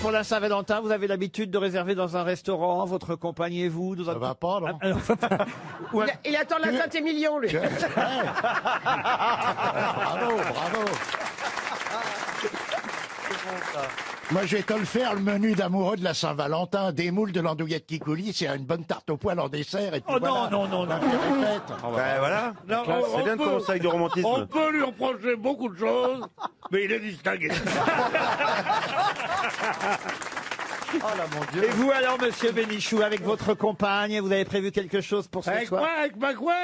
Pour la Saint-Valentin, vous avez l'habitude de réserver dans un restaurant, votre compagne et vous dans un... Ça va pas, non? Il attend la Saint-Émilion, lui. Bravo, bravo. Moi, je vais te le faire, le menu d'amoureux de la Saint-Valentin. Des moules de l'andouillette qui coulissent et une bonne tarte au poil en dessert. Et puis Oh voilà. non. La fête est faite. Ben voilà. C'est bien de commencer avec du romantisme. On peut lui reprocher beaucoup de choses, mais il est distingué. Et vous alors, monsieur Bénichou, avec votre compagne, vous avez prévu quelque chose pour ce Avec soir? quoi? Avec ma quoi?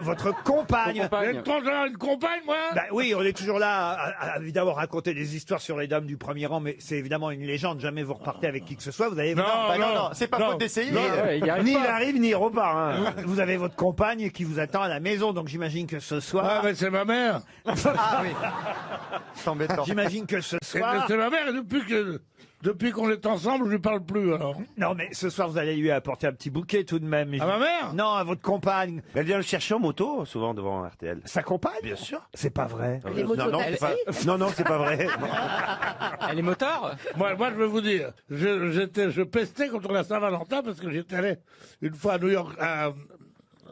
Votre compagne. Une compagne, moi? Bah oui, on est toujours là à évidemment raconter des histoires sur les dames du premier rang, mais c'est évidemment une légende. Jamais vous repartez avec qui que ce soit. Vous avez Non, c'est pas faute d'essayer. Ni il arrive, ni il repart. Hein. vous avez votre compagne qui vous attend à la maison, donc j'imagine que ce Ah, soir. mais c'est ma mère. Ah oui. C'est embêtant. J'imagine que ce C'est soir. ma mère, et depuis qu'on est ensemble, je lui parle plus, alors. Non, mais ce soir vous allez lui apporter un petit bouquet tout de même. À ma mère? Non, à votre compagne. Elle vient le chercher en moto, souvent devant RTL. Sa compagne? Bien sûr. C'est pas vrai. Les motos non, c'est pas... non, c'est pas vrai. Elle est motard? Moi, je vais vous dire, je pestais contre la Saint-Valentin parce que j'étais allé une fois à New York, à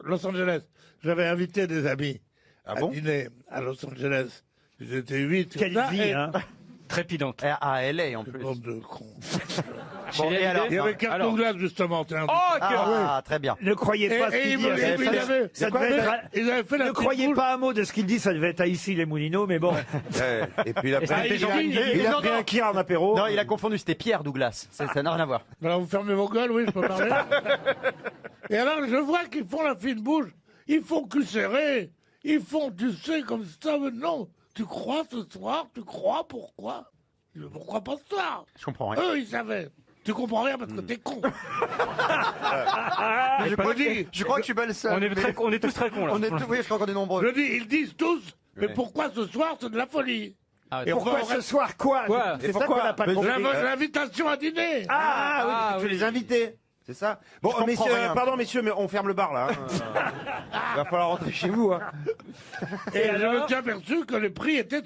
Los Angeles. J'avais invité des amis à dîner à Los Angeles. Ils étaient 8. Quelle vie, hein. Trépidante. À LA en plus. Bande de cons. Bon, et alors? Il y avait Kirk Douglas, justement. Ah, très bien. Ne croyez pas ce Et qu'il il dit. avait Ne fait la croyez pas un mot de ce qu'il dit, ça devait être à ici les Moulineaux, mais bon. Et puis il a pris, gentil. il a Non, pris non. un kir en apéro. Non, il a confondu, c'était Pierre Douglas. Ça n'a rien à voir. Alors vous fermez vos gueules, oui, je peux parler. Et alors je vois qu'ils font la fine bouche, ils font cul serré, ils font, tu sais, comme ça, mais non. Tu crois ce soir? Tu crois? Pourquoi? Je dis, pourquoi pas ce soir? Je comprends rien. Eux, ils savaient. Tu comprends rien parce que t'es con. Je crois que je suis pas le seul. On est tous très cons là. Oui, je crois qu'on est nombreux. Je dis, ils disent tous, mais pourquoi ce soir c'est de la folie? Et Pourquoi ce soir quoi? C'est ça qu'on n'a pas compris. L'invitation à dîner. Ah, oui, tu les invités. C'est ça. Bon, messieurs, pardon, messieurs, mais on ferme le bar là. Il va falloir rentrer chez vous. Hein. Et je me suis aperçu que les prix étaient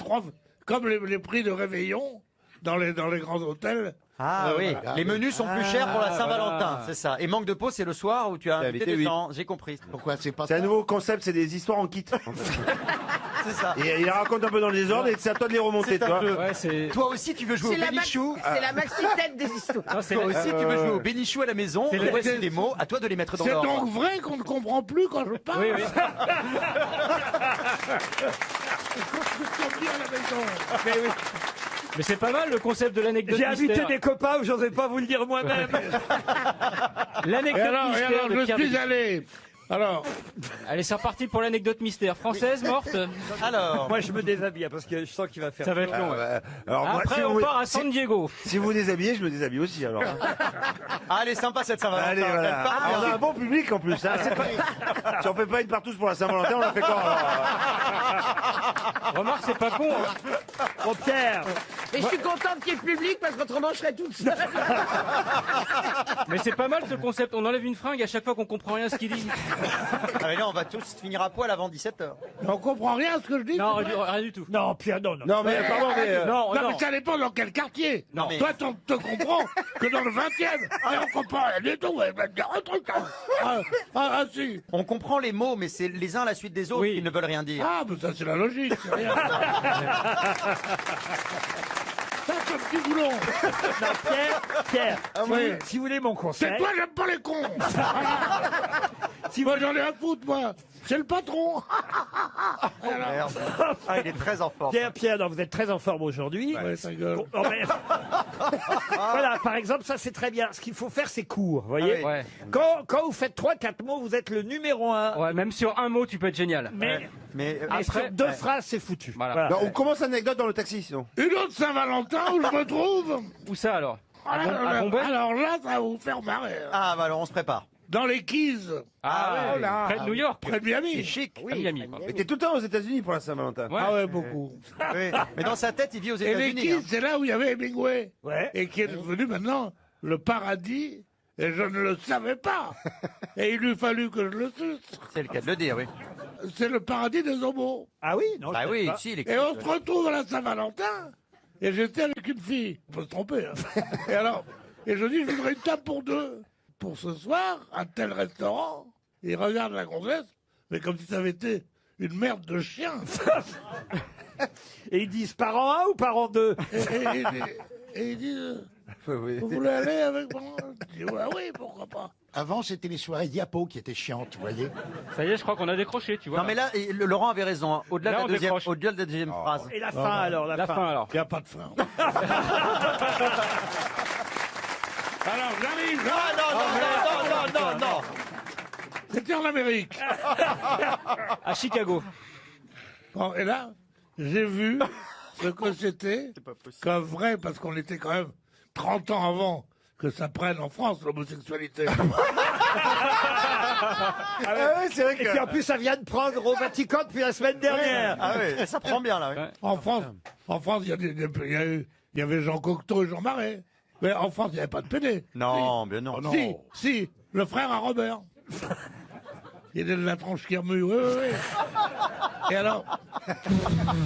comme les prix de réveillon dans les grands hôtels. Ah oui, voilà. les menus sont plus chers pour la Saint-Valentin, c'est ça. Et manque de peau, c'est le soir où tu as invité des gens. J'ai compris. Pourquoi c'est pas C'est ça? un nouveau concept, c'est des histoires en kit. C'est ça. Et il raconte un peu dans le désordre et c'est à toi de les remonter, C'est un toi. jeu. Ouais, c'est. Toi aussi, tu veux jouer au Bénichou. C'est la maxi-tête des histoires. Non, c'est Toi aussi, tu veux jouer au Bénichou à la maison. Voici des mots, à toi de les mettre dans C'est l'ordre. donc vrai qu'on ne comprend plus quand je parle. Oui, oui. Mais c'est pas mal le concept de l'anecdote J'ai mystère. invité des copains où j'osais pas vous le dire moi-même. L'anecdote Et mystère alors, de je Pierre suis Bénichou. allé. Alors, Allez, c'est reparti pour l'anecdote mystère. Française, morte. Alors, Moi, je me déshabille parce que je sens qu'il va faire. Ça va être long. Ouais. Alors, moi, Après, si on vous- part à San Diego. Si vous vous déshabillez, je me déshabille aussi alors. elle est sympa cette Saint-Valentin. Allez, voilà. Elle part bien. On a un bon public en plus. Hein. Si on fait pas une partouze pour la Saint-Valentin, on la fait quand alors Remarque, c'est pas con. Hein. Bon, Pierre, Mais je suis contente qu'il y ait le public parce qu'autrement je serais toute seule. Mais c'est pas mal ce concept. On enlève une fringue à chaque fois qu'on comprend rien à ce qu'il dit. Ah, mais là, on va tous finir à poil avant 17h. on comprend rien à ce que je dis. Non, rien du tout. non, Pierre, non. Non, mais pardon, mais. Non, Non, non. mais ça dépend dans quel quartier. Non, mais- Toi, tu te comprends que dans le 20e. Ah, on comprend rien du tout. Elle va te dire un truc. Ah, si. On comprend les mots, mais c'est les uns à la suite des autres Oui. qui ne veulent rien dire. Ah, mais ça, c'est la logique. C'est rien. Ça, c'est un petit boulon. Pierre, oui. si vous voulez mon conseil. C'est toi, j'aime pas les cons. Moi, j'en ai à foutre, moi. C'est le patron. Merde. Ah, il est très en forme. Pierre, non, vous êtes très en forme aujourd'hui. Ouais, ta gueule. Oh, mais- voilà, par exemple, ça c'est très bien. Ce qu'il faut faire, c'est court, vous voyez. Ah oui. Ouais. Quand vous faites 3-4 mots, vous êtes le numéro 1. Ouais, même sur un mot, tu peux être génial. Mais Mais et sur Après- 2 phrases, c'est foutu. Voilà. Non, on commence l'anecdote dans le taxi sinon. Une autre Saint-Valentin où je me trouve. Où ça alors? Alors, Bombay alors là, ça va vous faire marrer. ah, bah alors on se prépare. Dans les Keys, Ah, ouais, près de New York. près de Miami. C'est chic. À Miami. Mais t'es tout le temps aux États-Unis pour la Saint-Valentin. Ouais. Ah ouais, beaucoup. Oui. Mais dans sa tête, il vit aux Et les États-Unis. Keys, hein. c'est là où il y avait Hemingway. Ouais. Et qui est devenu maintenant le paradis. Et je ne le savais pas. Et il lui fallut que je le suce. C'est le cas de le dire, oui. C'est le paradis des homos. Ah oui, non. Bah je sais oui, pas. si, les Et on se retrouve à la Saint-Valentin. Et j'étais avec une fille. On peut se tromper. Hein. Et je dis, je voudrais une table pour deux. Pour ce soir, à tel restaurant. Et il regarde la gonzesse, mais comme si ça avait été une merde de chien. Et ils disent par an 1 ou par an 2? Et ils disent, vous voulez aller avec moi? Je dis, ouais, oui, pourquoi pas. Avant, c'était les soirées diapo qui étaient chiantes, vous voyez. Ça y est, je crois qu'on a décroché, tu vois. Non mais là, Laurent avait raison. Hein. Au-delà Là, de on la deuxième, décroche. au-delà de la deuxième phrase. Et la fin alors, La fin alors. Il n'y a pas de fin. Alors, j'arrive. Non. C'était en Amérique. À Chicago. Bon, et là, j'ai vu ce que c'était qu'un vrai, parce qu'on était quand même 30 ans avant que ça prenne en France, l'homosexualité. c'est vrai. Et puis en plus, ça vient de prendre au Vatican depuis la semaine dernière. Ah oui, ça prend bien là. Oui. En France, il y avait Jean Cocteau et Jean Marais. Mais en France, il n'y avait pas de PD. Non, bien non. Si, le frère à Robert. Il est de la tranche qui remue, oui. Et alors,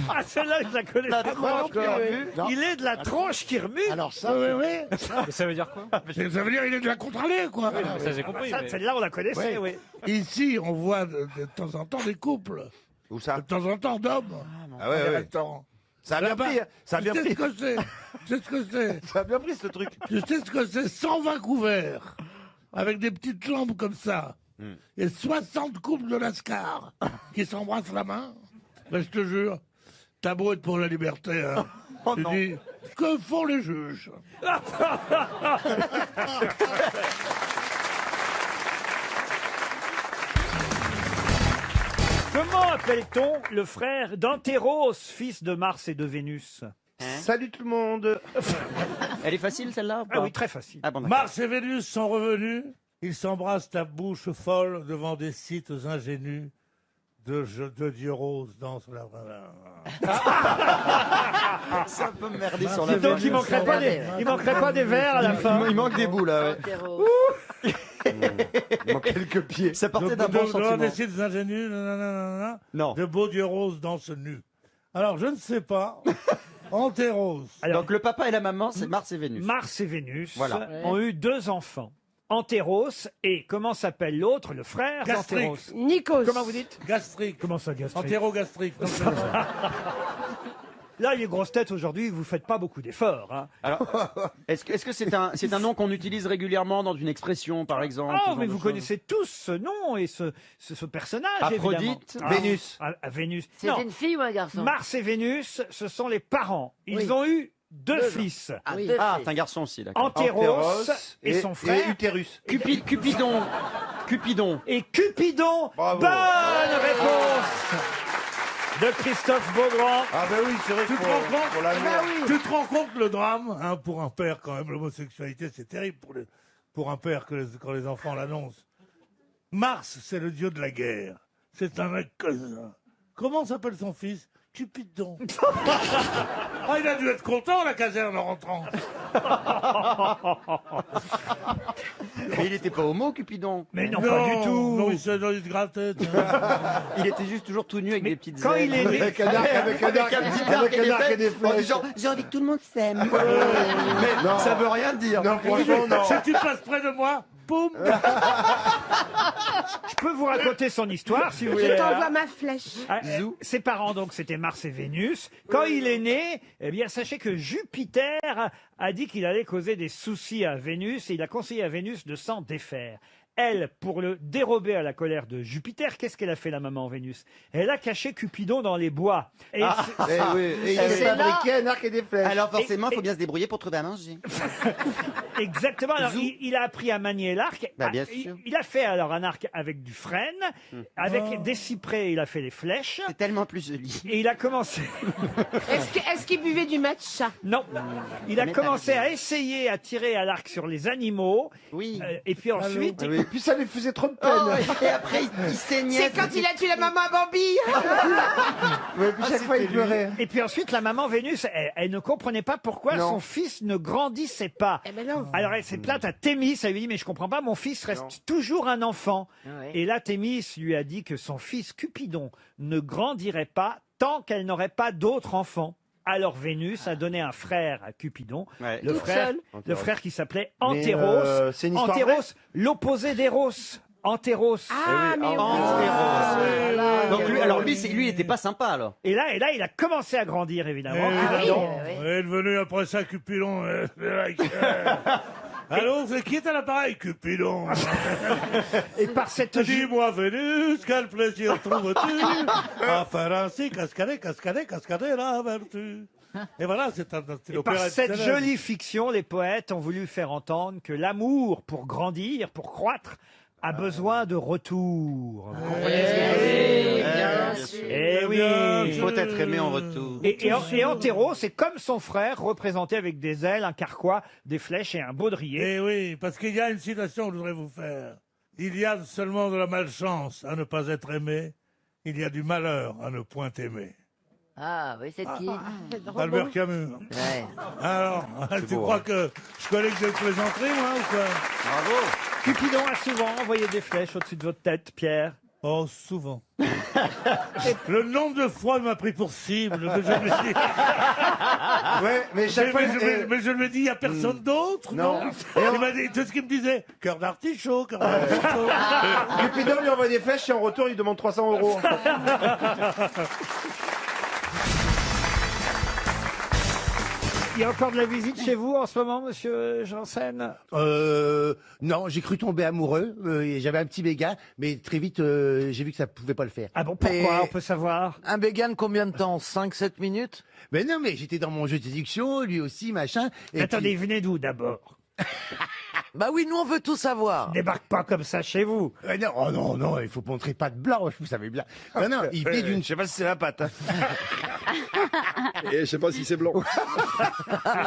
Ah, celle-là, je la connais La pas. tranche qui remue. Il est de la tronche qui remue. Alors ça, oui. Et ça veut dire quoi? Ça veut dire qu'il est de la contre-allée, quoi. Ça j'ai compris. Ça, mais- celle-là, on la connaissait, oui. Ici, on voit de temps en temps des couples. Où ça? De temps en temps d'hommes. Ah ouais, dans les ouais. restaurants. Ça a bien Là-bas, pris, hein. Ça a bien tu sais pris. ce que c'est. Tu sais ce que c'est. Ça a bien pris ce truc. Tu sais ce que c'est. 120 couverts. Avec des petites lampes comme ça. Et 60 couples de Lascar qui s'embrassent la main. Ben, je te jure, t'as beau être pour la liberté, hein. Tu non. dis, que font les juges? Comment appelle-t-on le frère d'Antéros, fils de Mars et de Vénus? Salut tout le monde. Elle est facile celle-là ou pas? Ah oui, très facile. Ah bon, d'accord. Mars et Vénus sont revenus. Ils s'embrassent à bouche folle devant des sites ingénus. De dieux roses dansent la... C'est un peu merdé sur la Dis donc, fin. il manquerait pas des vers à la fin. Il manque des bouts là. Ouais. Il manque quelques pieds. Ça partait d'un bon Devant sentiment. des sites ingénus, nanana, Non. de beaux dieux roses dansent nus. Alors, je ne sais pas. Antéros. Alors, Donc le papa et la maman, c'est Mars et Vénus. Mars et Vénus Voilà. ont eu 2 enfants. Antéros et comment s'appelle l'autre, le frère Gastrique. d'Antéros? Nikos. Comment vous dites? Gastrique. Comment ça, gastrique? Antérogastrique. Là, les grosses têtes aujourd'hui, vous faites pas beaucoup d'efforts. Hein. Alors, est-ce que c'est un nom qu'on utilise régulièrement dans une expression, par exemple? ce Ah, genre mais de vous choses connaissez tous ce nom et ce personnage, Aphrodite, évidemment. Vénus. Vénus. C'est Non, une fille ou un garçon? Mars et Vénus, ce sont les parents. Ils Oui. ont eu 2 fils. Oui. Ah, c'est un garçon aussi, d'accord. Antéros et son frère. Et Utérus. Cupidon. Et Cupidon. Bravo. Bonne réponse de Christophe Beaugrand. Ah ben oui, c'est vrai que Tu te rends compte pour l'amour. Tu te rends compte le drame, hein, pour un père quand même, l'homosexualité, c'est terrible pour un père quand les enfants l'annoncent. Mars, c'est le dieu de la guerre. C'est un mec comme ça. Comment s'appelle son fils? Cupidon. Ah, il a dû être content, la caserne, en rentrant. Mais il était pas homo, Cupidon. Mais non, pas du tout. Non, il se grattait. Il était juste toujours tout nu avec des petites Quand ailes. il est né, Avec un arc, avec un arc, avec un arc et des En flèches. disant, j'ai envie que tout le monde s'aime. Non. Ça veut rien dire. Non, franchement, non. Si tu passes près de moi, boum. je peux vous raconter son histoire si vous voulez. Je t'envoie ma flèche. Ah, ses parents, donc, c'était Mars et Vénus. Quand il est né, eh bien, sachez que Jupiter a dit qu'il allait causer des soucis à Vénus et il a conseillé à Vénus de s'en défaire. Elle, pour le dérober à la colère de Jupiter, qu'est-ce qu'elle a fait, la maman Vénus? Elle a caché Cupidon dans les bois. Et Eh oui, et il C'est a là- fabriqué un arc et des flèches. Alors forcément, il faut bien se débrouiller pour trouver à manger. exactement. Alors, il a appris à manier l'arc. Bah, bien il, sûr. il a fait alors un arc avec du frêne, avec des cyprès, il a fait les flèches. C'est tellement plus joli. Et il a commencé. Est-ce qu'il buvait du matcha? Non. Il a m'est commencé arrivé. à essayer à tirer à l'arc sur les animaux. Oui. Et puis ensuite. Et puis ça lui faisait trop de peine. Oh, et après, il saignait. C'est quand il a tué la maman à Bambi. Ouais, puis chaque fois il pleurait. Et puis ensuite, la maman Vénus, elle ne comprenait pas pourquoi Non. son fils ne grandissait pas. Eh ben non. Alors elle s'est plainte à Thémis, elle lui dit mais je comprends pas, mon fils reste toujours un enfant. Ouais. Et là Thémis lui a dit que son fils Cupidon ne grandirait pas tant qu'elle n'aurait pas d'autres enfants. Alors Vénus a donné un frère à Cupidon, Ouais. le Toute frère, seule. le frère qui s'appelait Mais, Antéros. c'est une histoire Antéros, l'opposé d'Eros. Antéros. Ah, mais Donc lui, alors lui, lui, il était pas sympa alors. Et là, il a commencé à grandir, évidemment. est devenu après ça Cupidon. Allô, c'est qui est à l'appareil, Cupidon? Et par cette Dis-moi, Vénus, quel plaisir trouves-tu à faire ainsi cascader la vertu? Et voilà, c'est un Et par opéra cette célèbre. jolie fiction, les poètes ont voulu faire entendre que l'amour, pour grandir, pour croître, a besoin de retour. Vous comprenez ce que je veux dire Bien sûr. Eh oui. Il faut être aimé en retour. Et Antéros, c'est comme son frère, représenté avec des ailes, un carquois, des flèches et un baudrier. Eh oui, parce qu'il y a une citation que je voudrais vous faire. Il y a seulement de la malchance à ne pas être aimé, il y a du malheur à ne point aimer. Ah, oui, c'est qui? Albert Camus. Ouais. Alors, tu crois que je connais que des plaisanteries, moi, ou quoi? Bravo. Cupidon a souvent envoyé des flèches au-dessus de votre tête, Pierre. Oh, souvent. Le nombre de fois il m'a pris pour cible, que je me dis... Ouais, mais chaque fois. Mais je me dis, il n'y a personne d'autre, non? Il m'a dit tout ce qu'il me disait. Cœur d'artichaut, cœur d'artichaut. Cupidon lui envoie des flèches et en retour, il demande 300 €. Il y a encore de la visite chez vous en ce moment, monsieur Janssen? Non, j'ai cru tomber amoureux. Et j'avais un petit béguin, mais très vite, j'ai vu que ça pouvait pas le faire. Ah bon, pourquoi? On peut savoir. Un béguin de combien de temps? 5-7 minutes? Mais non, mais j'étais dans mon jeu de séduction, lui aussi, machin. Et Attendez, puis- venez d'où d'abord? Bah oui, nous on veut tout savoir. Débarque pas comme ça chez vous. Non, oh non, non, il faut montrer pas de blanche, vous savez bien. Non, non, il venait d'une... Je sais pas si c'est la patte. hein. Et je sais pas si c'est blanc.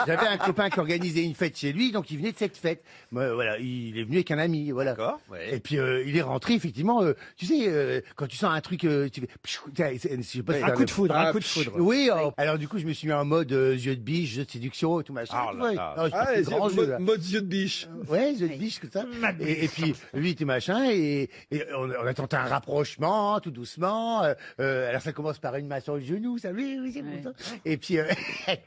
J'avais un copain qui organisait une fête chez lui, donc il venait de cette fête. Voilà, il est venu avec un ami, voilà. D'accord. Et puis il est rentré, effectivement. Tu sais, quand tu sens un truc, tu fais... je sais pas si Un t'as coup le- de foudre, un coup de foudre. Oui, alors du coup, je me suis mis en mode jeu de biche, jeu de séduction, tout machin. Ah là là. Non, j'ai Ah, pas fait grand jeu, là. mode yeux de biche. Ouais, jeu de biche, comme ça. Et puis, lui, était machin, et on a tenté un rapprochement, tout doucement. Alors, ça commence par une main sur le genou, ça, oui, c'est bon, ça. Et puis, et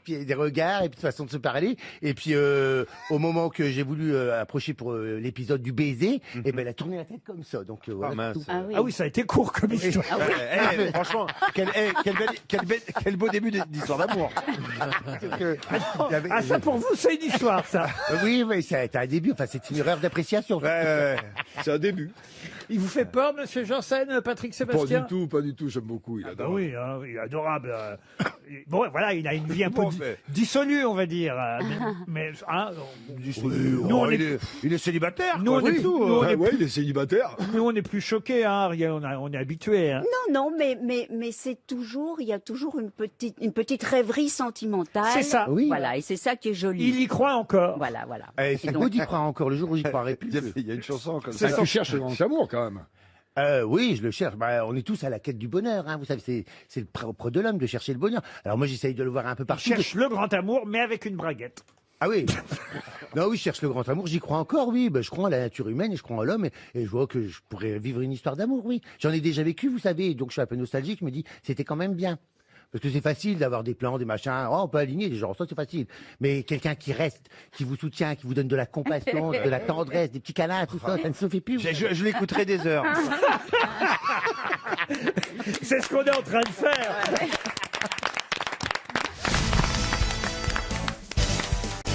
puis, des regards, et puis, de façon de se parler. Et puis, au moment que j'ai voulu approcher pour l'épisode du baiser, et ben, elle a tourné la tête comme ça. Donc, voilà. mince. tout. Ah oui, ça a été court comme histoire. Franchement, quel beau début d'histoire d'amour. Ah, ça pour vous, c'est une histoire, ça. Oui, ça a été un début. Enfin, c'est une erreur d'appréciation. C'est un début. Il vous fait peur, monsieur Janssen, Patrick Pas Sébastien? du tout, j'aime beaucoup. Il Ah adore. bah oui, hein, il est adorable. Bon, voilà, il a une vie un peu dissolue, on va dire. Mais hein, nous, on est, Il est célibataire. nous, on est Oui. plus, nous, on Ah est ouais, plus- il est célibataire. nous, on est plus choqués, hein, Ariel, on est habitués. Hein. Non, mais c'est toujours, il y a toujours une petite rêverie sentimentale. C'est ça. Oui. Voilà, et c'est ça qui est joli. Il y croit encore. Voilà, voilà. C'est beau d'y croire encore. Le jour où j'y croirai plus. Il y a une chanson comme Ah, ça. tu cherches le grand amour quand même. Oui, je le cherche. Bah, on est tous à la quête du bonheur, hein. Vous savez, c'est le propre de l'homme de chercher le bonheur. Alors moi, j'essaye de le voir un peu Il partout. cherche le grand amour, mais avec une braguette. Ah oui. Non, oui, je cherche le grand amour. J'y crois encore, oui. Ben, je crois en la nature humaine et je crois en l'homme. Et je vois que je pourrais vivre une histoire d'amour, oui. J'en ai déjà vécu, vous savez. Donc je suis un peu nostalgique. Je me dis, c'était quand même bien. Parce que c'est facile d'avoir des plans, des machins. Oh, on peut aligner des gens, ça c'est facile. Mais quelqu'un qui reste, qui vous soutient, qui vous donne de la compassion, de la tendresse, des petits câlins, tout ça, ça ne se fait plus. Je l'écouterai des heures. C'est ce qu'on est en train de faire.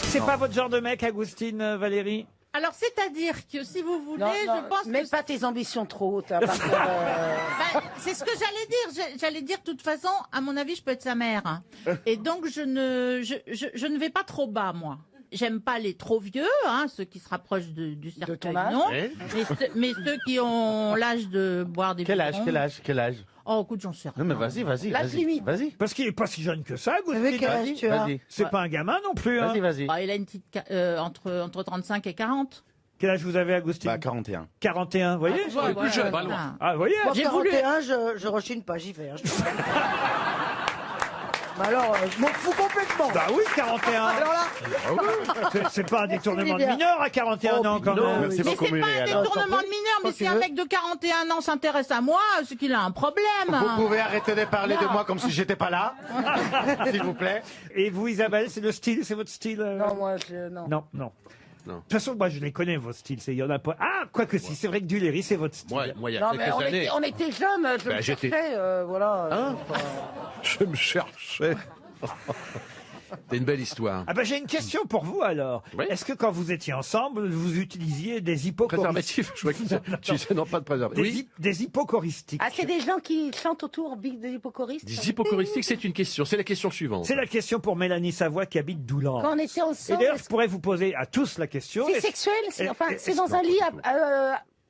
C'est pas votre genre de mec, Agustine, Valérie? Alors, c'est-à-dire que si vous voulez, Non, je pense mets que... pas tes ambitions trop hautes. Hein, parce que, Ben, c'est ce que j'allais dire. J'allais dire, de toute façon, à mon avis, je peux être sa mère. Et donc, je ne vais pas trop bas, moi. J'aime pas les trop vieux, hein, ceux qui se rapprochent du cercueil, ton âge. non. Oui. Mais ceux qui ont l'âge de boire des Quel âge, biberons. quel âge? Oh, écoute, j'en sais rien. Non mais vas-y. Vas-y. Parce qu'il est pas si jeune que ça, Agustine. Avec quel âge tu as? Vas-y. C'est pas un gamin non plus. Hein. Vas-y. Bah, il a une petite... entre 35 et 40. Quel âge vous avez, Agustine? 41. 41, vous voyez? Ouais, plus jeune, pas voilà. loin. Ah, vous voyez? Moi, J'ai voulu- 41, je rechigne pas, j'y vais. Hein, Alors, je m'en fous complètement. Bah oui, 41. Alors là, C'est pas un détournement de bien. mineur à 41 ans quand même. Merci Mais beaucoup, c'est pas un Muriel. détournement de mineur, mais si un mec de 41 ans s'intéresse à moi, c'est qu'il a un problème. Vous pouvez arrêter de parler de moi comme si j'étais pas là, s'il vous plaît. Et vous, Isabelle, c'est le style, c'est votre style non, moi, non. Non, non. De toute façon, moi, je les connais, vos styles. Il y en a pas. Ah, quoique si, c'est vrai que Duléry, c'est votre style. Moi, il y a Non, mais quelques années, on était jeunes, je me j'étais- cherchais, voilà. Hein je me cherchais. C'est une belle histoire. Ah ben j'ai une question pour vous alors. Oui. Est-ce que quand vous étiez ensemble, vous utilisiez des hypocoristiques Préservatif, je vois que tu disais non, pas de préservatif. Oui, des hypocoristiques. Ah, c'est des gens qui chantent autour des hypocoristes. des hypocoristiques, c'est une question. C'est la question suivante. C'est la question pour Mélanie Savoie qui habite Doulan. Quand on était Et ensemble, d'ailleurs, je pourrais vous poser à tous la question. c'est Est-ce- sexuel, est- c'est est-ce- dans un lit.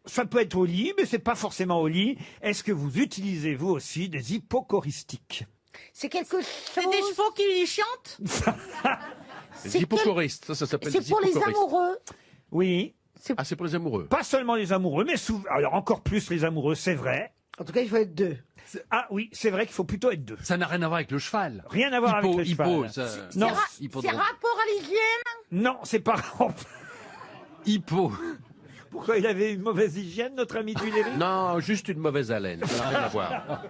Ça peut être au lit, mais c'est pas forcément au lit. Est-ce que vous utilisez vous aussi des hypocoristiques? C'est quelque chose. C'est des chevaux qui chantent. Les hypocoristes, ça s'appelle C'est des pour les hypocoristes. amoureux. Oui. Ah, c'est pour les amoureux. Pas seulement les amoureux, mais souvent, alors encore plus les amoureux, c'est vrai. En tout cas, il faut être deux. Ah oui, c'est vrai qu'il faut plutôt être deux. Ça n'a rien à voir avec le cheval. Rien à voir avec le cheval. Non, C'est rapport à l'hygiène. non, c'est pas. Hippo. Pourquoi il avait une mauvaise hygiène, notre ami Duléry? Non, juste une mauvaise haleine. Ça n'a rien à voir.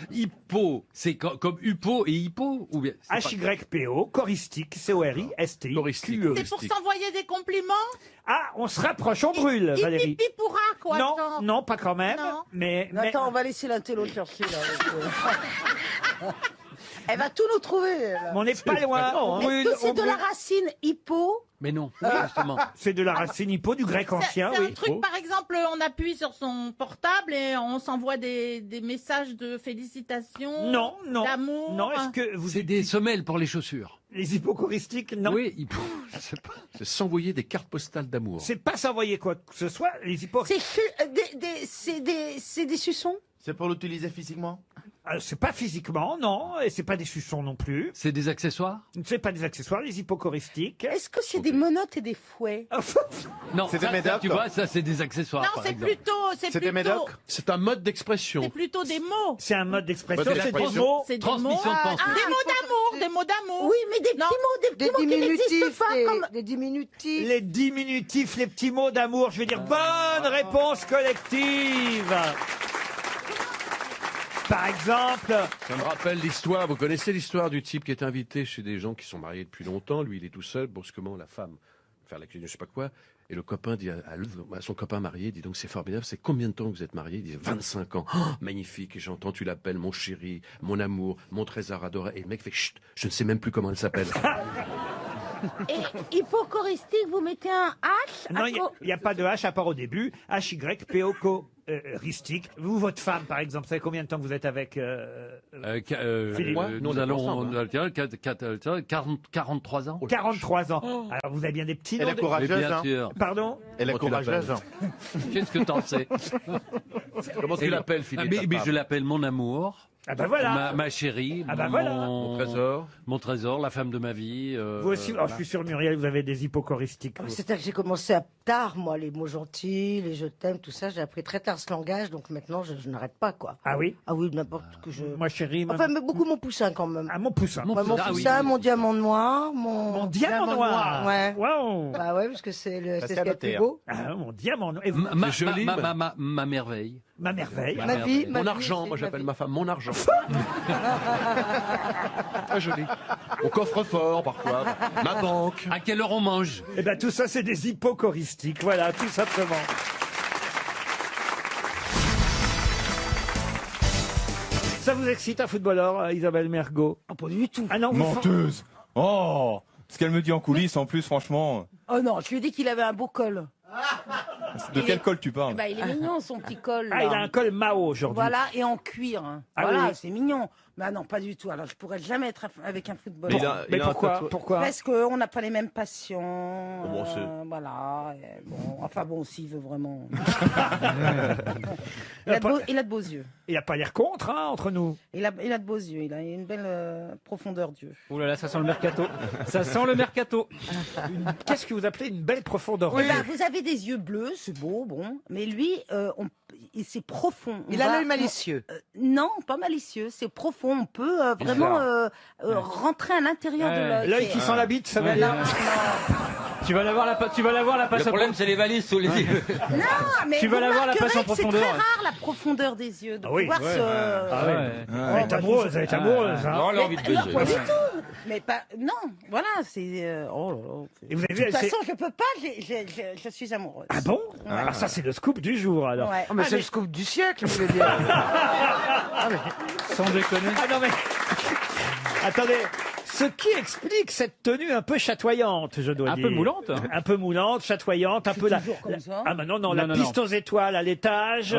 Hippo, c'est comme Hippo et Hippo ou bien c'est pas- HYPO, choristique, CORISTIQ. Choristique. C'est pour s'envoyer des compliments. Ah, on se rapproche, on brûle, Valérie. Pipi pourra, quoi. Non, genre. non, pas quand même. Non. Mais Attends, on va laisser l'intello chercher. Là, elle va tout nous trouver. Là. mais on n'est pas loin. On brûle, Est-ce que c'est on de la brûle. racine hippo? Mais non, justement. C'est de la racine hypo du grec ancien, C'est un oui. truc, par exemple, on appuie sur son portable et on s'envoie des messages de félicitations, Non, non. d'amour. Non, est-ce que vous C'est des semelles pour les chaussures. les hypocoristiques, non. Oui, Hippo. Je sais pas. C'est s'envoyer des cartes postales d'amour. C'est pas s'envoyer quoi que ce soit. Les hypocoristiques. C'est des suçons? C'est pour l'utiliser physiquement? C'est pas physiquement, non, et c'est pas des suçons non plus. C'est des accessoires. C'est pas des accessoires, les hypocoristiques. Est-ce que c'est des menottes et des fouets? Non, C'est des ça, médocs, tu vois, ça c'est des accessoires. Non, par c'est exemple. plutôt, C'est des médocs? C'est un mode d'expression. c'est plutôt des mots. C'est un mode d'expression, Mode c'est des d'expression. mots. C'est des Transmission mots. de pensée. Des mots d'amour, des mots d'amour. Oui, mais des petits mots qui n'existent pas. Comme... Des diminutifs. Les diminutifs, les petits mots d'amour. Je vais dire bonne réponse collective. Par exemple, Ça me rappelle l'histoire, vous connaissez l'histoire du type qui est invité chez des gens qui sont mariés depuis longtemps, lui il est tout seul, brusquement la femme faire la cuisine, je sais pas quoi, et le copain dit à son copain marié, dit donc c'est formidable, c'est combien de temps que vous êtes marié? Il dit 25 ans, oh, magnifique, et j'entends tu l'appelles mon chéri, mon amour, mon trésor adoré, et le mec fait chut, je ne sais même plus comment elle s'appelle. Et hypocoristique, vous mettez un H? non, il n'y a pas de H à part au début. HYPOCOristique. Vous, votre femme, par exemple, savez combien de temps vous êtes avec Philippe? Moi, nous on est allons ensemble, hein. 43 ans. 43 ans. Alors, vous avez bien des petits Elle noms est de- courageuse, Mais bien hein. sûr. Pardon? Elle est Comment tu l'appelles courageuse. Qu'est-ce que t'en sais? Comment tu l'appelles, Philippe? mais ta femme je l'appelle mon amour. Ah ben voilà. Ma chérie, Ah bah voilà. Mon trésor. mon trésor, la femme de ma vie. Vous aussi, voilà. je suis sûr, Muriel, vous avez des hypocoristiques. vous. C'est-à-dire que j'ai commencé à tard, moi, les mots gentils, les je t'aime, tout ça. J'ai appris très tard ce langage, donc maintenant, je n'arrête pas, quoi. Ah oui? Ah oui, n'importe que je... Moi, chérie. Enfin, mais beaucoup mon poussin, quand même. Ah, mon poussin. Ouais, mon Ah oui, poussin, oui. mon diamant noir, Mon diamant noir. Ouais. Waouh. Bah ouais, parce que c'est Ça, ce c'est qu'il y a de noté, plus hein. beau. Ah, mon diamant noir. Et vous, Ma, C'est joli, ma merveille. ma merveille. Ma Ma vie, Mon ma argent, vie, moi c'est j'appelle vie. ma femme mon argent. Très joli. Mon coffre-fort parfois, ma banque. À quelle heure on mange? Eh ben, tout ça, c'est des hypocoristiques. Voilà, tout simplement. Ça vous excite un footballeur, Isabelle Mergo? Pas du tout. Ah non, vous Menteuse. Oh, ce qu'elle me dit en coulisses, en plus, franchement. Oh non, je lui ai dit qu'il avait un beau col. De quel col tu parles? Bah, il est mignon, son petit col. Ah, là. il a un col Mao aujourd'hui. Voilà, et en cuir. Hein. Ah voilà, oui. c'est mignon. Mais non, pas du tout. Alors, je pourrais jamais être avec un footballeur. Mais pourquoi? Pourquoi? Parce qu'on n'a pas les mêmes passions. Bon, c'est- voilà. Et bon, enfin bon, s'il veut vraiment. il a de beaux yeux. Il n'a pas l'air contre, hein, entre nous. Il a de beaux yeux. Il a une belle profondeur d'yeux. Oh là là, ça sent le mercato. Ça sent le mercato. Qu'est-ce que vous appelez une belle profondeur Oui, d'yeux? bah, vous avez des yeux bleus, c'est beau, bon. Mais lui, c'est profond. Il a l'œil malicieux. Non, pas malicieux. C'est profond. On peut vraiment rentrer à l'intérieur de l'œil. L'œil qui sent la bite, ça veut dire. Tu vas la voir la passe. Le problème, c'est les valises sous les yeux. Non, mais Tu vas vous la voir la passe en remarquerez que c'est profondeur. très rare la profondeur des yeux, de Ah oui. pouvoir se. Elle est amoureuse, elle est amoureuse. hein. Non, elle a envie de Non, baiser. pas du tout. Mais pas. Non, voilà, c'est. Oh là là. Et vous avez vu, De elle toute s'est- façon, je peux pas. Je suis amoureuse. Ah bon Ah, ça, c'est le scoop du jour, alors. Ouais. Oh, mais c'est le scoop du siècle, je veux dire. Sans déconner. Ah non, mais. Attendez. Ce qui explique cette tenue un peu chatoyante, je dois Un dire. peu moulante. Un peu moulante, chatoyante, un peu la. comme ça. Ah bah non, la Non, piste aux étoiles à l'étage,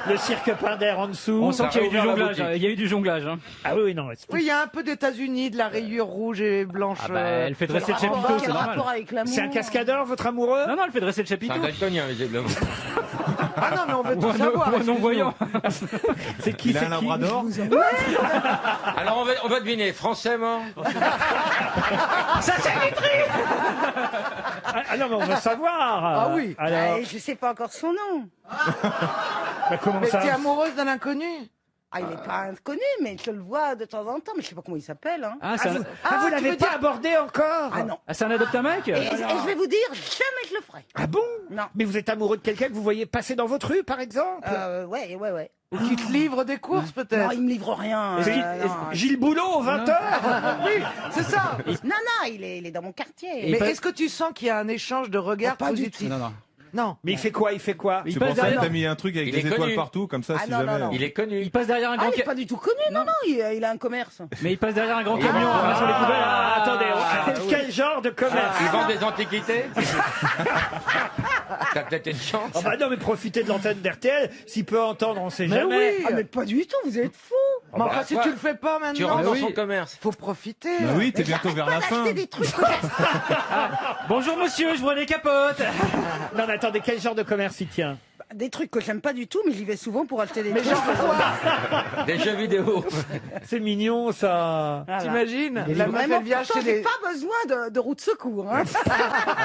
le cirque Pinder en dessous. On sent qu'il y a eu du ouvert la jonglage. boutique. Il y a eu du jonglage. hein. Ah oui, non. c'est tout- Oui, il y a un peu d'États-Unis, de la rayure rouge et blanche. Ah bah, elle fait dresser le Quel chapiteau, c'est rapport normal. avec l'amour? C'est un cascadeur, votre amoureux Non, elle fait dresser le C'est chapiteau. un daltonien, visiblement. Ah non, mais on veut Ou tout un savoir. excuse-nous. non-voyant. C'est qui Il a c'est un qui labrador. Alors, on va deviner. Français mort. Ah non, mais on veut savoir. Ah oui. Alors, Je sais pas encore son nom. bah, comment Mais ça t'es amoureuse d'un inconnu? Ah, il n'est pas inconnu, mais je le vois de temps en temps, mais je sais pas comment il s'appelle. Hein. Ah, c'est un- vous tu l'avez veux pas dire- abordé encore Ah non. Ah, c'est un adopte un mec Et je vais vous dire, jamais je le ferai. Ah bon Non. Mais vous êtes amoureux de quelqu'un que vous voyez passer dans votre rue, par exemple Ouais. Ou qui te livre des courses, Non, peut-être? il me livre rien. Est-ce qu'il- non. Gilles Boulot, 20h Oui, c'est ça. Non, il est dans mon quartier. Mais est-ce que tu sens qu'il y a un échange de regards pas du positifs? Non, non. Non. Mais il fait quoi Il C'est passe pour ça que derrière. t'as mis un truc avec Il des est étoiles connu. partout, comme ça, Ah, si non, jamais. non. Il est connu. Il passe derrière un Ah, grand il n'est ca- pas du tout connu, non, il a un commerce. Mais il passe derrière un grand camion en ramassant les poubelles. Attendez, quel genre de commerce Il vend des antiquités. T'as peut-être une chance. Ah bah non, mais profitez de l'antenne d'RTL. S'il peut entendre, on sait Mais jamais. oui. Ah, mais pas du tout, vous êtes fous. Mais enfin, si quoi tu le fais pas Tu maintenant, rentres dans son commerce. faut profiter. Bah oui, t'es bientôt vers la fin. Acheter des trucs. Bonjour monsieur, je vois des capotes. Non, mais attendez, quel genre de commerce il tient Des trucs que j'aime pas du tout, mais j'y vais souvent pour acheter des Mais trucs. genre quoi? Des jeux vidéo. C'est mignon, ça. Voilà. T'imagines? La meuf, Vraiment, elle vient pourtant, acheter j'ai des... pas besoin de roue de secours. Hein.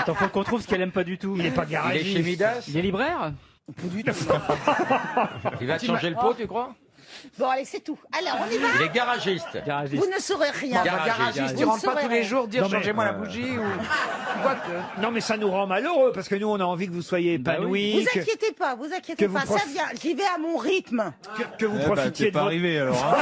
Attends, faut qu'on trouve ce qu'elle aime pas du tout. Il est pas Il est garagiste. chez Midas. Il est libraire. Il va te changer le pot, tu crois? Bon, allez, c'est tout. Alors, on y va. Il est garagiste. Garagiste. Vous ne saurez rien. Garagiste, tu Vous rentres ne pas tous saurez les rien. jours dire Non, mais- changez-moi la bougie ou quoi que. Non, mais ça nous rend malheureux parce que nous, on a envie que vous soyez Bah épanouis, Vous inquiétez pas, vous que inquiétez vous pas. Ça vient, j'y vais à mon rythme. que vous Eh bah, profitiez t'es de pas votre... arrivé alors. Hein.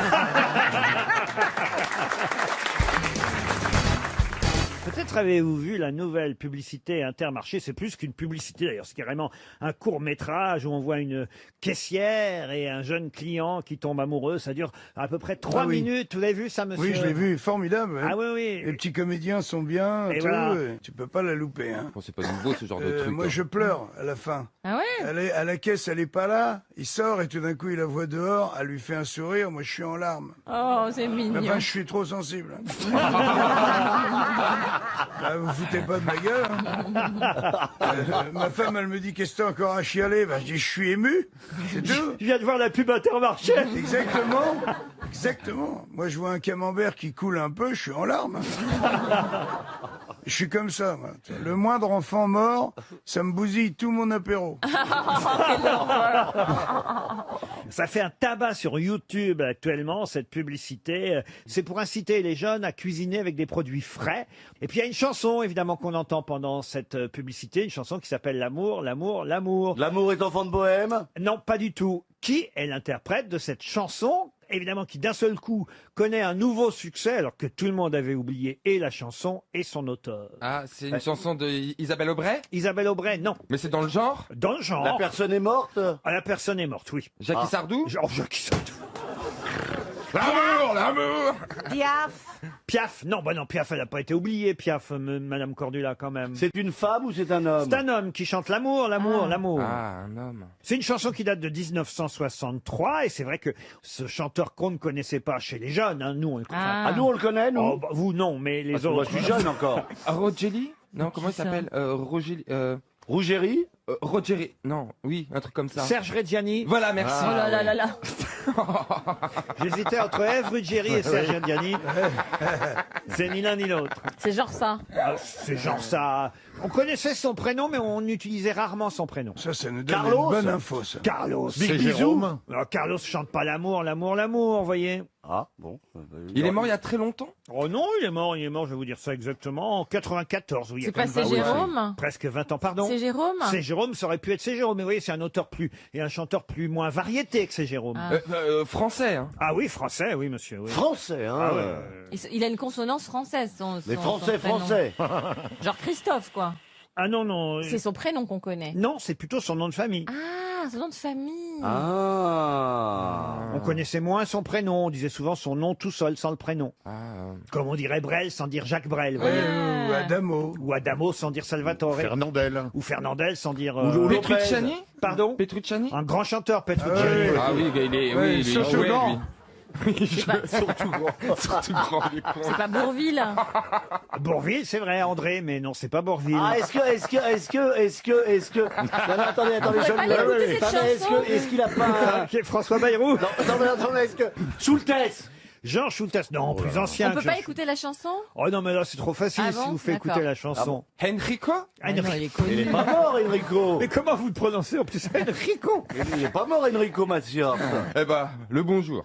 Peut-être avez-vous vu la nouvelle publicité Intermarché, c'est plus qu'une publicité d'ailleurs, c'est carrément un court-métrage où on voit une caissière et un jeune client qui tombe amoureux, ça dure à peu près 3 Ah oui. minutes. Vous l'avez vu ça, monsieur? Oui, je l'ai vu, formidable. ouais. Ah oui, oui. Les petits comédiens sont bien, Et tout, voilà. tu peux pas la louper. Hein. Bon, c'est pas nouveau ce genre de truc. Moi, hein. je pleure à la fin. Ah ouais? Elle est à la caisse, elle est pas là. Il sort et tout d'un coup, il la voit dehors. Elle lui fait un sourire. Moi, je suis en larmes. Oh, c'est mignon. Enfin, je suis trop sensible. Bah, vous foutez pas de ma gueule. Hein. Ma femme, elle me dit qu'est-ce que t'as encore à chialer. Bah, je dis je suis ému. C'est tout. Je viens de voir la pub Intermarché. Exactement. Exactement. Moi, je vois un camembert qui coule un peu, je suis en larmes. Je suis comme ça, moi. Le moindre enfant mort, ça me bousille tout mon apéro. Ça fait un tabac sur YouTube actuellement, cette publicité. C'est pour inciter les jeunes à cuisiner avec des produits frais. Et puis il y a une chanson, évidemment, qu'on entend pendant cette publicité, une chanson qui s'appelle L'amour, l'amour, l'amour. L'amour est enfant de bohème? Non, pas du tout. Qui est l'interprète de cette chanson? Évidemment, qui d'un seul coup connaît un nouveau succès, alors que tout le monde avait oublié et la chanson et son auteur. Ah, c'est une chanson de Isabelle Aubray? Isabelle Aubray, non. Mais c'est dans le genre? Dans le genre. La personne est morte? Ah, la personne est morte, oui. Jackie Sardou? Genre Jackie Sardou. L'amour, l'amour! Piaf. Piaf, non, bah non, Piaf, elle n'a pas été oubliée, Piaf, Madame Cordula, quand même. C'est une femme ou c'est un homme? C'est un homme qui chante l'amour, l'amour, l'amour. Ah, un homme. C'est une chanson qui date de 1963, et c'est vrai que ce chanteur qu'on ne connaissait pas chez les jeunes, hein, nous, on le connaît. Ah, nous, on le connaît, nous? Oh, bah, vous, non, mais les Parce que autres. moi, je suis jeune encore. Rogeli? Non, comment il s'appelle? Rogeli, Rougerie Rogeri. Non, oui, un truc comme ça. Serge Reggiani. Voilà, merci. Oh là là là là. J'hésitais entre Ève Ruggieri et Serge Reggiani. C'est ni l'un ni l'autre. C'est genre ça. Ah, c'est genre ça. On connaissait son prénom, mais on utilisait rarement son prénom. Ça nous donne Carlos une bonne info, ça. Carlos. Big Bisou. Alors, Carlos chante pas l'amour, vous voyez. Ah, bon. Il est mort il y a très longtemps. Oh non, il est mort, je vais vous dire ça exactement, en 94. Oui, il y a C'est quand pas même C'est 20 ans. Jérôme Presque 20 ans, pardon. C'est Jérôme C'est Jérôme, ça aurait pu être C'est Jérôme, mais vous voyez, c'est un auteur plus, et un chanteur moins variété que C'est Jérôme. Ah. Français, hein. Ah oui, français, oui, monsieur. Oui. Français, hein. Ah ouais. Il a une consonance française, Mais son français, prénom. français. Genre Christophe, quoi. Ah non, non. C'est son prénom qu'on connaît. Non, c'est plutôt son nom de famille. Ah, son nom de famille. Ah. On connaissait moins son prénom, on disait souvent son nom tout seul, sans le prénom. Comme on dirait Brel sans dire Jacques Brel. vous voyez. Ou Adamo. Ou Adamo sans dire Salvatore. Fernandel. Ou Fernandel sans dire... Ou Petrucciani. Pardon Petrucciani. Un grand chanteur, Petrucciani. Ah oui, il est, oui, il est surtout joué, grand. lui. Surtout grand. Surtout grand, il est con. C'est pas Bourville. Bourville, c'est vrai, André, mais non, c'est pas Bourville. Ah, est-ce que... Non, mais attendez, Vous pouvez pas l'écouter, cette Attendez, chanson est-ce qu'il a pas... François Bayrou. Non, mais attendez, est-ce que... Schultes. Jean Schultes, non, plus ancien. On peut que pas Jean- écouter la chanson Oh non, mais là, c'est trop facile Ah si bon vous faites D'accord. écouter la chanson. Enrico. Ah non, il est connu. Il est pas mort, Enrico. Mais comment vous le prononcez en plus Enrico? Il est pas mort, Enrico Macias. Eh ben, le bonjour.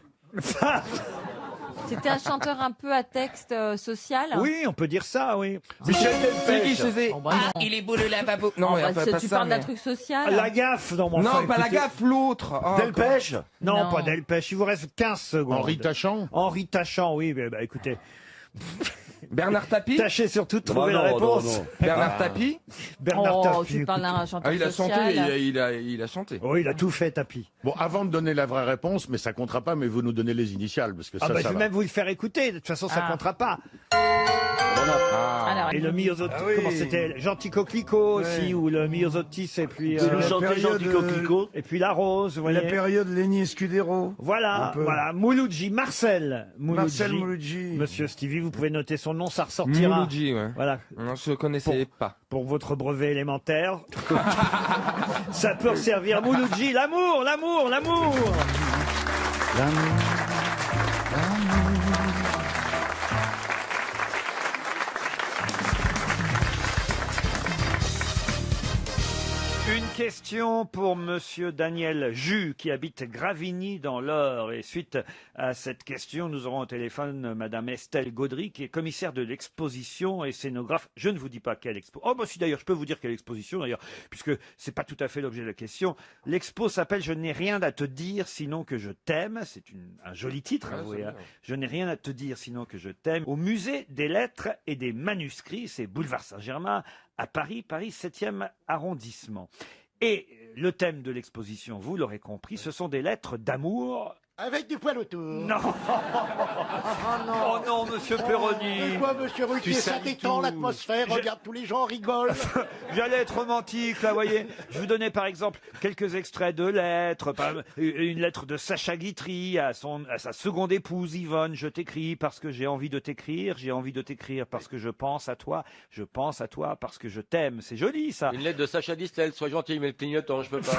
C'était un chanteur un peu à texte social. Oui, on peut dire ça, oui. Michel C'est qui, Delpech. je sais. Oh, bah non. Il est beau le lavabo. Non, Oh, il bah, a fait pas tu ça. parles d'un mais- truc social. La gaffe, non, mon Non, enfin, pas la écoutez- gaffe, l'autre. Oh, Delpech. Non, Non. pas Delpech, il vous reste 15 secondes. Henri Tachant. Henri Tachant, oui, mais bah, écoutez, Bernard Tapie. tâchez surtout de trouver Bah la non, réponse. non, non. Bernard Tapie. Bernard Oh, Tapie. tu parles d'un chanteur Ah, il a chanté. social. Il a chanté. Oui, il a tout fait, Tapie. Bon, avant de donner la vraie réponse, mais ça comptera pas, mais vous nous donnez les initiales, parce que Ah ça, bah, ça je vais va. même vous le faire écouter, de toute façon, ça Ah. comptera pas. Alors, Et le myosotis, Ah oui. comment c'était Gentil Coquelicot aussi, ou le myosotis, et puis... C'est nous la chanter période, Gentil Coquelicot. Et puis la rose, vous La voyez. période Lenny Escudero. Voilà, Un peu. voilà, Mouloudji, Marcel Mouloudji. Marcel Mouloudji. Monsieur Stevie, vous pouvez noter son nom, ça ressortira. Mouloudji, ouais. Voilà, Non, je connaissais pas. pour votre brevet élémentaire. Ça peut servir Mouloudji, l'amour, l'amour, l'amour. Une question pour Monsieur Daniel Jus, qui habite Gravigny dans l'Eure. Et suite à cette question, nous aurons au téléphone Madame Estelle Gaudry, qui est commissaire de l'exposition et scénographe. Je ne vous dis pas quelle expo. Oh, bah si, d'ailleurs, je peux vous dire quelle exposition, d'ailleurs, puisque c'est pas tout à fait l'objet de la question. L'expo s'appelle Je n'ai rien à te dire sinon que je t'aime. C'est un joli titre, Ah, avouez, c'est hein. bien. Je n'ai rien à te dire sinon que je t'aime. Au musée des lettres et des manuscrits, c'est boulevard Saint-Germain, à Paris, 7e arrondissement. Et le thème de l'exposition, vous l'aurez compris, ce sont des lettres d'amour. Avec du poil autour. Non. Oh non, monsieur Perroni. Quoi, monsieur Ruquier, ça détend l'atmosphère, regarde, tous les gens rigolent. J'allais être romantique, là, voyez. Je vous donnais par exemple quelques extraits de lettres. Une lettre de Sacha Guitry à sa seconde épouse Yvonne. Je t'écris parce que j'ai envie de t'écrire. J'ai envie de t'écrire parce que je pense à toi. Je pense à toi parce que je t'aime. C'est joli, ça. Une lettre de Sacha Distel, sois gentil, mais le clignotant, je peux pas.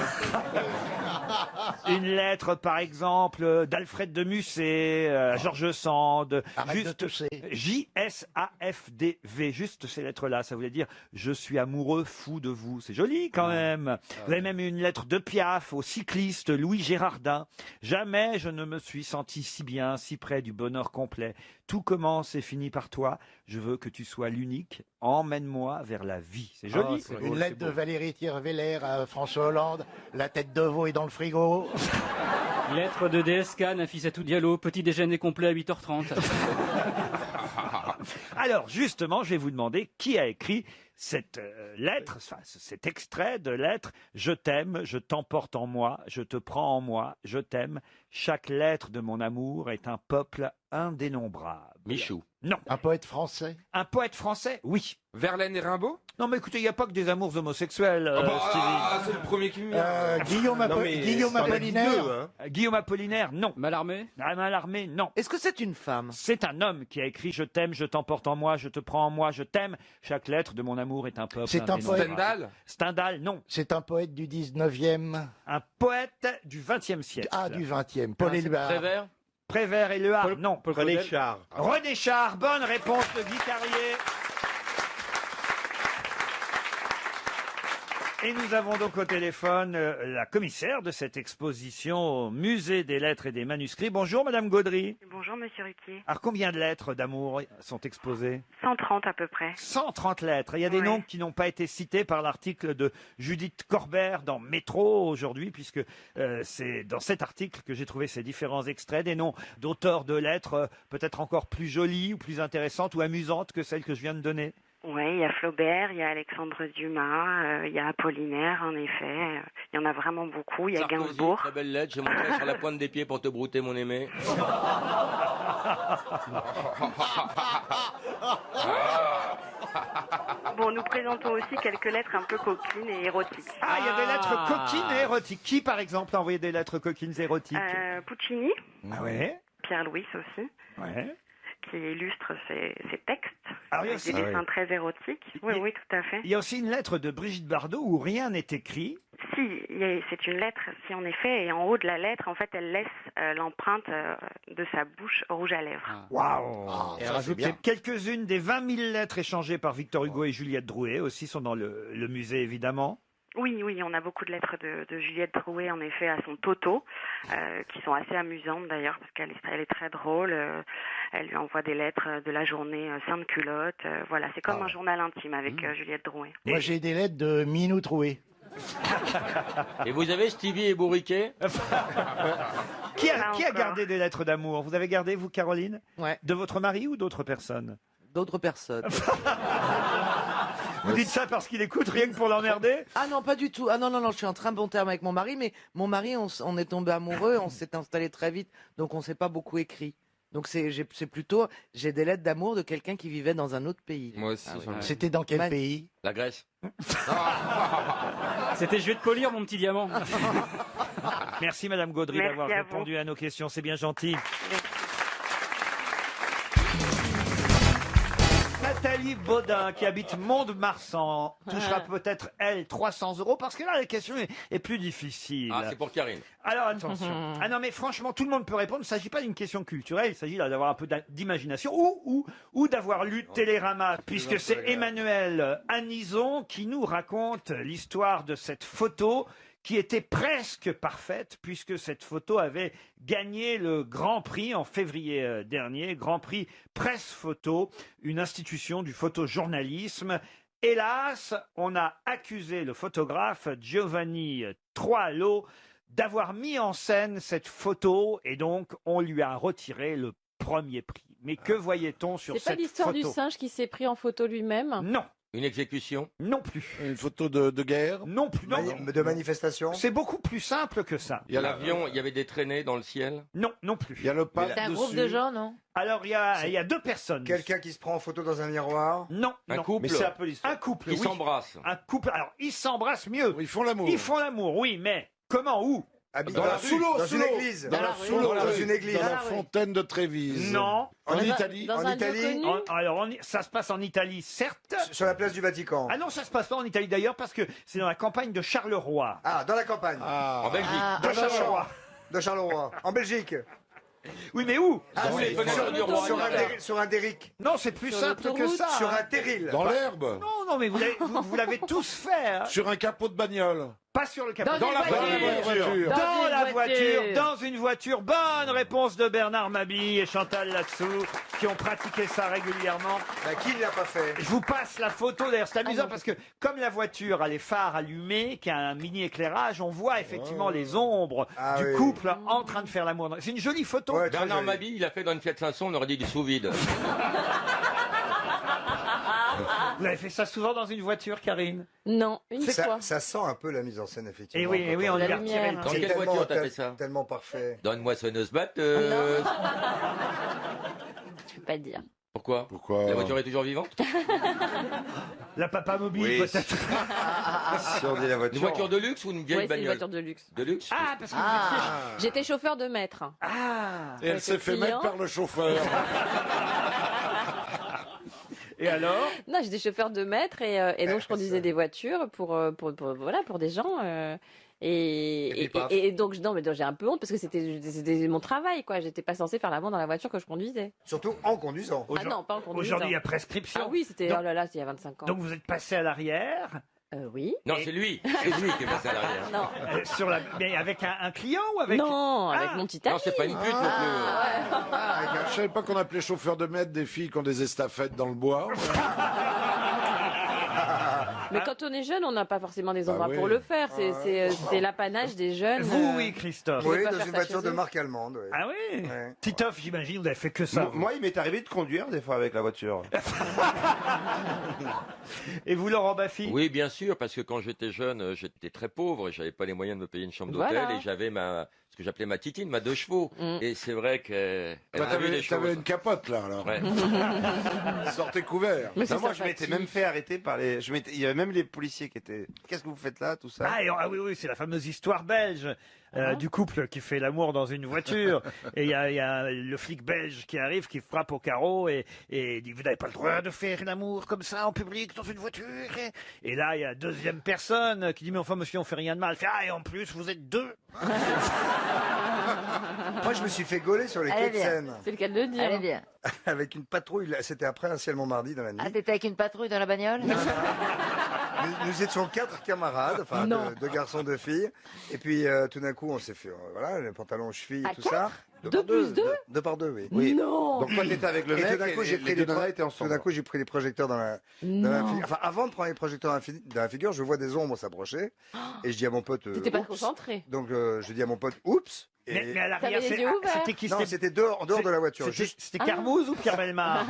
Une lettre, par exemple, d'Alfred de Musset à Georges Sand. Arrête de tousser. J-S-A-F-D-V. Juste ces lettres-là, ça voulait dire « Je suis amoureux, fou de vous ». C'est joli, quand même. Vous avez même une lettre de Piaf au cycliste Louis Gérardin. « Jamais je ne me suis senti si bien, si près du bonheur complet. Tout commence et finit par toi. Je veux que tu sois l'unique. Emmène-moi vers la vie. » C'est joli. Une lettre de Valérie Thierveller à François Hollande. La tête de veau est dans le frigo. Lettre de DSK, Nafissatou Diallo, petit déjeuner complet à 8h30. Alors, justement, je vais vous demander qui a écrit cette lettre, enfin, cet extrait de lettre. Je t'aime, je t'emporte en moi, je te prends en moi, je t'aime. Chaque lettre de mon amour est un peuple indénombrable. Michou. Non. Un poète français. Un poète français? Oui. Verlaine et Rimbaud. Non, mais écoutez, il n'y a pas que des amours homosexuels, C'est le premier qui me vient. Guillaume Apollinaire. Guillaume Apollinaire, non. Mallarmé. Mallarmé, non. Est-ce que c'est une femme? C'est un homme qui a écrit Je t'aime, je t'emporte en en moi, je te prends en moi, je t'aime. Chaque lettre de mon amour est un peuple. C'est un poète. Stendhal. Stendhal, non. C'est un poète du 19e. Un poète du 20e siècle. Ah, du 20e. Paul Éluard. Prévert. Prévert et Éluard, non. René Char. René Char, bonne réponse de Guy Carrier. Et nous avons donc au téléphone la commissaire de cette exposition au Musée des Lettres et des Manuscrits. Bonjour Madame Gaudry. Bonjour Monsieur Ruquier. Alors combien de lettres d'amour sont exposées? 130 à peu près. 130 lettres. Il y a des noms qui n'ont pas été cités par l'article de Judith Corbert dans Métro aujourd'hui, puisque c'est dans cet article que j'ai trouvé ces différents extraits, des noms d'auteurs de lettres peut-être encore plus jolies ou plus intéressantes ou amusantes que celles que je viens de donner. Oui, il y a Flaubert, il y a Alexandre Dumas, il y a Apollinaire, en effet. Il y en a vraiment beaucoup. Il y a Sarkozy, Gainsbourg. très belle lettre, j'ai montré sur la pointe des pieds pour te brouter, mon aimé. Bon, nous présentons aussi quelques lettres un peu coquines et érotiques. Ah, il y a des lettres coquines et érotiques. Qui, par exemple, a envoyé des lettres coquines et érotiques? Puccini. Ah ouais. Pierre Louis aussi. Ouais. Qui illustre ses textes. Alors, il y a avec des aussi- dessins très érotiques. Oui, oui, tout à fait. Il y a aussi une lettre de Brigitte Bardot où rien n'est écrit. Si, c'est une lettre, si en effet, et en haut de la lettre, en fait, elle laisse l'empreinte de sa bouche rouge à lèvres. Waouh! Et elle rajoute quelques-unes des 20 000 lettres échangées par Victor Hugo et Juliette Drouet aussi sont dans le musée, évidemment. Oui, oui, on a beaucoup de lettres de Juliette Drouet, en effet, à son Toto, qui sont assez amusantes d'ailleurs, parce qu'elle est très drôle. Elle lui envoie des lettres de la journée sainte culotte. Voilà, c'est comme un journal intime avec Juliette Drouet. Moi, j'ai des lettres de Minou Troué. Et vous avez Stevie et Bourriquet Qui a encore. gardé des lettres d'amour? Vous avez gardé, vous, Caroline? Ouais. De votre mari ou d'autres personnes? D'autres personnes. Vous dites ça parce qu'il écoute, rien que pour l'emmerder? Ah non, pas du tout. Ah non, non, non, je suis en très bon terme avec mon mari, mais mon mari, on est tombé amoureux, on s'est installé très vite, donc on s'est pas beaucoup écrit. Donc c'est plutôt, j'ai des lettres d'amour de quelqu'un qui vivait dans un autre pays. Moi aussi. C'était dans quel pays? La Grèce. C'était je vais te polir, mon petit diamant. Merci Madame Gaudry Merci d'avoir à vous. répondu à nos questions, c'est bien gentil. Nathalie Baudin, qui habite Mont-de-Marsan, touchera peut-être, elle, 300 € parce que là, la question est plus difficile. Ah, c'est pour Karine. Alors attention. Ah non, mais franchement, tout le monde peut répondre. Il ne s'agit pas d'une question culturelle. Il s'agit là d'avoir un peu d'imagination ou d'avoir lu Télérama, puisque c'est Emmanuel Anison qui nous raconte l'histoire de cette photo qui était presque parfaite, puisque cette photo avait gagné le Grand Prix en février dernier, Grand Prix Presse Photo, une institution du photojournalisme. Hélas, on a accusé le photographe Giovanni Troilo d'avoir mis en scène cette photo, et donc on lui a retiré le premier prix. Mais que voyait-on sur C'est pas cette l'histoire photo? du singe qui s'est pris en photo lui-même? Non. Une exécution? Non plus. Une photo de guerre? Non plus. Non. De manifestation? C'est beaucoup plus simple que ça. Il y a l'avion, il y avait des traînées dans le ciel? Non, non plus. Il y a le pape C'est un groupe dessus. de gens, non? Alors, il y a deux personnes. Quelqu'un qui se prend en photo dans un miroir? Non, Un non. couple? Mais c'est un peu l'histoire. Un couple, Qui oui. s'embrassent? Un couple. Alors, ils s'embrassent mieux. Ils font l'amour. Ils font l'amour, oui, mais comment, où? Dans la Sous l'eau, dans sous une l'eau. église. Dans la Sous l'eau, dans une église. Dans la fontaine de Trévise. Non. En Dans un- Italie. Dans En un lieu Italie. connu? Alors, ça se passe en Italie, certes. Sur la place du Vatican. Ah non, ça se passe pas en Italie d'ailleurs, parce que c'est dans la campagne de Charleroi. Ah, dans la campagne. En Belgique? De Charleroi. De Charleroi. En Belgique. Oui, mais où? Dans les fenêtres du roi. Sur un derrick. Non, c'est plus Sur simple que l'autoroute. ça. Sur un terril. Dans l'herbe. Non, non, mais vous l'avez tous fait. Hein. Sur un capot de bagnole. Pas sur le capot. Dans une Dans la voiture. Dans la une voiture, dans une voiture. Bonne réponse de Bernard Mabille et Chantal Latsou, qui ont pratiqué ça régulièrement. Bah, qui ne l'a pas fait? Je vous passe la photo, d'ailleurs c'est amusant parce que comme la voiture a les phares allumés, qui a un mini éclairage, on voit effectivement les ombres Ah du oui. couple en train de faire l'amour. C'est une jolie photo. Ouais, très Bernard joli. Mabille, il a fait dans une Fiat 500, on aurait dit du sous-vide. Vous avez fait ça souvent dans une voiture, Karine? Non, une fois. Ça sent un peu la mise en scène, effectivement. Et oui, et oui, on La lui a retiré lumière. le Dans prix. quelle voiture t'as fait ça? Tellement parfait. Dans une moissonneuse batteuse. Je peux pas dire. Pourquoi? Pourquoi? La voiture est toujours vivante? La papa mobile, Oui. peut-être. Si on dit la Une voiture. voiture de luxe ou une vieille Ouais, c'est une bagnole? voiture de luxe. De luxe? Ah, parce que J'étais chauffeur de maître. Ah. Et elle Avec s'est le fait client. mettre par le chauffeur. Et alors? Non, j'étais chauffeur de maître et donc je conduisais des voitures pour des gens. Et donc, non, mais j'ai un peu honte parce que c'était mon travail, quoi. J'étais pas censée faire l'amour dans la voiture que je conduisais. Surtout en conduisant. Ah non, pas en conduisant. Aujourd'hui, il y a prescription. Ah oui, c'était, Donc- oh là là, c'était il y a 25 ans. Donc vous êtes passé à l'arrière. Oui. Non, c'est lui. C'est lui qui est passé à l'arrière. Non. Mais avec un client ou avec... Non, avec mon petit ami. Non, c'est pas une pute non plus. Je savais pas qu'on appelait chauffeur de maître des filles qui ont des estafettes dans le bois. Mais quand on est jeune, on n'a pas forcément des Bah endroits oui. pour le faire. C'est l'apanage des jeunes. Vous, oui, Christophe. Oui, pas dans faire une ça voiture chez de eux. marque allemande. Oui. Ah oui Ouais. Titoff, j'imagine, vous avez fait que ça. Moi, il m'est arrivé de conduire des fois avec la voiture. Et vous, Laurent Baffy? Oui, bien sûr, parce que quand j'étais jeune, j'étais très pauvre et j'avais pas les moyens de me payer une chambre d'hôtel Voilà. et j'avais ce que j'appelais ma titine, ma 2 chevaux. Et c'est vrai qu'elle Toi, a vu des t'avais choses. une capote, là, alors. Ouais. Sortez couvert. Mais c'est Non, moi, je m'étais sympathique. même fait arrêter par les. Il y avait même les policiers qui étaient. Qu'est-ce que vous faites là, tout ça? Ah oui, c'est la fameuse histoire belge du couple qui fait l'amour dans une voiture. Et il y a le flic belge qui arrive, qui frappe au carreau et dit vous n'avez pas le droit de faire l'amour comme ça en public dans une voiture. Et là, il y a deuxième personne qui dit mais enfin monsieur, on fait rien de mal. Elle fait ah et en plus vous êtes deux. Moi, je me suis fait gauler sur les quais de Seine. C'est le cas de le dire. Allez bien. Avec une patrouille. C'était après un ciel Montmardi dans la nuit. Ah, t'étais avec une patrouille dans la bagnole? Nous étions 4 camarades, enfin Non. deux garçons, 2 filles. Et puis tout d'un coup, on s'est fait, voilà, les pantalons chevilles, À tout 4? ça. 2 plus 2? 2 par 2, oui. Oui. Non. Donc, toi, t'étais avec le Et mec tout d'un coup, j'ai pris les deux nanas étaient tout ensemble. d'un coup, j'ai pris les projecteurs dans la Non. figure. Enfin, avant de prendre les projecteurs dans la figure, je vois des ombres s'approcher. Et je dis à mon pote. T'étais pas oups. concentré. Donc, je dis à mon pote, oups. Et... Mais à l'arrière, T'avais les yeux ouverts. c'était qui? Non, c'était en dehors de la voiture. C'était Carmouze ou Pierre Bellemare?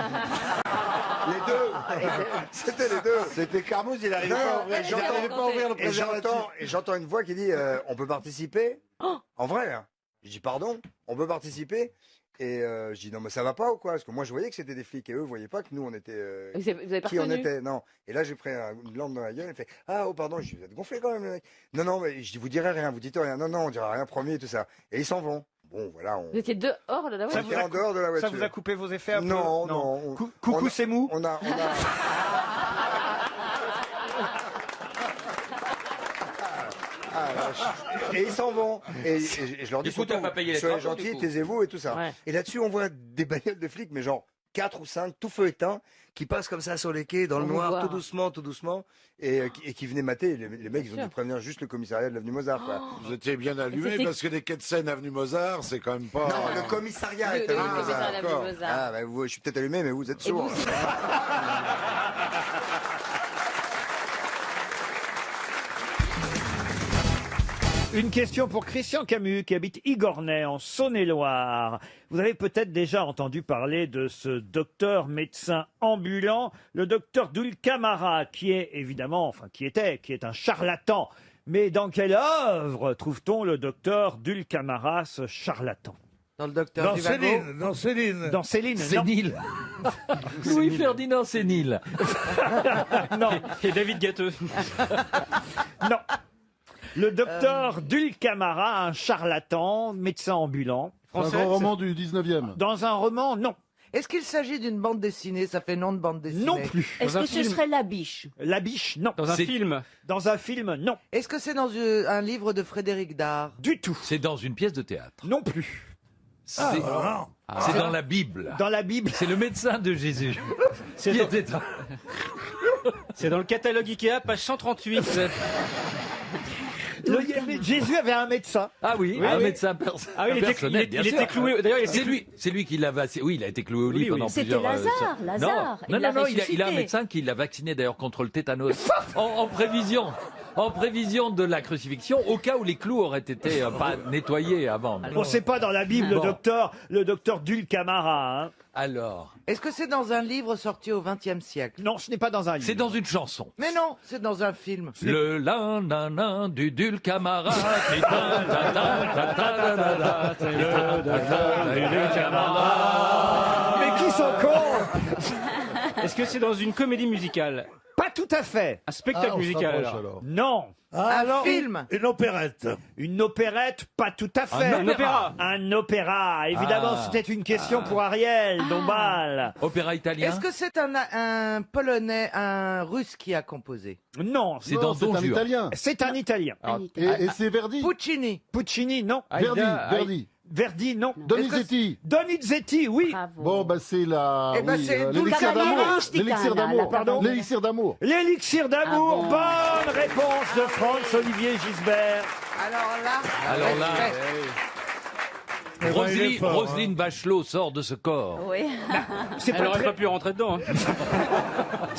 Les deux. C'était les deux. C'était Carmouze, il arrivait Non, pas à ouvrir. et Il arrivait pas à ouvrir le préservatif. Et j'entends une voix qui dit on peut participer. En vrai. Hein. Je dis pardon, on peut participer. Et je dis non mais ça va pas ou quoi? Parce que moi je voyais que c'était des flics et eux voyaient pas que nous on était. Vous avez pas qui on reconnu. était? Non. Et là j'ai pris une lampe dans la gueule. Il fait ah oh pardon. Je dis vous êtes gonflé quand même le mec. Non mais je dis vous direz rien, vous dites rien. Non on dira rien promis et tout ça. Et ils s'en vont. Bon voilà. Vous étiez dehors de la On voiture. était en dehors de la Ça voiture. vous a coupé vos effets un peu? Non. Coucou, c'est mou. On a. Ah, vache. Et ils s'en vont. Et je leur dis Du coup, t'as surtout, pas payé les soyez travaux, gentils, du coup. taisez-vous et tout ça. Ouais. Et là-dessus, on voit des bagnoles de flics, mais genre 4 ou 5, tout feu éteint, qui passent comme ça sur les quais, dans le Sans noir, vous voir. tout doucement, et qui venaient mater. Les mecs, ils ont sûr. dû prévenir juste le commissariat de l'avenue Mozart. Quoi. Vous étiez bien allumé C'était- parce que les quais de Seine, avenue Mozart, c'est quand même pas. Non, le commissariat est Le avenue commissariat Mozart. de l'avenue d'accord. Mozart. Ah, bah, je suis peut-être allumé, mais vous êtes Et sourd. vous- Une question pour Christian Camus qui habite Igornay en Saône-et-Loire. Vous avez peut-être déjà entendu parler de ce docteur médecin ambulant, le docteur Dulcamara, qui est évidemment, enfin qui est un charlatan. Mais dans quelle œuvre trouve-t-on le docteur Dulcamara, ce charlatan? Dans le docteur Zhivago. Dans Céline. Dans Céline, non. Sénile. Louis-Ferdinand Sénile. Non, Et David Gatteux. non. Le docteur Dulcamara, un charlatan, médecin ambulant. Un grand roman du 19e. Dans un roman, non. Est-ce qu'il s'agit d'une bande dessinée? Ça fait nom de bande dessinée. Non plus. Est-ce que ce serait la biche? La biche, non. Dans un film. Dans un film, non. Est-ce que c'est dans un livre de Frédéric Dard? Du tout. C'est dans une pièce de théâtre. Non plus. C'est c'est dans la Bible. Dans la Bible. C'est le médecin de Jésus. C'est Qui dans... était- c'est dans le catalogue Ikea, page 138. Jésus avait un médecin. Ah oui, Oui, un oui. médecin Ah oui, il était- personnel, il bien était sûr. cloué- d'ailleurs, il était C'est lui qui l'a vacciné. Oui, il a été cloué au lit Oui, oui. pendant C'était plusieurs... Lazare, Lazare. Non, Il l'a non, il a un ressuscité. médecin qui l'a vacciné d'ailleurs contre le tétanos en prévision. En prévision de la crucifixion, au cas où les clous auraient été pas nettoyés avant. On ne sait pas dans la Bible Bon. le docteur Dulcamara. Hein. Alors, Est-ce que c'est dans un livre sorti au XXe siècle? Non, ce n'est pas dans un livre. c'est dans une chanson. Mais non, c'est dans un film. Le nan du Dulcamara. C'est le Mais qui sont cons Est-ce que c'est dans une comédie musicale? Pas tout à fait. Un spectacle musical alors. Non. Un film. Une opérette. Une opérette, pas tout à fait. Un opéra. Un opéra. Évidemment, Ah. c'était une question pour Ariel Dombal. Opéra italien. Est-ce que c'est un Polonais, un Russe qui a composé? Non. C'est dans Don un Juan. Italien. C'est un Italien. Et c'est Verdi. Puccini. Puccini, non. Verdi, Aïda- Verdi. Verdi, non. Donizetti. Donizetti, oui. Bon, bah c'est la. Eh ben, oui, c'est l'élixir Cavaliere d'amour. Rusticana, L'élixir la d'amour. Pardon L'élixir d'amour. L'élixir d'amour. Ah bon. Bonne réponse de Franz-Olivier Gisbert. Alors là. Alors là, Eh ben, il est fort, Roselyne Bachelot sort de ce corps. Oui. C'est Elle pas aurait très... pas pu rentrer dedans. hein.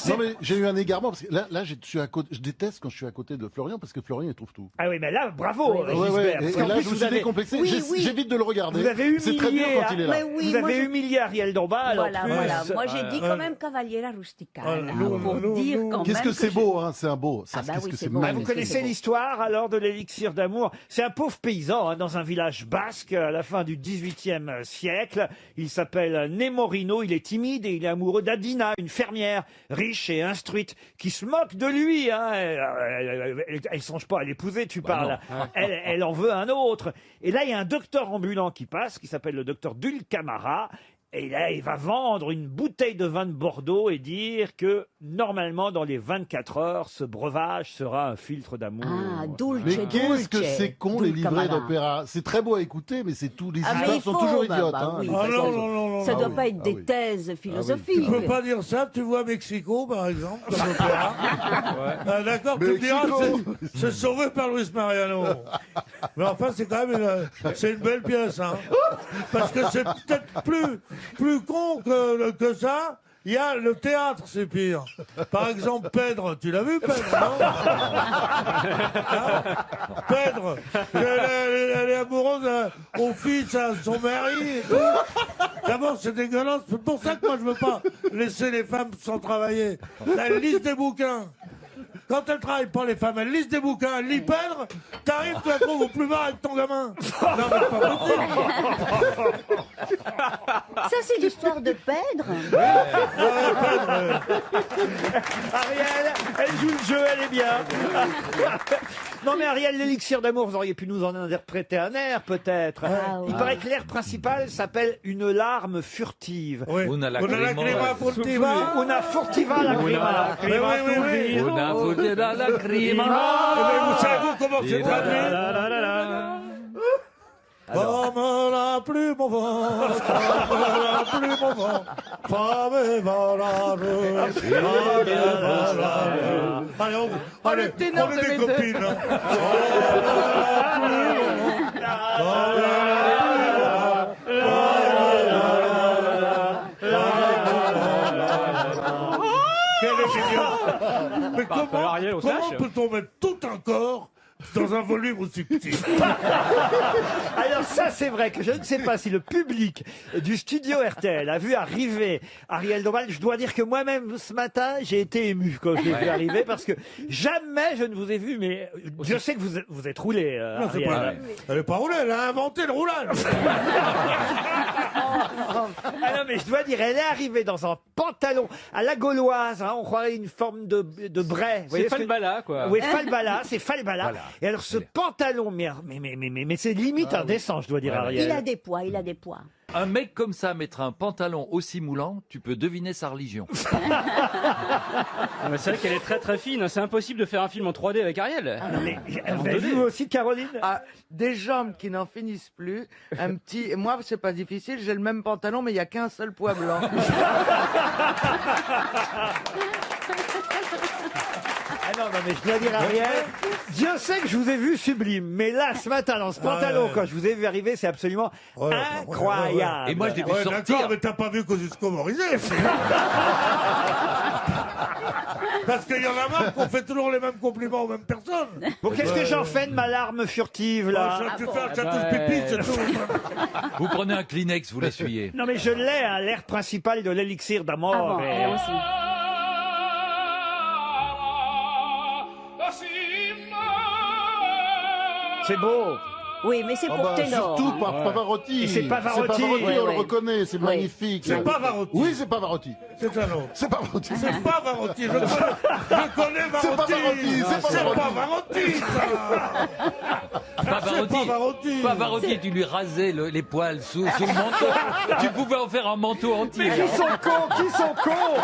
Non mais j'ai eu un égarement parce que là je suis à côté. Je déteste quand je suis à côté de Florian parce que Florian il trouve tout. Ah oui, mais là, bravo, Ouais, Gisbert. ouais. Parce Et qu'en là plus, je me vous suis avez... décomplexé. Oui, oui. J'évite de le regarder. Vous avez C'est très dur humilié, quand il est là. Mais oui, vous moi, avez je- humilié Ariel Dombal. en Voilà, plus. voilà. Moi, j'ai dit quand même Cavaliera Rusticana. pour dire quand Qu'est-ce même que c'est je- beau, hein, c'est un beau. Ça, Ah bah qu'est-ce oui, que c'est c'est beau. Ah, magnifique. vous connaissez l'histoire alors de l'élixir d'amour? C'est un pauvre paysan hein, dans un village basque à la fin du XVIIIe siècle. Il s'appelle Nemorino, il est timide et il est amoureux d'Adina, une fermière riche et instruite qui se moque de lui. Hein. Elle songe pas à l'épouser, tu parles. Elle en veut un autre. Et là, il y a un docteur ambulant qui passe, qui s'appelle le docteur Dulcamara. Et là, il va vendre une bouteille de vin de Bordeaux et dire que, normalement, dans les 24 heures, ce breuvage sera un filtre d'amour. Ah, dulce, Mais qu'est-ce que dulce, c'est con les livrets Dulcamara. d'opéra. C'est très beau à écouter, mais c'est tout. Les Ah, mais histoires il sont faut, toujours bah, idiotes. bah hein. oui, Ah parce non, que non, non, non. ça Ah doit oui, pas être ah des oui. thèses philosophiques. Tu peux pas dire ça, tu vois Mexico par exemple, comme opéra. Ah, d'accord, tu me diras, Mexico. c'est sauvé par Luis Mariano. Mais enfin, c'est quand même c'est une belle pièce, hein. Parce que c'est peut-être plus con que ça. Il y a le théâtre, c'est pire. Par exemple, Pedre, tu l'as vu, Pedre, non Hein Pedre, elle est amoureuse au fils, à son mari et tout. D'abord, c'est dégueulasse. C'est pour ça que moi, je veux pas laisser les femmes sans travailler. Elles lisent des bouquins. Quand elles travaillent pas, les femmes, elles lisent des bouquins, elles lisent Pedre, t'arrives, tu la trouves au plus bas avec ton gamin. Non, mais c'est pas possible. Ça, c'est l'histoire de Pedre. Ariel, elle joue le jeu, elle est bien. Non mais Ariel, l'élixir d'amour, vous auriez pu nous en interpréter un air peut-être. Il paraît que l'air principal s'appelle une larme furtive. Una lacrima furtiva. Una furtiva lacrima. Oui, oui, oui. Una furtiva lacrima. Mais vous savez comment c'est traduit Comme la plume au vent, comme la plume au vent, femme et valable, femme et valable. Allez, on est des copines. Hein. Quel est génial. Mais comment peut-on mettre tout un corps dans un volume aussi petit? Alors ça c'est vrai que je ne sais pas si le public du studio RTL a vu arriver Ariel Dombal. Je dois dire que moi-même ce matin j'ai été ému quand je l'ai vu arriver parce que jamais je ne vous ai vu, mais Dieu sait que vous êtes roulé. Non, c'est Ariel. pas, elle n'est pas roulée, elle a inventé le roulage. Ah non mais je dois dire, elle est arrivée dans un pantalon à la gauloise, hein, on croirait une forme de bray. Vous voyez C'est ce que- Falbala, quoi. Oui, Falbala, c'est Falbala. Voilà. Et alors ce pantalon, mais c'est limite indécent, je dois dire, Voilà. Ariel. Il a des poids, il a des poids. Un mec comme ça mettre un pantalon aussi moulant, tu peux deviner sa religion. Ah, mais c'est vrai qu'elle est très très fine. hein. C'est impossible de faire un film en 3D avec Ariel. Ah non, mais vous avez vu vous aussi, Caroline? Ah, des jambes qui n'en finissent plus. Un petit. Moi, c'est pas difficile. J'ai le même pantalon, mais il y a qu'un seul poids blanc. Ah non, mais je dois dire, Ariel, Dieu sait que je vous ai vu sublime, mais là, ce matin, dans ce pantalon, quand je vous ai vu arriver, c'est absolument incroyable. Et moi, je l'ai vu Ouais, sortir. d'accord, mais t'as pas vu Kosciusko Morizet. Parce qu'il y en a marre qu'on fait toujours les mêmes compliments aux mêmes personnes. Bon, qu'est-ce que j'en fais de ma larme furtive, là? Tu fais un chatouche pipi, c'est tout. Vous prenez un Kleenex, vous l'essuyez. Non, mais je l'ai, hein, l'air principal de l'élixir d'amour. Ah bon, elle aussi. C'est beau. Oui, mais c'est Ah pour bah, ténor. surtout pas Pavarotti. Et c'est Pavarotti. On Oui, le oui. reconnaît, c'est Oui. magnifique. C'est Pavarotti. Oui, c'est Pavarotti. C'est un autre. C'est Pavarotti. C'est pas Pavarotti. Je connais C'est Pavarotti. Pavarotti, c'est C'est Pavarotti. Pavarotti, ça. Pavarotti, tu lui rasais les poils sous le manteau. Tu pouvais en faire un manteau entier. Mais qui sont cons, qui sont cons.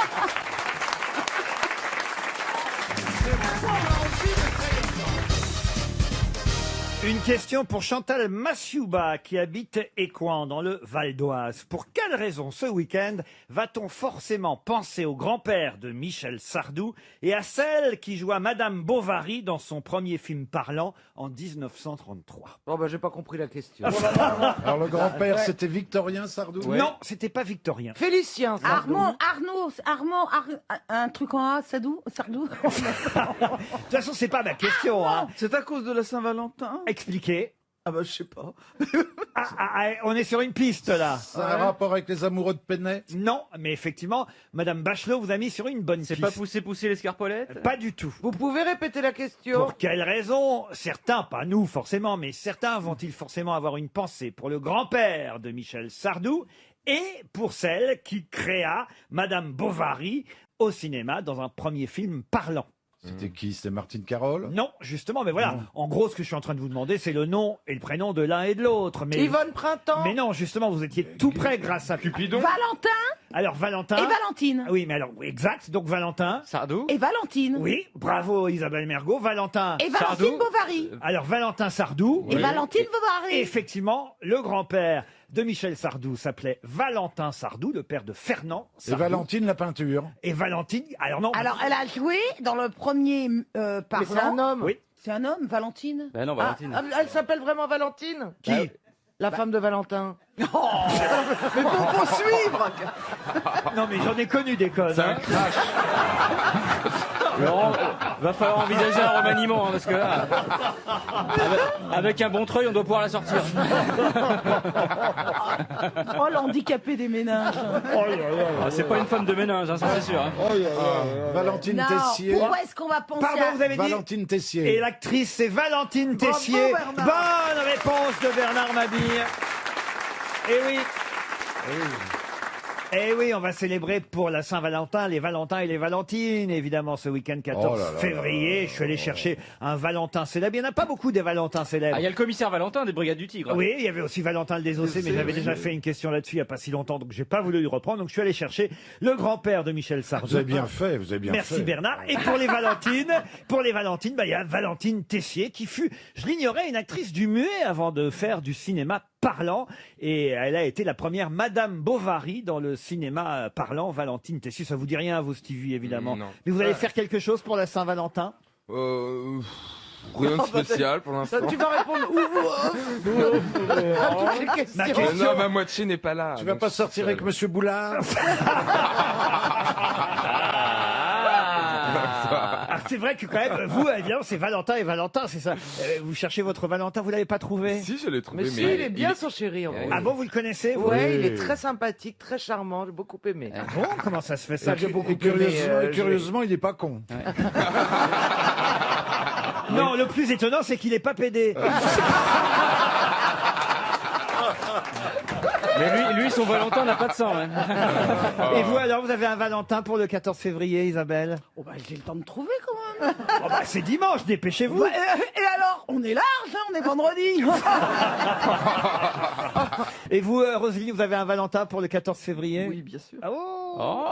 Une question pour Chantal Massiouba qui habite Écouen dans le Val d'Oise. Pour quelle raison ce week-end va-t-on forcément penser au grand-père de Michel Sardou et à celle qui joua Madame Bovary dans son premier film parlant en 1933? Oh bah j'ai pas compris la question. Alors le grand-père, c'était Victorien Sardou? Non, c'était pas Victorien. Félicien Sardou. Armand, un truc en A, Sardou. De toute façon, c'est pas ma question. Hein. C'est à cause de la Saint-Valentin? Expliquez. Ah bah je sais pas. On est sur une piste là. Ça a un rapport avec les amoureux de Pennet? Non, mais effectivement, Madame Bachelot vous a mis sur une bonne piste. C'est pas pousser l'escarpolette? Pas du tout. Vous pouvez répéter la question? Pour quelle raison certains, pas nous forcément, mais certains vont-ils forcément avoir une pensée pour le grand-père de Michel Sardou et pour celle qui créa Madame Bovary au cinéma dans un premier film parlant? C'était qui? C'était Martine Carole? Non, justement, mais voilà. En gros, ce que je suis en train de vous demander, c'est le nom et le prénom de l'un et de l'autre. Mais Yvonne Printemps? Mais non, justement, vous étiez tout près grâce à Cupidon. Valentin Alors, Valentin. et Valentine. Oui, mais alors, exact. Donc, Valentin. Sardou? Et Valentine. Oui, bravo Isabelle Mergo. Valentin. Et Valentine Sardou. Bovary. Alors, Valentin Sardou. Et Valentine Bovary. Et effectivement, le grand-père de Michel Sardou s'appelait Valentin Sardou, le père de Fernand Et Sardou. Valentine la peinture? Et Valentine, alors non. Alors, elle a joué dans le premier parlant. Mais c'est un homme. Oui. C'est un homme, Valentine. Ben non, Ah, Valentine. elle s'appelle vraiment Valentine? Qui La femme de Valentin. Mais faut suivre. Non, mais j'en ai connu des connes. C'est un hein. crash. Laurent, va falloir envisager un remaniement, hein, parce que là, avec un bon treuil, on doit pouvoir la sortir. Oh, l'handicapé des méninges. Ah, c'est pas une femme de ménage, hein, ça c'est sûr. Hein. Valentine Non, Tessier. pourquoi est-ce qu'on va penser Pardon, à... vous avez dit Valentine Tessier. Et l'actrice, c'est Valentine Bravo, Tessier. Bernard. Bonne réponse de Bernard Mabille. Eh oui. Eh oui, on va célébrer pour la Saint-Valentin les Valentins et les Valentines, évidemment, ce week-end 14 Oh là là février. Je suis allé chercher un Valentin célèbre. Il n'y en a pas beaucoup des Valentins célèbres. Ah, il y a le commissaire Valentin des Brigades du Tigre. Oui, il y avait aussi Valentin le Désossé, mais j'avais déjà fait une question là-dessus il n'y a pas si longtemps, donc j'ai pas voulu lui reprendre. Donc je suis allé chercher le grand-père de Michel Sardou. Vous avez bien fait, vous avez bien fait. Merci Bernard. Et pour les Valentines, bah, il y a Valentine Tessier qui fut, je l'ignorais, une actrice du muet avant de faire du cinéma parlant. Et elle a été la première Madame Bovary dans le cinéma parlant. Valentine Tessier, ça vous dit rien à vous, Stevie, évidemment. Non. Mais vous allez faire quelque chose pour la Saint-Valentin? Rien de spécial pour l'instant. Tu vas répondre à toutes les questions. Ma question- Non, ma moitié n'est pas là. Tu vas pas sortir avec Monsieur Boulard? Ah, c'est vrai que quand même, vous, évidemment, c'est Valentin et Valentin, c'est ça. Vous cherchez votre Valentin, vous l'avez pas trouvé? Si, je l'ai trouvé. Mais si, il est bien son chéri. En vrai. Ah bon, vous le connaissez vous? Ouais, il est très sympathique, très charmant, j'ai beaucoup aimé. Ah bon, comment ça se fait ça? J'ai beaucoup Et curieusement, aimé. curieusement, il est pas con. Non, le plus étonnant, c'est qu'il est pas pédé. Mais lui, son Valentin n'a pas de sang. Hein. Et vous alors, vous avez un Valentin pour le 14 février, Isabelle? Oh bah j'ai le temps de trouver quand même. Oh bah, c'est dimanche, dépêchez-vous. Ouais, et alors, on est large, hein, on est vendredi. Et vous, Roselyne, vous avez un Valentin pour le 14 février? Oui, bien sûr. Ah, oh,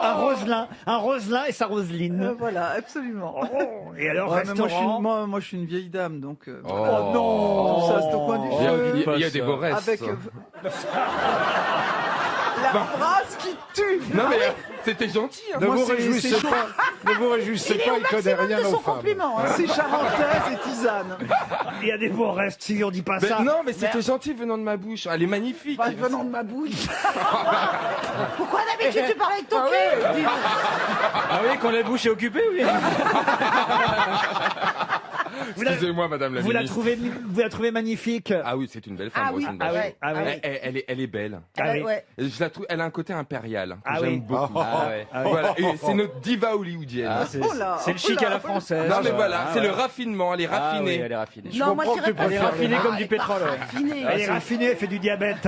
un Roselin et sa Roselyne. Voilà, absolument. Oh, et alors, Ouais, mais restaurant? moi, je suis une vieille dame, donc... Oh non! Tout ça, c'est au coin du feu. Il y a des beaux restes. Avec la phrase qui tue. Non, mais c'était gentil. Hein. Ne Moi, vous c'est- réjouissez c'est chaud. pas, ne vous réjouissez pas, il connaît rien de son aux femmes. compliment. Hein. C'est charentaise et tisane. Il y a des beaux restes, si on dit pas Ben ça. non, mais c'était gentil venant de ma bouche. Elle est magnifique. Bah, venant de ma bouche. Pourquoi d'habitude tu parlais avec ton cul? Ah oui, quand la bouche est occupée, oui. Excusez-moi, madame la Vous la ministre. trouvez magnifique. Ah oui, c'est une belle femme. Ah oui, c'est une ah belle oui, femme. ah oui. Elle est belle. Ah oui. Ouais. Et je la trouve, elle a un côté impérial que Ah j'aime oui. beaucoup. Ah ouais. Voilà, et c'est notre diva hollywoodienne. Ah, c'est Oh là, c'est le chic oh là. à la française. non mais voilà, Ah, c'est ouais. le raffinement, elle est Ah oui, raffinée. elle est raffinée. Non, moi je dirais Elle est raffinée comme du pétrole. ouais. Raffinée. Elle est raffinée, elle fait du diabète.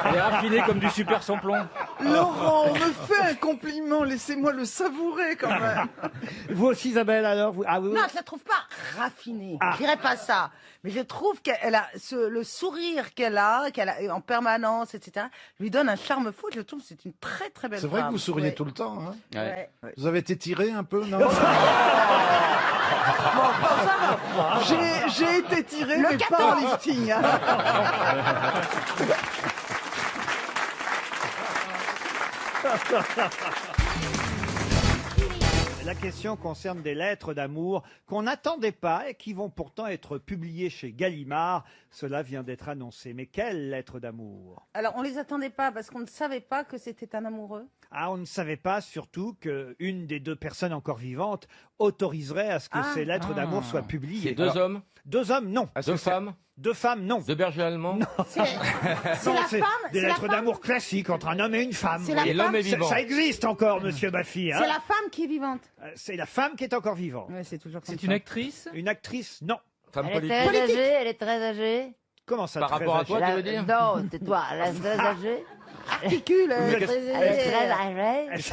Elle est raffinée comme du super sans-plomb. Laurent, on me fait un compliment, laissez-moi le savourer quand même. Vous aussi, Isabelle, alors Ah oui. Non, je la trouve pas raffinée. Ah. Je dirais pas ça. Mais je trouve qu'elle a le sourire qu'elle a en permanence, etc. lui donne un charme fou. Je trouve que c'est une très très belle C'est femme. vrai que vous souriez Ouais. tout le temps. Hein. Ouais. Vous avez été tiré un peu, non? Bon, enfin, ça va. J'ai été tiré, mais pas en lifting. hein. La question concerne des lettres d'amour qu'on n'attendait pas et qui vont pourtant être publiées chez Gallimard. Cela vient d'être annoncé. Mais quelles lettres d'amour? Alors, on les attendait pas parce qu'on ne savait pas que c'était un amoureux. Ah, on ne savait pas surtout qu'une des deux personnes encore vivantes autoriserait à ce que Ah. ces lettres d'amour soient publiées. C'est deux hommes, Deux hommes, non. deux femmes, Deux femmes, non. deux bergers allemands. C'est Non, la c'est femme. des C'est la lettres femme. d'amour classiques entre un homme et une femme. C'est la vous voyez. Et l'homme est Ça- vivant. Ça existe encore, monsieur Baffy. hein. C'est la femme qui est vivante. C'est la femme qui est encore vivante. Ouais, c'est toujours comme C'est ça. une actrice. Une actrice, non. Femme Elle est politique. très âgée, elle est très âgée. Comment ça Par très rapport à âgée toi, tu veux dire Non, tais-toi, elle est très âgée. Articule. Elle est très âgée.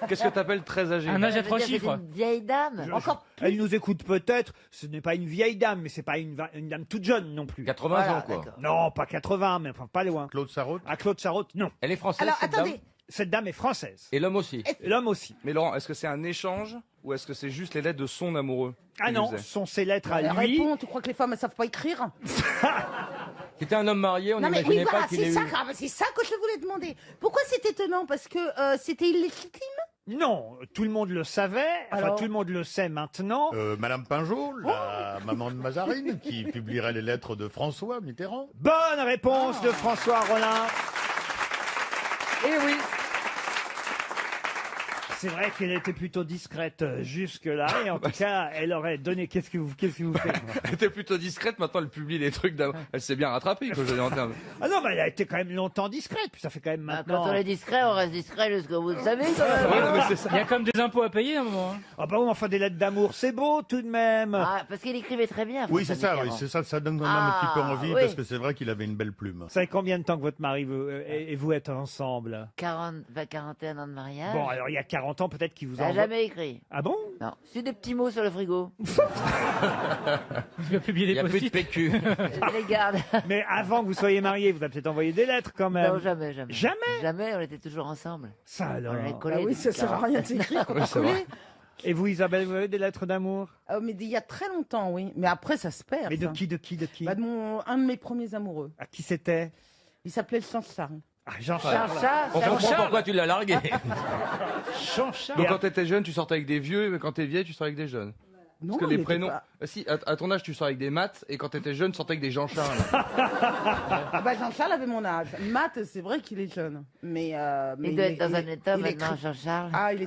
Qu'est-ce que t'appelles très âgé Un âge Ça à veut trois dire que c'est chiffres. une vieille dame. Encore Elle nous écoute peut-être. Ce n'est pas une vieille dame, mais c'est pas une dame toute jeune non plus. 80 Voilà, ans, quoi. d'accord. Non, pas 80, mais enfin, pas loin. Claude Sarraute? À Claude Sarraute, non. Elle est française, Alors, cette attendez. dame Cette dame est française. Et l'homme aussi. Et l'homme aussi. Mais Laurent, est-ce que c'est un échange ou est-ce que c'est juste les lettres de son amoureux? Ah qu'il non, faisait ce sont ses lettres à lui. Réponds, tu crois que les femmes ne savent pas écrire? C'était un homme marié, on Non mais n'imaginait oui, pas voilà, qu'il ait c'est eu... ça, c'est ça que je voulais demander. Pourquoi c'est étonnant? Parce que c'était illégitime? Non, tout le monde le savait. Enfin, Alors tout le monde le sait maintenant. Madame Pinjot, la maman de Mazarine, qui publierait les lettres de François Mitterrand. Bonne réponse de François Rollin. Eh oui. C'est vrai qu'elle était plutôt discrète jusque-là, et en tout cas, elle aurait donné. Qu'est-ce que vous faites? Elle était plutôt discrète, maintenant elle publie des trucs d'amour. Elle s'est bien rattrapée, quoi, je veux dire, en termes. Ah non, mais elle a été quand même longtemps discrète, puis ça fait quand même Bah, maintenant. quand on est discret, on reste discret jusqu'au bout de sa vie, quand même. Ouais, non, mais c'est ça. Il y a quand même des impôts à payer à un moment. hein. Ah bah oui, enfin des lettres d'amour, c'est beau tout de même. Ah, parce qu'il écrivait très bien. Oui, c'est François ça, oui, Mitterrand. c'est ça, ça donne quand même un petit peu Ah, envie, oui. parce que c'est vrai qu'il avait une belle plume. Vous savez combien de temps que votre mari et vous êtes ensemble? 41 ans de mariage. Bon, alors il y a 40 ans peut-être qu'il vous Il n'a envoie. jamais écrit. Ah bon? Non. C'est des petits mots sur le frigo. Il va publier Il des n'y a plus de post-it. PQ. Je les garde. Mais avant que vous soyez mariés, vous avez peut-être envoyé des lettres quand même. Non, jamais, jamais. Jamais? Jamais, on était toujours ensemble. Ça alors. On est collés Ah oui, depuis ça sert à 40. rien de s'écrire quand Oui, on c'est vrai. collé. Et vous, Isabelle, vous avez des lettres d'amour? Mais il y a très longtemps, oui. Mais après, ça se perd. Mais de ça. qui? Bah, un de mes premiers amoureux. À qui c'était? Il s'appelait Jean-Charles. Ah, Jean-Charles. On comprend pourquoi tu l'as largué. Jean-Charles. Donc quand t'étais jeune, tu sortais avec des vieux, mais quand t'es vieille, tu sors avec des jeunes. Non, Parce que il les était prénoms. pas- Si, à ton âge, tu sors avec des maths, et quand t'étais jeune, tu sortais avec des Jean-Charles. Ah bah Jean-Charles avait mon âge. Matt, c'est vrai qu'il est jeune. Mais Il doit être dans un état il est maintenant, très- Jean-Charles. Ah, il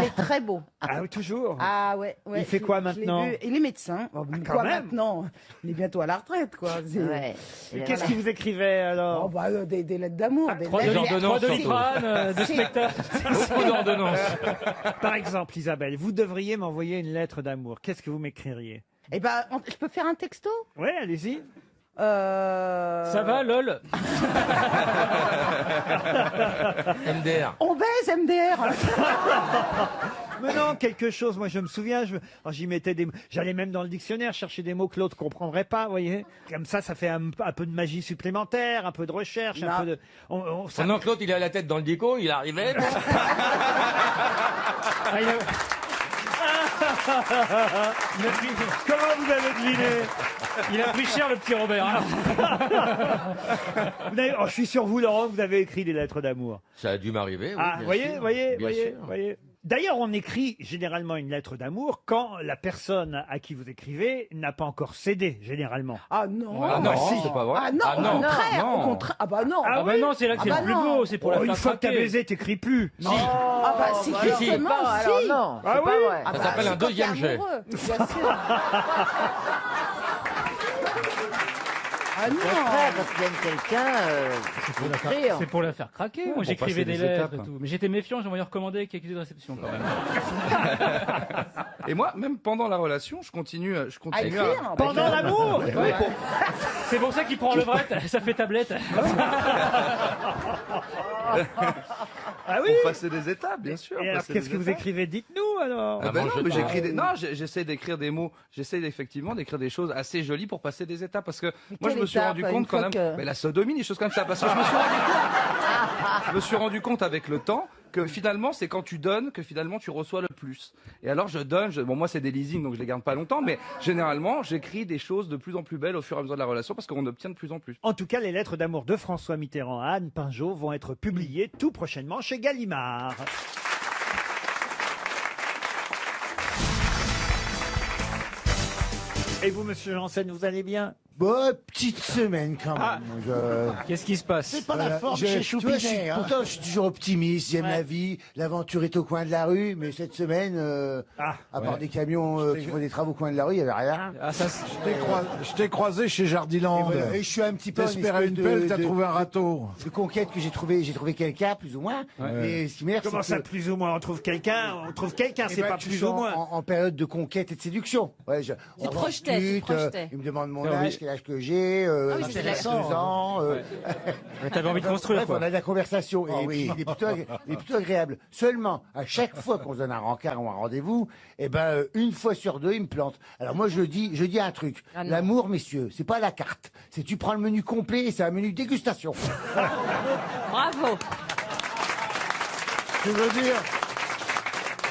est très beau. Ah oui, toujours. Ah ouais. ouais, Il fait quoi je l'ai maintenant? vu. Il est médecin. Oh, quand quoi même. maintenant? Il est bientôt à la retraite, quoi. C'est- Ouais. Et qu'est-ce qu'il vous écrivait alors? Oh bah des lettres d'amour. Des Trois lettres- ordonnances, de surtout. Doliprane, de C'est- spectacles. Beaucoup d'ordonnances. Par exemple, Isabelle, vous devriez m'envoyer une lettre d'amour. Qu'est-ce que vous m'écririez? Eh ben, je peux faire un texto? Oui, allez-y. Ça va, lol. MDR. On baise, MDR. Mais non, quelque chose. Moi, je me souviens, j'y mettais des. J'allais même dans le dictionnaire chercher des mots que l'autre comprendrait pas, vous voyez. Comme ça fait un peu de magie supplémentaire, un peu de recherche, Non. un peu de. ça- Pendant que l'autre, il a la tête dans le dico, il arrivait. Ah, Comment vous avez deviné? il a pris cher, le petit Robert. hein. Je suis sur vous, Laurent, que vous avez écrit des lettres d'amour. Ça a dû m'arriver. oui, Ah, bien voyez, sûr. voyez, Bien voyez, sûr. voyez. D'ailleurs, on écrit généralement une lettre d'amour quand la personne à qui vous écrivez n'a pas encore cédé, généralement. Ah non. Ah non, si. c'est pas vrai. Ah non, Ah au non, contraire, non. au contraire. Ah bah non. Ah bah non, c'est là que c'est le plus beau, c'est pour la Une faire fois que t'as craquer. baisé, t'écris plus. Si. Ah bah si, Alors, justement, si. alors non, c'est Ah pas oui vrai. Ah Ça bah, s'appelle c'est un quand deuxième t'es jet. amoureux, bien sûr. Ah non. Au contraire, quand tu aimes quelqu'un, faut écrire. C'est pour la faire craquer. Moi, pour j'écrivais passer des des lettres étapes. et tout. Mais j'étais méfiant, j'envoyais recommander avec accusé de réception quand même. Et moi, même pendant la relation, je continue À écrire. Pendant l'amour Ouais, c'est pour ça qu'il prend le vrai, ça fait tablette. Ah oui. Pour passer des étapes, bien sûr. Et alors, passer qu'est-ce des que vous étapes. écrivez? Dites-nous alors. Ah ben moi, non, je mais sais j'écris pas. des... Non, j'essaie d'écrire des mots. J'essaie effectivement d'écrire des choses assez jolies pour passer des étapes. Parce que moi, je quelle me suis étape, rendu une compte quand fois même... que- Mais la sodomie, des choses comme ça. Parce que je me suis rendu compte... Je me suis rendu compte avec le temps que finalement, c'est quand tu donnes que finalement tu reçois le plus. Et alors, je donne... Bon, moi, c'est des leasing, donc je les garde pas longtemps. Mais généralement, j'écris des choses de plus en plus belles au fur et à mesure de la relation parce qu'on obtient de plus en plus. En tout cas, les lettres d'amour de François Mitterrand à Anne Pinjot vont être publiées tout prochainement chez Gallimard. Et vous, monsieur Janssen, vous allez bien? Bon, petite semaine quand même. Qu'est-ce qui se passe? C'est pas la forme chez tu vois, Choupinet, hein. pourtant, je suis toujours optimiste, j'aime la vie, l'aventure est au coin de la rue, mais cette semaine, à part des camions qui font des travaux au coin de la rue, il n'y avait rien. Ah, ça, Je t'ai croisé chez Et, Jardiland. voilà. Et je suis un petit peu en T'espérais une espèce pelle, t'as trouvé un râteau. de conquête que j'ai trouvé quelqu'un, plus ou moins. Et ce qui m'énerve, Comment c'est ça, que- plus ou moins? On trouve quelqu'un, Eh c'est ben, pas je plus suis ou moins. en période de conquête et de séduction. Ouais, on projetais, tu discute, projetais. il me demande mon Ah oui. âge, quel âge que j'ai, oui, c'est j'ai intéressant, 2 ans. Mais t'avais envie de construire, Bref, quoi. on a de la conversation. Et puis, il est plutôt agréable. Seulement, à chaque fois qu'on se donne un rencard ou un rendez-vous, eh ben, une fois sur deux, il me plante. Alors moi, je dis un truc. Ah non. L'amour, messieurs, c'est pas la carte. C'est tu prends le menu complet et c'est un menu dégustation. Bravo.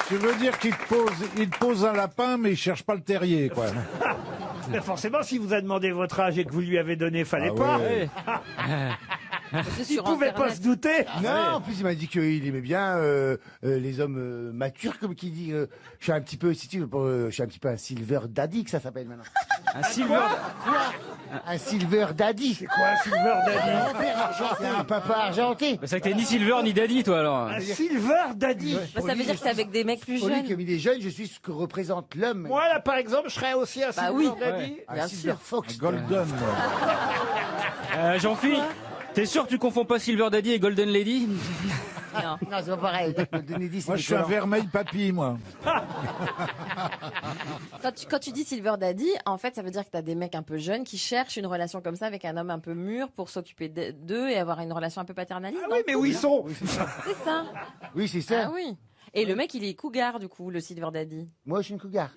Tu veux dire qu'il te pose un lapin, mais il cherche pas le terrier, quoi. Mais forcément, si vous a demandé votre âge et que vous lui avez donné, fallait pas. ouais. Il pouvait pas se douter. Non, en plus il m'a dit qu'il aimait bien les hommes matures, comme qui dit. Je suis un petit peu, si tu veux, je suis un petit peu un silver daddy que ça s'appelle maintenant. Un silver. Un silver daddy. C'est quoi un silver daddy? C'est un papa argenté. Bah, c'est que t'es ni Silver ni Daddy, toi, alors. Un silver daddy. Bah, ça veut dire que c'est avec des mecs plus Pour lui, jeunes. comme il est jeune, je suis ce que représente l'homme. Moi, là, par exemple, je serais aussi un Bah silver oui. daddy. Un bien silver sûr. fox. Golden. Jean-Philippe, t'es sûr que tu confonds pas Silver Daddy et Golden Lady? Non. Non, c'est pas pareil. Donner Moi, je suis un vermeil papy, moi. Quand tu dis Silver Daddy, en fait, ça veut dire que t'as des mecs un peu jeunes qui cherchent une relation comme ça avec un homme un peu mûr pour s'occuper d'eux et avoir une relation un peu paternaliste. Ah oui, mais où ils sont? C'est ça. Oui, c'est ça. Ah oui. Et le mec, il est cougar, du coup, le Silver Daddy. Moi, je suis une cougar.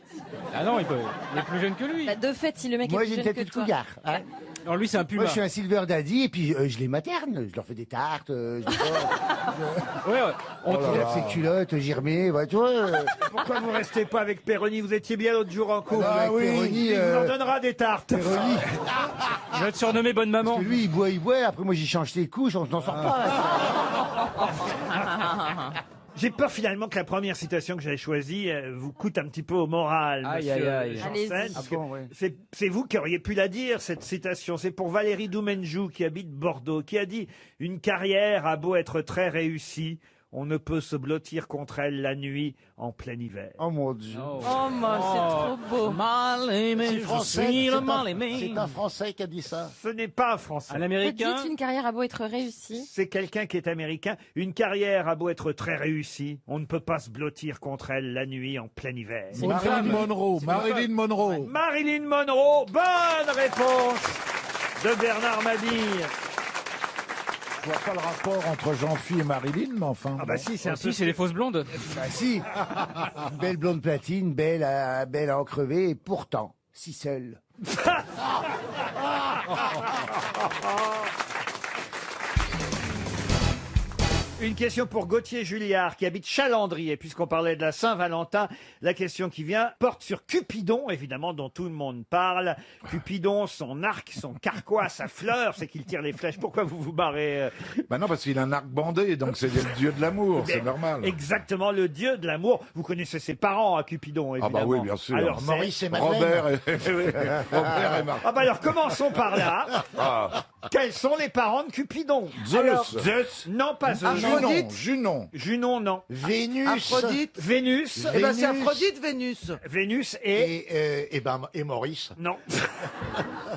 Ah non, il est plus jeune que lui. Bah, de fait, si le mec Moi, est j'ai plus une jeune tête que de toi. cougar. Hein. Alors lui, c'est un puma. Moi, je suis un silver daddy et puis je les materne. Je leur fais des tartes. Je Ouais, on lave ses culottes, j'y remets. Ouais, tu vois. Pourquoi vous restez pas avec Péroni? Vous étiez bien l'autre jour en couple. Ah oui, Il vous en donnera des tartes. Péroni. Il va te surnommer Bonne Maman. Parce que lui, il boit. Après, moi, j'y change ses couches, on s'en sort pas. J'ai peur finalement que la première citation que j'avais choisie vous coûte un petit peu au moral, Aïe, monsieur aïe, aïe. Janssen, Allez-y. parce Ah que bon, ouais. c'est vous qui auriez pu la dire, cette citation. C'est pour Valérie Doumenjou, qui habite Bordeaux, qui a dit « Une carrière a beau être très réussie, on ne peut se blottir contre elle la nuit en plein hiver. » Oh mon Dieu. Oh, moi, c'est trop beau. Mal aimé, C'est je français, suis le c'est mal un- aimé. c'est un Français qui a dit ça. Ce n'est pas un Français. Un Vous Américain. dites une carrière a beau être réussie. C'est quelqu'un qui est américain. Une carrière a beau être très réussie, on ne peut pas se blottir contre elle la nuit en plein hiver. Marilyn Monroe. Marilyn Monroe. Marilyn Monroe, bonne réponse de Bernard Mabille. Je vois pas le rapport entre Jean-Phi et Marilyn, mais enfin. Ah bah si, c'est un Si, peu... c'est les fausses blondes. Bah si. Une belle blonde platine, belle à en crever, et pourtant, si seule. Une question pour Gauthier Julliard qui habite Chalandry. Et puisqu'on parlait de la Saint-Valentin, la question qui vient porte sur Cupidon, évidemment, dont tout le monde parle. Cupidon, son arc, son carquois, sa fleur, c'est qu'il tire les flèches. Pourquoi vous vous barrez Bah non, parce qu'il a un arc bandé, donc c'est le dieu de l'amour, c'est normal. Exactement, le dieu de l'amour. Vous connaissez ses parents à Cupidon, évidemment. Ah bah oui, bien sûr. Alors, Maurice et Madeleine. Robert et Marc. Ah bah alors, commençons par là. Quels sont les parents de Cupidon? Zeus. Zeus. Non, pas Zeus. Junon. Junon, non. Vénus. Aphrodite. Vénus. Eh ben, c'est Aphrodite, Vénus. Vénus et... Et Maurice. Non.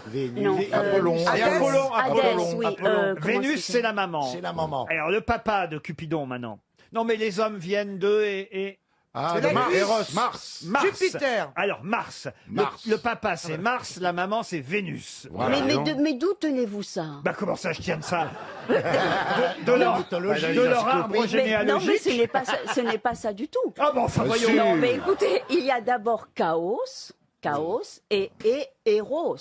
Vénus. Non, Apollon. Hadès, oui. comment Vénus, c'est la maman. C'est la maman. Alors, le papa de Cupidon, maintenant. Non, mais les hommes viennent d'eux et... Ah, C'est la Mars. Grèce. Eros. Mars. Mars. Jupiter. Alors, Mars. Mars. Le papa, c'est Mars. La maman, c'est Vénus. Voilà. Mais d'où tenez-vous ça? Bah, comment ça, je tiens de ça de leur arbre Non, mais généalogique. ce n'est pas ça du tout. Ah bon, enfin, voyons. Non, mais écoutez, il y a d'abord Chaos et Eros.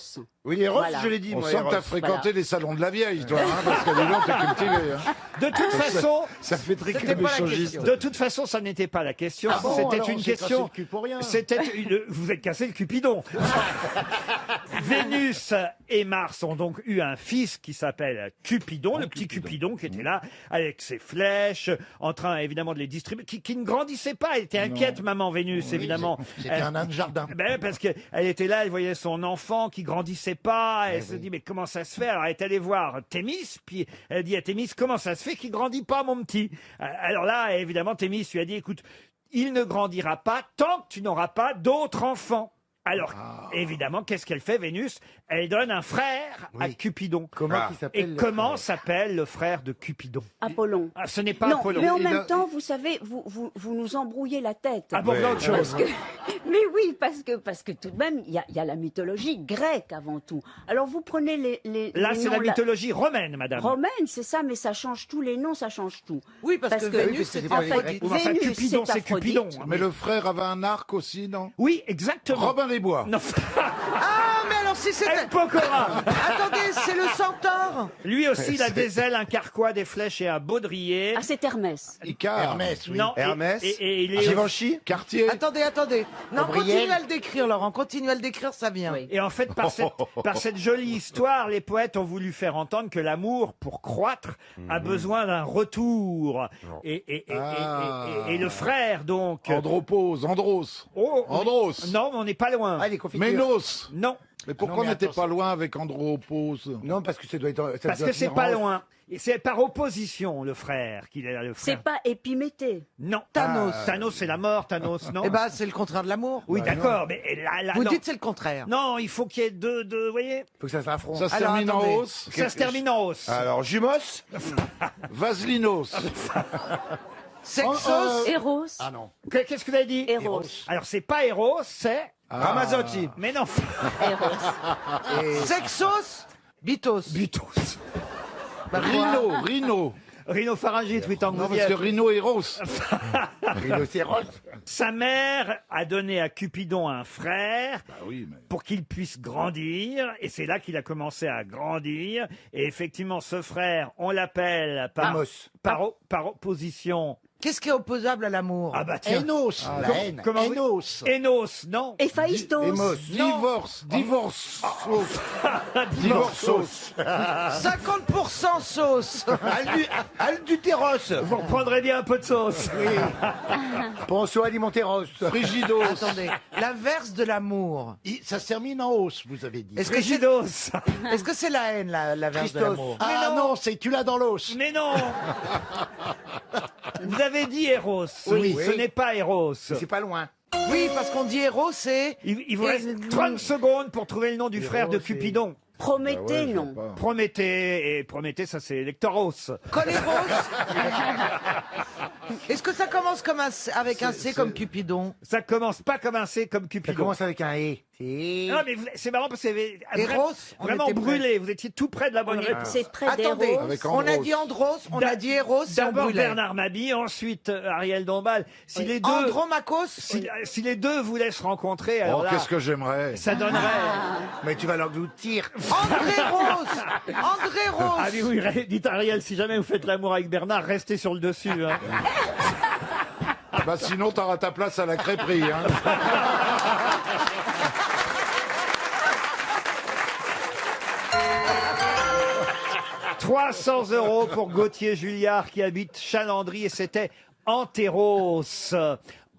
Oui, Eros, Voilà. je l'ai dit, On moi, sent que Eros. t'as fréquenté Voilà. les salons de la vieille, toi, hein, parce que les gens t'es cultivé. Hein. De toute façon, Ça fait très C'était club pas la échangiste. question. de toute façon, ça n'était pas la question. Ah bon, C'était alors une on s'est cassé question. le cul pour rien. C'était vous êtes cassé le Cupidon. Vénus et Mars ont donc eu un fils qui s'appelle Cupidon, le petit Cupidon qui était là avec ses flèches, en train évidemment de les distribuer, qui ne grandissait pas. Elle était inquiète, maman Vénus, évidemment. C'était un nain de jardin. Ben, parce qu'elle était là, elle voyait son enfant qui grandissait pas, elle se dit mais comment ça se fait? Alors elle est allée voir Thémis, puis elle dit à Thémis comment ça se fait qu'il grandit pas mon petit? Alors là, évidemment, Thémis lui a dit écoute, il ne grandira pas tant que tu n'auras pas d'autres enfants. Alors, évidemment, qu'est-ce qu'elle fait, Vénus? Elle donne un frère à Cupidon. Comment il Et s'appelle comment s'appelle le frère de Cupidon? Apollon. Ah, ce n'est pas Non, Apollon. mais en même temps, vous savez, vous nous embrouillez la tête. Ah bon, autre chose. Mais oui, parce que tout de même, il y a la mythologie grecque avant tout. Alors vous prenez les Là, les c'est la noms mythologie romaine, madame. romaine, c'est ça, mais ça change tout, les noms, ça change tout. Oui, parce que Vénus, c'est c'est pas les Aphrodite. Ou enfin, Vénus, Cupidon, c'est c'est Cupidon. Aphrodite. Mais le frère avait un arc aussi, non? Oui, exactement. Robin des Bois. Non. Ah, mais alors si c'était... El Pokora. Attendez, c'est le centaure. Lui aussi, il a des ailes, un carquois, des flèches et un baudrier. Ah, c'est Hermès. Icare. Hermès, oui. Non, Hermès. et il est Givenchy. Cartier. Attendez. Non, Gabriel. continuez à le décrire, Laurent. Continuez à le décrire, ça vient. Et en fait, par cette jolie histoire, les poètes ont voulu faire entendre que l'amour, pour croître, a besoin d'un retour. Et le frère, donc... Andropause. Andros. Oh, Andros. Non, mais on n'est pas loin. Ah, les confitures. Ménos. Non, Mais pourquoi Non, on mais n'était attention. pas loin avec Andropause? Non, parce que ça doit être. ça parce doit que c'est venir pas en- loin. Et c'est par opposition, le frère, qu'il est là, le C'est frère. pas Épiméthée. Non. Thanos. Thanos, c'est la mort, Thanos, non? Eh ben, c'est le contraire de l'amour. Oui, d'accord, mais là, Vous non. dites c'est le contraire. Non, il faut qu'il y ait deux, vous voyez? Faut que ça s'affronte. Ça se Alors, termine attendez. en hausse. Ça se termine en hausse. Alors, Jumos. Vaselinos. Sexos. Eros. Ah non. Qu'est-ce que vous avez dit? Eros. Alors, c'est pas Eros, c'est... Ramazotti. Mais non. Sexos. Bitos. Butos. Bah, quoi Rhino. Rhinopharyngite, oui, tant que Non, vous y parce que êtes. Rhino et Rose. Rhinocéros. Sa mère a donné à Cupidon un frère oui, mais... pour qu'il puisse grandir, et c'est là qu'il a commencé à grandir. Et effectivement, ce frère, on l'appelle par opposition. Qu'est-ce qui est opposable à l'amour? Ah bah tiens. Enos. La haine. Comment vous- Enos. Enos, non. Héphaïstos. Divorce. Divorce. Divorce. 50% sauce. Aldutéros. Vous reprendrez bien un peu de sauce. Ponceau alimenteros. Frigidos. Attendez, l'inverse de l'amour. Ça se termine en hausse, vous avez dit. Est-ce que c'est Frigidos. est-ce que c'est la haine, l'inverse de Christos. l'amour? Ah non, c'est tu l'as dans l'os. Mais non. Vous avez dit Eros. Oui. Ce n'est pas Eros. C'est pas loin. Oui, parce qu'on dit héros, c'est... Il vous reste 30 secondes pour trouver le nom du frère de Cupidon. Prométhée, non. Prométhée, et Prométhée, ça c'est Lectoros. Coléros. Est-ce que ça commence comme avec un C comme Cupidon? Ça commence pas comme un C comme Ça Cupidon. commence avec un E. Si. Non, mais c'est marrant parce que vous avez Eros, on vraiment était près. brûlé. Vous étiez tout près de la bonne réponse. C'est près Attendez, d'Eros. Avec on a Andros. dit Andros, on a dit Eros, et on D'abord brûlait. Bernard Mabille, ensuite Ariel Dombal. Si les deux, Andromakos. si les deux voulaient se rencontrer, alors Oh, là, qu'est-ce que j'aimerais. ça donnerait. Mais tu vas l'engloutir. André Rose. André Rose. Ah oui, oui, dites Ariel, si jamais vous faites l'amour avec Bernard, restez sur le dessus. Hein. Bah sinon, t'auras ta place à la crêperie. Hein. 300 € pour Gauthier Julliard qui habite Chalandry et c'était Antéros.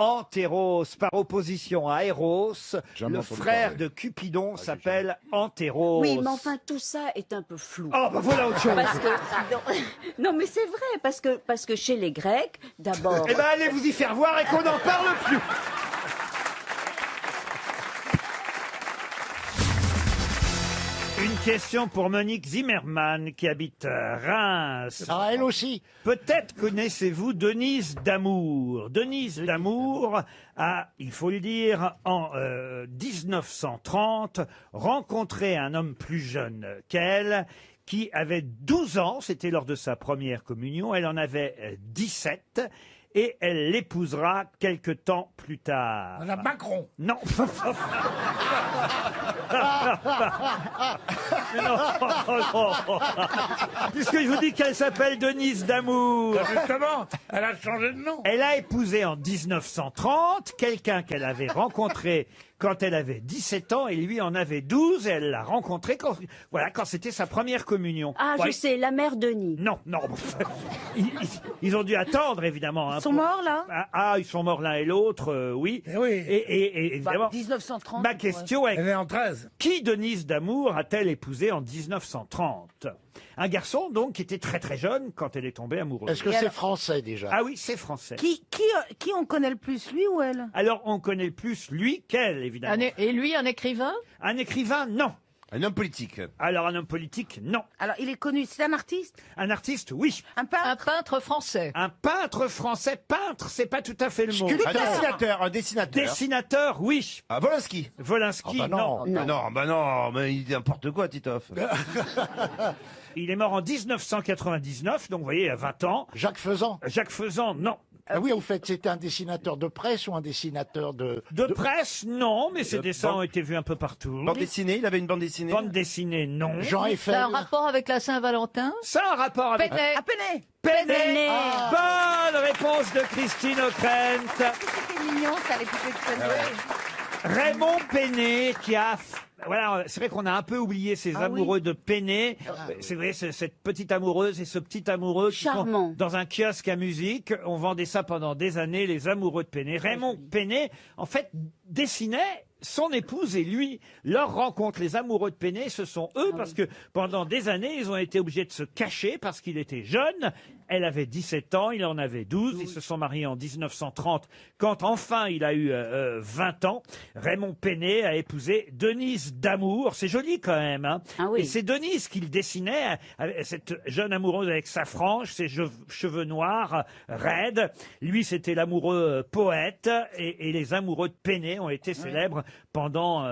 Antéros, par opposition à Eros, Jamais le entendu frère parler. de Cupidon s'appelle Antéros. Oui, mais enfin, tout ça est un peu flou. Oh, bah voilà autre chose. Parce que, non, mais c'est vrai, parce que chez les Grecs, d'abord... Eh ben, allez vous y faire voir et qu'on n'en parle plus. Une question pour Monique Zimmermann qui habite Reims. Ah, elle aussi. Peut-être connaissez-vous Denise Damour. Denise Damour a, il faut le dire, en 1930, rencontré un homme plus jeune qu'elle qui avait 12 ans, c'était lors de sa première communion, elle en avait 17, et elle l'épousera quelque temps plus tard. Madame Macron. Non. Mais non, non. Puisque je vous dis qu'elle s'appelle Denise Damour. Justement, elle a changé de nom. Elle a épousé en 1930 quelqu'un qu'elle avait rencontré quand elle avait 17 ans et lui en avait 12 et elle l'a rencontré quand c'était sa première communion. Ah, Ouais. je sais, la mère Denis. Non, non. Ils ont dû attendre, évidemment. Ils sont morts, là Ils sont morts l'un et l'autre, oui. Eh oui. Et évidemment, 1930. ma question est, Elle est en 13. qui Denise Damour a-t-elle épousé en 1930 ? Un garçon, donc, qui était très très jeune quand elle est tombée amoureuse. Est-ce que c'est français déjà? Ah oui, c'est français. Qui on connaît le plus, lui ou elle? Alors, on connaît le plus lui qu'elle, évidemment. Et lui, un écrivain? Un écrivain, non. Un homme politique. Alors, un homme politique, non. Alors, il est connu, c'est un artiste? Un artiste, oui. Un peintre? Un peintre français. Un peintre français. Peintre, c'est pas tout à fait le mot. Un dessinateur, un dessinateur. Dessinateur, oui. Ah, Volinsky. Volinsky, Ah bah non. non. Non, mais il dit n'importe quoi, Titoff. Il est mort en 1999, donc vous voyez, il y a 20 ans. Jacques Faisan. Jacques Faisan, non. Ah oui, au fait, c'était un dessinateur de presse ou un dessinateur de... De presse, non, mais ses dessins ont été vus un peu partout. Bande dessinée, il avait une bande dessinée. Bande dessinée, non. Jean Eiffel. Ça a un rapport avec la Saint-Valentin? Ça a un rapport avec... Pénet. Ah, Penet! Pénet. Ah. Bonne réponse de Christine O'Krent. C'était mignon, ça, les poupées de Penet. Raymond Pénet qui a... Voilà, c'est vrai qu'on a un peu oublié ces amoureux de Pénet. C'est vrai, cette petite amoureuse et ce petit amoureux qui Charmant. sont dans un kiosque à musique. On vendait ça pendant des années, les amoureux de Pénet. Raymond Pénet, en fait, dessinait son épouse et lui. Leur rencontre, les amoureux de Pénet, ce sont eux, parce que pendant des années, ils ont été obligés de se cacher parce qu'il était jeune. Elle avait 17 ans, il en avait 12. Ils se sont mariés en 1930. Quand enfin il a eu 20 ans, Raymond Pénet a épousé Denise Damour. C'est joli quand même. Hein. Ah oui. Et c'est Denise qu'il dessinait, cette jeune amoureuse avec sa frange, ses cheveux noirs, raides. Lui, c'était l'amoureux poète. Et les amoureux de Pénet ont été célèbres pendant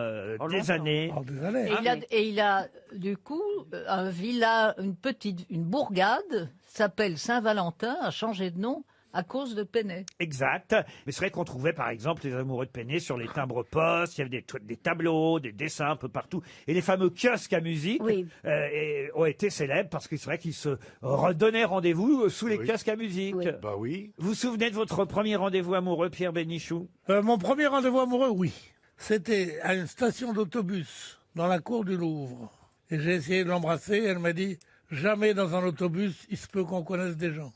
des années. Oh, des années. Et il a, du coup, un villa, une bourgade, s'appelle Saint-Valentin, a changé de nom à cause de Pénet. Exact. Mais c'est vrai qu'on trouvait, par exemple, les amoureux de Pénet sur les timbres postes. Il y avait des tableaux, des dessins un peu partout. Et les fameux kiosques à musique ont été célèbres parce que c'est vrai qu'ils se redonnaient rendez-vous sous les kiosques à musique. Oui. Bah oui. Vous vous souvenez de votre premier rendez-vous amoureux, Pierre Bénichou? Mon premier rendez-vous amoureux, oui. C'était à une station d'autobus dans la cour du Louvre. Et j'ai essayé de l'embrasser. Elle m'a dit « Jamais dans un autobus, il se peut qu'on connaisse des gens. »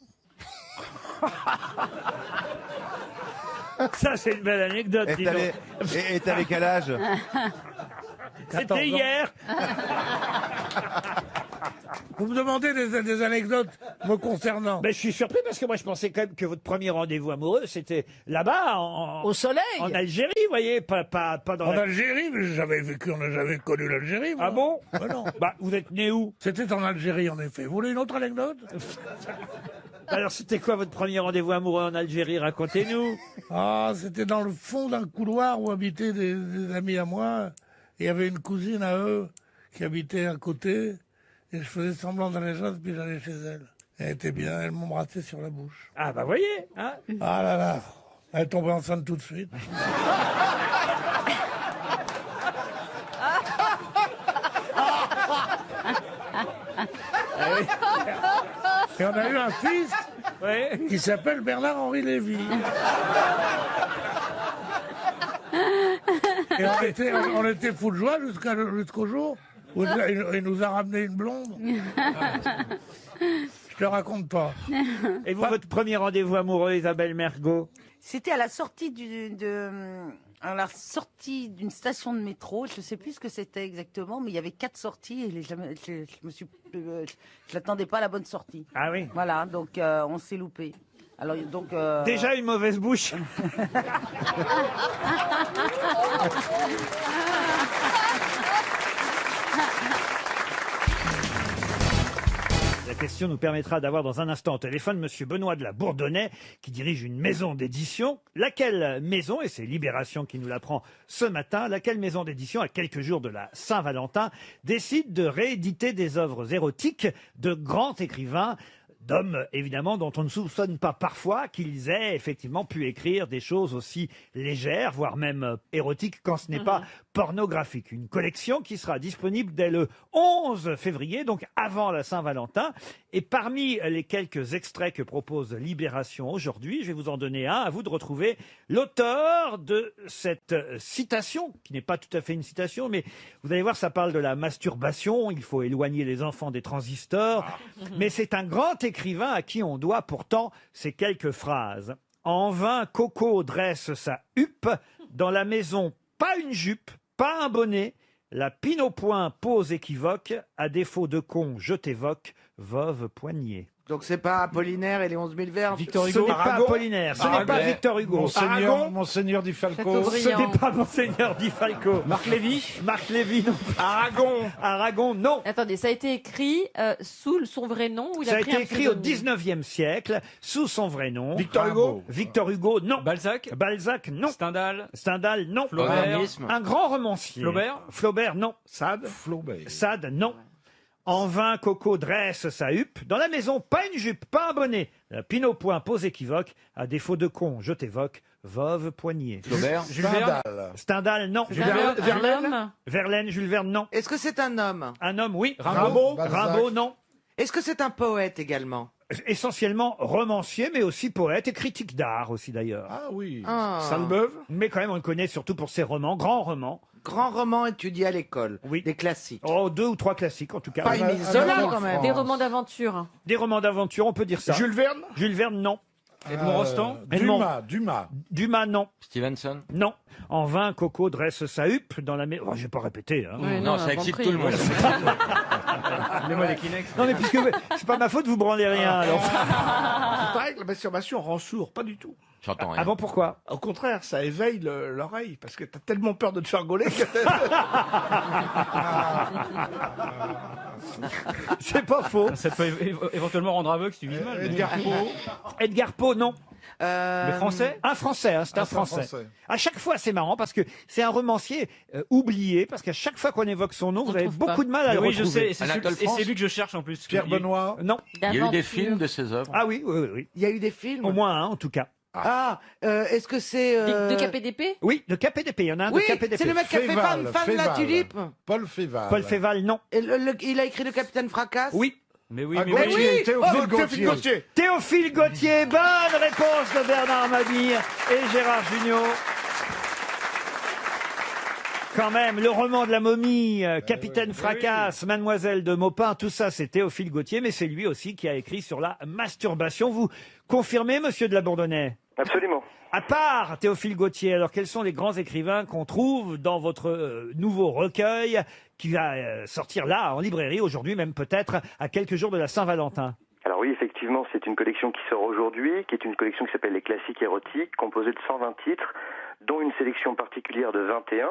Ça, c'est une belle anecdote. dis donc. Et t'avais quel âge? C'était hier. Vous me demandez des anecdotes me concernant. Ben, je suis surpris parce que moi, je pensais quand même que votre premier rendez-vous amoureux, c'était là-bas, au soleil. En Algérie, vous voyez, pas dans En Algérie, mais on n'a jamais connu l'Algérie. moi. Ah bon? Non. Bah, vous êtes né où? C'était en Algérie, en effet. Vous voulez une autre anecdote? Alors, c'était quoi votre premier rendez-vous amoureux en Algérie? Racontez-nous. Ah, c'était dans le fond d'un couloir où habitaient des amis à moi. Et il y avait une cousine à eux qui habitait à côté. Et je faisais semblant d'aller chez elle, puis j'allais chez elle. Elle était bien, elles m'ont embrassé sur la bouche. Ah, bah voyez, hein. Ah là là, elle est tombée enceinte tout de suite. Et on a eu un fils qui s'appelle Bernard-Henri Lévy. Et on était fous de joie jusqu'au jour où il nous a ramené une blonde. Je te raconte pas. Et vous, votre premier rendez-vous amoureux, Isabelle Mergo? C'était à la sortie d'une station de métro. Je ne sais plus ce que c'était exactement, mais il y avait 4 sorties et je l'attendais pas à la bonne sortie. Ah oui. Voilà, donc on s'est loupé. Alors donc Déjà une mauvaise bouche. La question nous permettra d'avoir dans un instant au téléphone Monsieur Benoît de la Bourdonnais, qui dirige une maison d'édition. Laquelle maison, et c'est Libération qui nous l'apprend ce matin, laquelle maison d'édition, à quelques jours de la Saint-Valentin, décide de rééditer des œuvres érotiques de grands écrivains, d'hommes, évidemment, dont on ne soupçonne pas parfois qu'ils aient effectivement pu écrire des choses aussi légères, voire même érotiques, quand ce n'est pas pornographique. Une collection qui sera disponible dès le 11 février, donc avant la Saint-Valentin. Et parmi les quelques extraits que propose Libération aujourd'hui, je vais vous en donner un, à vous de retrouver l'auteur de cette citation, qui n'est pas tout à fait une citation, mais vous allez voir, ça parle de la masturbation, il faut éloigner les enfants des transistors, mais c'est un grand écrivain à qui on doit pourtant ces quelques phrases. En vain, Coco dresse sa huppe, dans la maison, pas une jupe, pas un bonnet, la pine au point pose équivoque, à défaut de con, je t'évoque, veuve poignée. Donc c'est pas Apollinaire et les 11 000 vers. Victor Hugo. Ce n'est pas Apollinaire, ce n'est pas Victor Hugo. Monseigneur Di Falco. Ce n'est pas Monseigneur Di Falco. Marc Lévy. Marc Lévy, non. Aragon, non. Attendez, ça a été écrit sous son vrai nom ou il Ça a pris été un écrit au pseudonyme 19e siècle, sous son vrai nom. Victor Hugo. Victor Hugo, non. Balzac. Balzac, non. Stendhal. Stendhal, non. Flaubert. Un grand romancier. Flaubert. Flaubert, non. Sade. Sade, non. En vain, Coco dresse sa huppe. Dans la maison, pas une jupe, pas un bonnet. La pine au point pose équivoque. À défaut de con, je t'évoque. Veuve poignée. Flaubert. Jules Verne. Stendhal, non. Verlaine. Verlaine, Jules Verne, non. Est-ce que c'est un homme? Un homme, oui. Rimbaud. Rimbaud, non. Est-ce que c'est un poète également? Essentiellement romancier, mais aussi poète et critique d'art aussi d'ailleurs. Ah oui. Ah. Sainte-Beuve. Mais quand même, on le connaît surtout pour ses romans, grands romans. Grand roman étudié à l'école. Oui. Des classiques. Oh, 2 ou 3 classiques en tout cas. Pas Émile Zola quand même. Des romans d'aventure. Des romans d'aventure, on peut dire ça. Jules Verne. Jules Verne, non. Edmond Rostand. Dumas. Dumas, non. Stevenson. Non. En vain, Coco dresse sa huppe dans la maison. Oh, je vais pas répéter. Hein. Oui, Non, on ça a excite compris. tout le monde. Mets-moi les Kleenex. Non, mais puisque c'est pas ma faute, vous branlez rien. Alors. Il paraît que la masturbation rend sourd, pas du tout. J'entends rien. Ah bon, pourquoi? Au contraire, ça éveille l'oreille, parce que t'as tellement peur de te faire gauler que C'est pas faux. Ça peut éventuellement rendre aveugle si tu vis mal. mais- Edgar Poe. Edgar Poe, non. Les Français. Un Français, hein, c'est un Français. À chaque fois, c'est marrant parce que c'est un romancier oublié, parce qu'à chaque fois qu'on évoque son nom, vous avez beaucoup de mal à Mais le oui, retrouver. je sais. Et c'est Anatole celui, et France. c'est lui que je cherche en plus. Pierre Benoît. Non. Il y a eu des D'aventure. films de ses œuvres. Ah oui, oui, oui. Il y a eu des films. Au moins un, en tout cas. Est-ce que c'est... De KPDP. Oui, de KPDP. Il y en a un Oui, de KPDP. c'est le mec qui a fait fan de la tulipe. Paul Féval. Paul Féval, non. Et il a écrit Le Capitaine Fracasse. Oui. Mais oui, Ah, mais Gauthier, oui. Théophile Gautier. Théophile Gautier, bonne réponse de Bernard Mabille et Gérard Jugnot. Quand même, le roman de la momie, Capitaine Fracasse, Mademoiselle de Maupin, tout ça c'est Théophile Gautier, mais c'est lui aussi qui a écrit sur la masturbation. Vous confirmez, monsieur de la Bourdonnais? Absolument. À part Théophile Gautier, alors quels sont les grands écrivains qu'on trouve dans votre nouveau recueil qui va sortir là, en librairie, aujourd'hui même peut-être, à quelques jours de la Saint-Valentin? Alors oui, effectivement, c'est une collection qui sort aujourd'hui, qui est une collection qui s'appelle Les Classiques Érotiques, composée de 120 titres, dont une sélection particulière de 21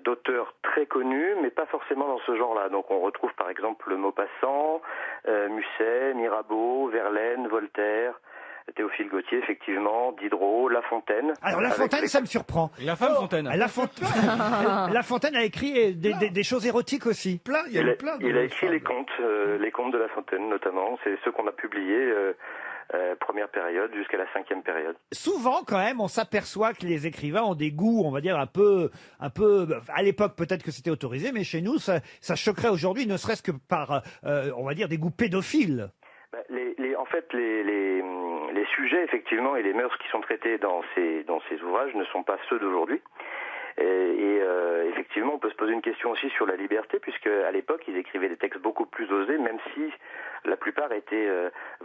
d'auteurs très connus, mais pas forcément dans ce genre-là. Donc on retrouve par exemple Maupassant, Musset, Mirabeau, Verlaine, Voltaire, Théophile Gautier, effectivement, Diderot, La Fontaine. Alors La Fontaine, ça me surprend. La femme Fontaine. La Fontaine a écrit des choses érotiques aussi. Il a écrit les contes de La Fontaine notamment. C'est ceux qu'on a publiés première période jusqu'à la 5e période. Souvent, quand même, on s'aperçoit que les écrivains ont des goûts, on va dire, un peu, à l'époque, peut-être que c'était autorisé, mais chez nous, ça choquerait aujourd'hui, ne serait-ce que par, on va dire, des goûts pédophiles. En fait, les sujets, effectivement, et les mœurs qui sont traités dans ces ouvrages ne sont pas ceux d'aujourd'hui. Et effectivement, on peut se poser une question aussi sur la liberté, puisque à l'époque, ils écrivaient des textes beaucoup plus osés, même si la plupart étaient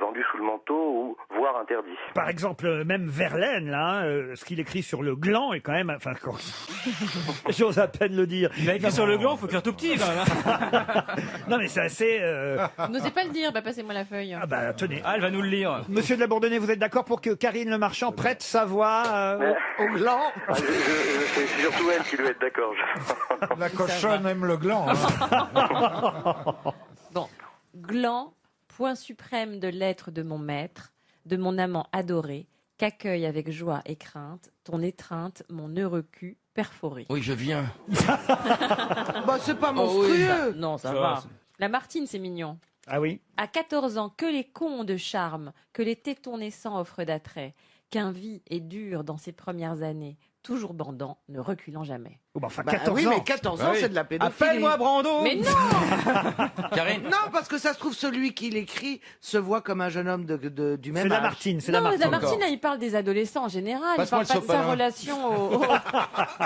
vendus sous le manteau ou voire interdits. Par exemple, même Verlaine, là, ce qu'il écrit sur le gland est quand même, enfin, j'ose à peine le dire. Il a écrit sur le gland, faut écrire tout petit, quand même. Non, mais c'est assez. N'osez pas le dire, bah passez-moi la feuille. Ah bah tenez. Ah, elle va nous le lire. Monsieur de la Bourdonnais, vous êtes d'accord pour que Karine Le Marchand prête sa voix au gland? C'est surtout elle qui doit être d'accord. La cochonne aime le gland. Bon, gland, point suprême de l'être de mon maître, de mon amant adoré, qu'accueille avec joie et crainte ton étreinte, mon heureux cul perforé. Oui, je viens. Bah, c'est pas monstrueux. Non, ça Ça va. va. La Martine, c'est mignon. Ah oui? À 14 ans, que les cons ont de charme, que les tétons naissants offrent d'attrait, qu'un vie est dur dans ses premières années, toujours bandant, ne reculant jamais. Oh, bah, enfin, Bah 14 oui, ans. mais 14 ans, Bah oui. c'est de la pédophilie. Appelle-moi Brando. Mais non. Karine. Non, parce que ça se trouve, celui qui l'écrit se voit comme un jeune homme du même C'est la âge. Martine, c'est Non, la Martine. la Martine, là, il parle des adolescents en général. Il Passe-moi parle le pas de sa sopalin. relation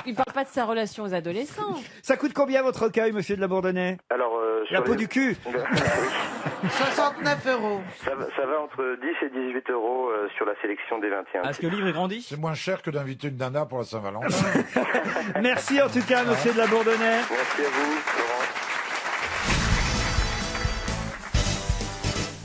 il parle pas de sa relation aux adolescents. Ça coûte combien votre recueil, monsieur de la Bourdonnais? Alors, La sur peau les- du cul. 69 euros. Ça va entre 10 et 18 euros sur la sélection des 21. Est-ce que le livre est grandi? C'est moins cher que d'inviter une nana pour la Saint-Valentin. Merci en tout cas, monsieur de la Bourdonnais. Merci à vous, Laurent.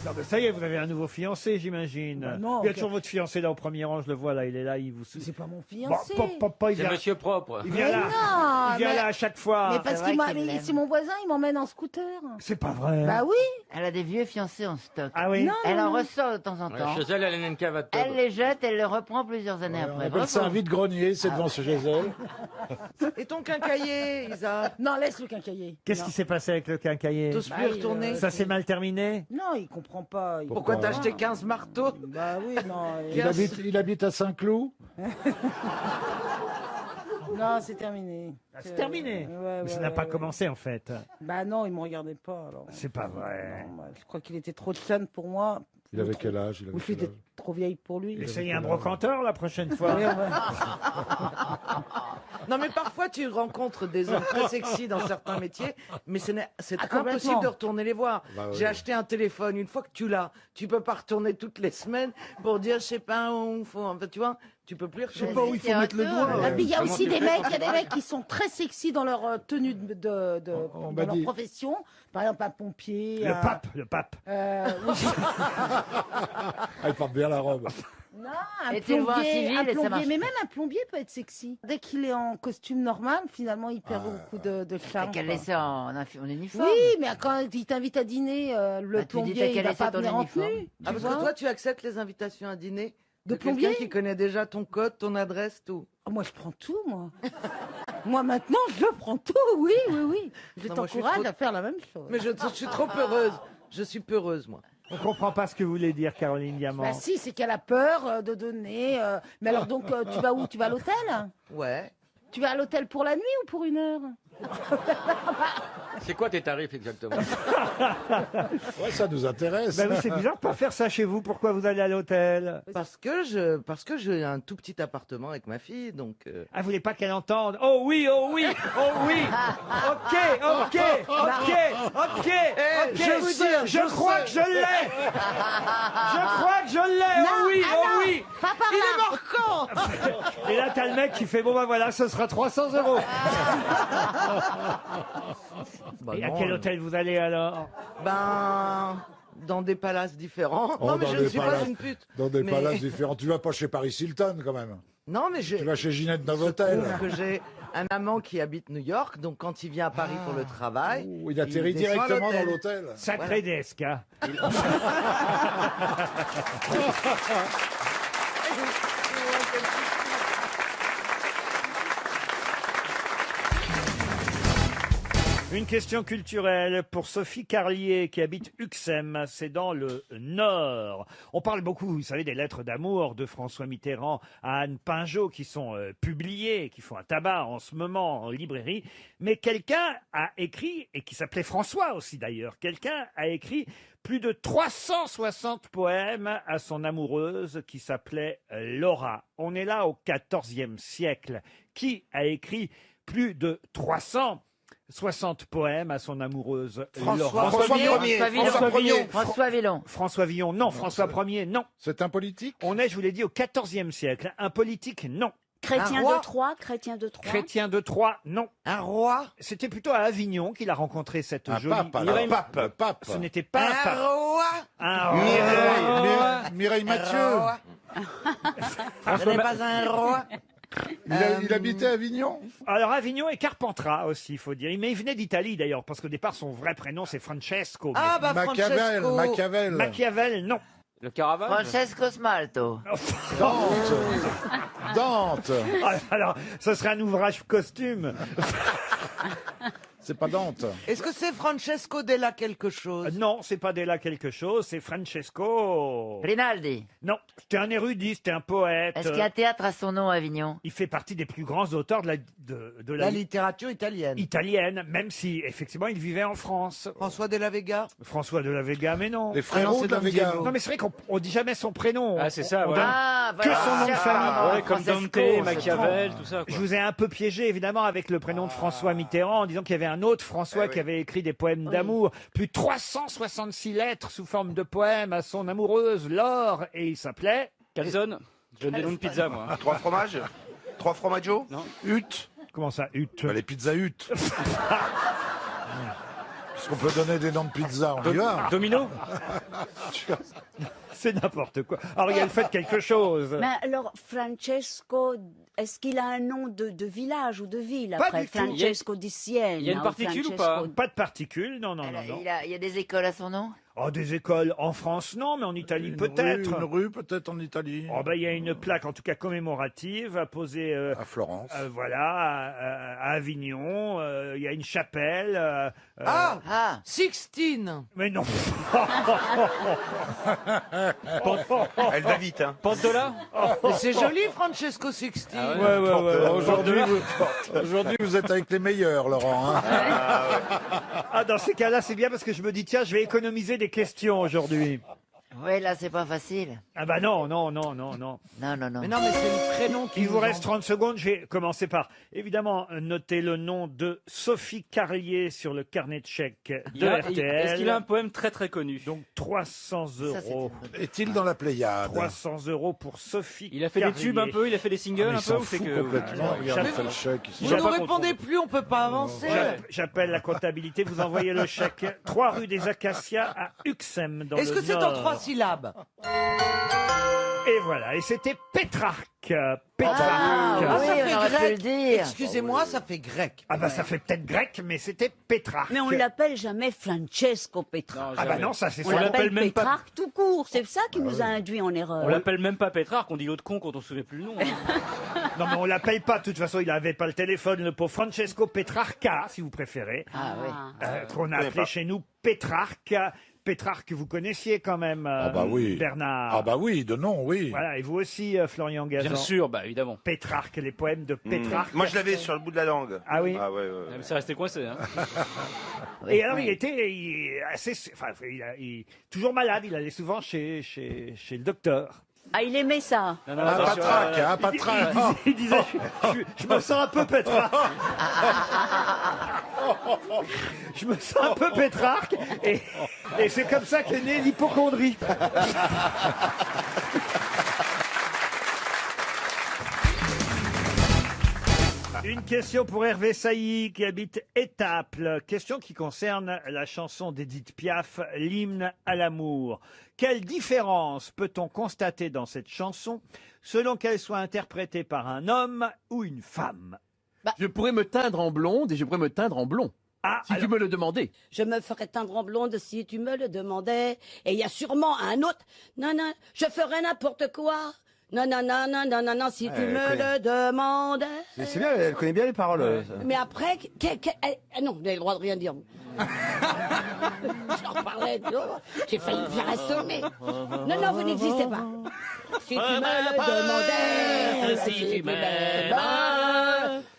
Non, mais ça y est, vous avez un nouveau fiancé, j'imagine. Bah non, il y a ok. toujours votre fiancé là au premier rang, je le vois là, il est là, il vous. C'est pas mon Bon, fiancé. il C'est vient, monsieur propre. il vient Mais là. non, Il vient mais- là à chaque fois. Mais parce C'est qu'il vrai m'a, qu'il mais l'aime. c'est mon voisin, il m'emmène en scooter. C'est pas vrai. Bah oui. Elle a des vieux fiancés en stock. Ah oui. Non, Elle en non. ressort de temps en temps. Chez elle, elle a une cave à table. Elle les jette, elle les reprend plusieurs années On après. appelle ça un Bravo. vide-grenier, c'est devant chez elle. Et ton quincailler, Isa? Non, laisse le quincailler. Qu'est-ce Non. qui s'est passé avec le quincailler? T'oses Bah, plus y retourner? Ça s'est mal terminé? Non, il comprend pas. il Pourquoi comprend t'as pas. acheté 15 marteaux? Bah oui, non. Il habite à Saint-Cloud. Non, c'est terminé. C'est terminé. Ouais, Mais ça ouais, n'a pas ouais. commencé en fait. Bah non, il me regardait pas alors. C'est pas vrai. Non, bah, je crois qu'il était trop jeune pour moi. Il avait quel âge? Ou j'étais trop vieille pour lui. Essayez un brocanteur la prochaine fois. Oui, ouais. Non, mais parfois tu rencontres des hommes très sexy dans certains métiers, mais c'est complètement. impossible de retourner les voir. Bah oui. J'ai acheté un téléphone, une fois que tu l'as, tu peux pas retourner toutes les semaines pour dire, je sais pas où, enfin, tu vois, tu peux plus retourner. où il faut mettre le doigt. Et puis il y a Comment aussi tu des fais mecs, quand il y a des mecs qui sont très sexy dans leur tenue On dans m'a leur dit. profession. Par exemple, un pompier. Le pape, le pape. Oui. Elle porte bien la robe. Non, un Et tu le vois en civil et ça marche mais même un plombier peut être sexy. Dès qu'il est en costume normal, finalement, il perd beaucoup de charme. T'as qu'à le quoi. laisser en uniforme. Oui, mais quand il t'invite à dîner, le Bah, tu dis, plombier, t'as il qu'à va laisser pas ton venir en uniforme. tenue. Ah, parce que toi, tu acceptes les invitations à dîner De quelqu'un plombier qui connaît déjà ton code, ton adresse, tout. Ah, moi, je prends tout, moi. Moi, maintenant, je prends tout, oui, oui, oui. Je Non, moi, je suis t'encourage trop- à faire la même chose. Mais je suis trop peureuse. Je suis peureuse, moi. On comprend pas ce que vous voulez dire, Caroline Diamant. Bah si, c'est qu'elle a peur de donner. Mais alors donc, tu vas où? Tu vas à l'hôtel? Ouais. Tu vas à l'hôtel pour la nuit ou pour une heure? C'est quoi tes tarifs exactement? Ouais, ça nous intéresse. Ben oui, c'est bizarre de pas faire ça chez vous. Pourquoi vous allez à l'hôtel? Parce que j'ai un tout petit appartement avec ma fille, donc. Ah, vous voulez pas qu'elle entende? Oh oui, oh oui, oh oui. Ok, ok, ok, ok, ok. je vais vous dire, je crois que je l'ai. Je crois que je l'ai. Oh oui, oh oui. Pas par Il là. est mort quand? Et là, t'as le mec qui fait bon bah voilà, ce sera 300 €. Et à quel hôtel vous allez alors? Ben. Dans des palaces différents. Oh, non, mais dans je des ne suis palaces- pas une pute. Dans des Mais- palaces différents. Tu vas pas chez Paris Hilton, quand même. Non, mais Tu vas chez Ginette je Novotel. trouve que j'ai un amant qui habite New York, donc quand il vient à Paris pour le travail, il atterrit descend à directement dans l'hôtel. Sacré DSK. Une question culturelle pour Sophie Carlier qui habite Uxem, c'est dans le Nord. On parle beaucoup, vous savez, des lettres d'amour de François Mitterrand à Anne Pinjot qui sont publiées, qui font un tabac en ce moment en librairie. Mais quelqu'un a écrit, et qui s'appelait François aussi d'ailleurs, quelqu'un a écrit plus de 360 poèmes à son amoureuse qui s'appelait Laura. On est là au XIVe siècle. Qui a écrit plus de 360 poèmes à son amoureuse Laura? François Villon. François Villon, non. François Ier, non. C'est un politique? On est, je vous l'ai dit, au XIVe siècle. Un politique, non. Chrétien roi de Troyes, chrétien de Troyes. Chrétien de Troyes, non. un roi, C'était plutôt à Avignon qu'il a rencontré cette Un jolie... pape, alors. Pape. Ce n'était pas un un pape. roi, Un roi. Mireille Mathieu. ce n'est pas un roi. Il habitait à Avignon. Alors Avignon et Carpentras aussi, il faut dire. Mais il venait d'Italie d'ailleurs, parce qu'au départ son vrai prénom c'est Francesco. Ah bah Machiavel, Francesco. Machiavel. Machiavel, non. Le Caravage. Francesco Smalto. Dante. Alors, ce serait un ouvrage costume. C'est pas Dante. Est-ce que c'est Francesco Della quelque chose? Non, c'est pas Della quelque chose, c'est Francesco. Rinaldi. Non, c'était un érudit, c'était un poète. Est-ce qu'il y a un théâtre à son nom à Avignon? Il fait partie des plus grands auteurs de La littérature italienne. italienne, même si effectivement il vivait en France. François de la Vega. François de la Vega, mais non. Les frérots c'est de la Don Vega. Diego. Non, mais c'est vrai qu'on dit jamais son prénom. Ah, c'est ça, On ouais. donne Ah, que voilà. son nom de famille. Ouais, comme Francesco, Dante, c'est Machiavel, tout ça. Je Quoi. vous ai un peu piégé, évidemment, avec le prénom de François Mitterrand, en disant qu'il y avait un autre François qui avait écrit des poèmes d'amour. Plus de 366 lettres sous forme de poèmes à son amoureuse, Laure, et il s'appelait... Calzone. Je donne des noms de pizza, moi. 3 fromages 3 fromaggio Hutte. Comment ça, Hutte? Bah, les pizzas Hutte. Puisqu'on peut donner des noms de pizza, on y va. Domino. C'est n'importe quoi. Ariel, faites quelque chose. Mais alors, Francesco, est-ce qu'il a un nom de village ou de ville Pas après du tout. Francesco di Siena? Il y a une particule ou pas? Pas de particules, non, non, non, non. Il y a des écoles à son nom? Oh, des écoles en France, non, mais en Italie peut-être. Une rue, peut-être en Italie. Oh, ben, il y a une plaque, en tout cas commémorative, à poser. À Florence. Voilà, à Avignon. Il y a une chapelle. Ah, Sixtine. Mais non. Elle va vite, hein. Porte de là. Mais c'est joli, Francesco Sixtine. Ouais. Aujourd'hui, vous êtes avec les meilleurs, Laurent. Hein. Ah, dans ces cas-là, c'est bien parce que je me dis, tiens, je vais économiser des questions aujourd'hui. Oui, là, c'est pas facile. Ah bah non. Non, non. Mais non, mais c'est le prénom qui Il vous nous reste en- 30 secondes. Je vais commencer par, évidemment, noter le nom de Sophie Carlier sur le carnet de chèques de RTL. Est-ce qu'il a un poème très très connu? Donc 300 euros. Est-il dans la Pléiade? 300 euros pour Sophie Il a fait Carlier. des tubes un peu, il a fait des singles Il un s'en peu ou c'est fout que... complètement. Regarde, il fait le chèque. Vous ne répondez plus, on peut pas avancer. J'appelle la comptabilité, vous envoyez le chèque. 3 rue des Acacias à Uxem, dans le Est-ce que c'est en Nord. 3 syllabes? Et voilà, et c'était Pétrarque. Pétrarque. Ah, Ah, oui, ça on fait aurait pu grec. le dire. Excusez-moi, ça fait grec. Ah bah ça fait peut-être grec, mais c'était Pétrarque. Mais on l'appelle jamais Francesco Petrarque. Ah bah non, ça c'est On ça. l'appelle même pas- Pétrarque tout court. C'est ça qui nous a induit en erreur. On l'appelle même pas Pétrarque, on dit l'autre con quand on se souvient plus le nom. hein. Non mais on l'appelle pas, de toute façon il avait pas le téléphone, le pauvre Francesco Petrarca, si vous préférez. Ah oui. Qu'on a appelé chez nous Pétrarque. Pétrarque, vous connaissiez quand même, Ah bah oui. Bernard. Ah bah oui, de nom, oui. Voilà, et vous aussi, Florian Gazan. Bien sûr, bah évidemment. Pétrarque, les poèmes de Pétrarque. Moi, je l'avais sur le bout de la langue. Ah oui. Ah ouais. Ah, mais c'est resté coincé. Hein. Et alors, il était assez, enfin, toujours malade. Il allait souvent chez le docteur. Ah, il aimait ça. Non, non, Ah, attention, Patraque, hein, Patraque. Il disait, je me sens un peu Pétrarque. Je me sens un peu Pétrarque. Et c'est comme ça qu'est née l'hypocondrie. Une question pour Hervé Sailly qui habite Étaples. Question qui concerne la chanson d'Édith Piaf, l'hymne à l'amour. Quelle différence peut-on constater dans cette chanson selon qu'elle soit interprétée par un homme ou une femme? Je pourrais me teindre en blonde et je pourrais me teindre en blond. Ah, si tu me le demandais. Je me ferais teindre en blonde si tu me le demandais. Et il y a sûrement un autre. Non, non, je ferais n'importe quoi. Non, non, non, non, non, non, non, si tu me le demandais. C'est bien, elle connaît bien les paroles. Mais après, non, vous avez le droit de rien dire. Vous. J'en reparlerai. J'ai failli me faire assommer. Non, non, vous n'existez pas. Si tu me le demandais, si tu me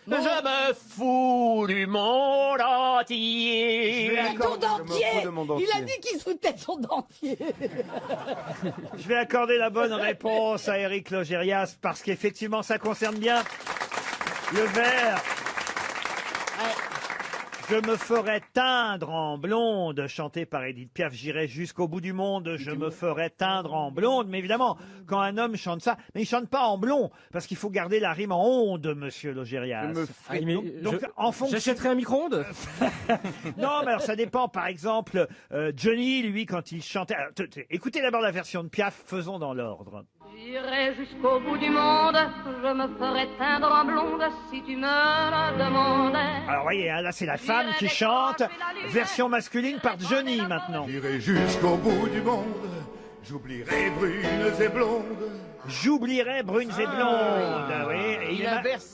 je me fous du monde entier. Ton dentier. Il a dit qu'il se foutait de son dentier. Je vais accorder la bonne réponse à Éric Logérias parce qu'effectivement, ça concerne bien le vers. Je me ferais teindre en blonde, chanté par Édith Piaf. J'irai jusqu'au bout du monde, je me ferais teindre en blonde. Mais évidemment, quand un homme chante ça, mais il chante pas en blond, parce qu'il faut garder la rime en onde, monsieur Logérias. En fonction... J'achèterai un micro-ondes. Non, mais alors ça dépend. Par exemple, Johnny, lui, quand il chantait... Alors, écoutez d'abord la version de Piaf, faisons dans l'ordre. J'irai jusqu'au bout du monde, je me ferai teindre en blonde si tu me le demandais. Alors voyez, hein, là c'est la femme qui chante, version masculine par Johnny maintenant. J'irai jusqu'au bout du monde, j'oublierai brunes et blondes. J'oublierai brunes et blondes. Oui, et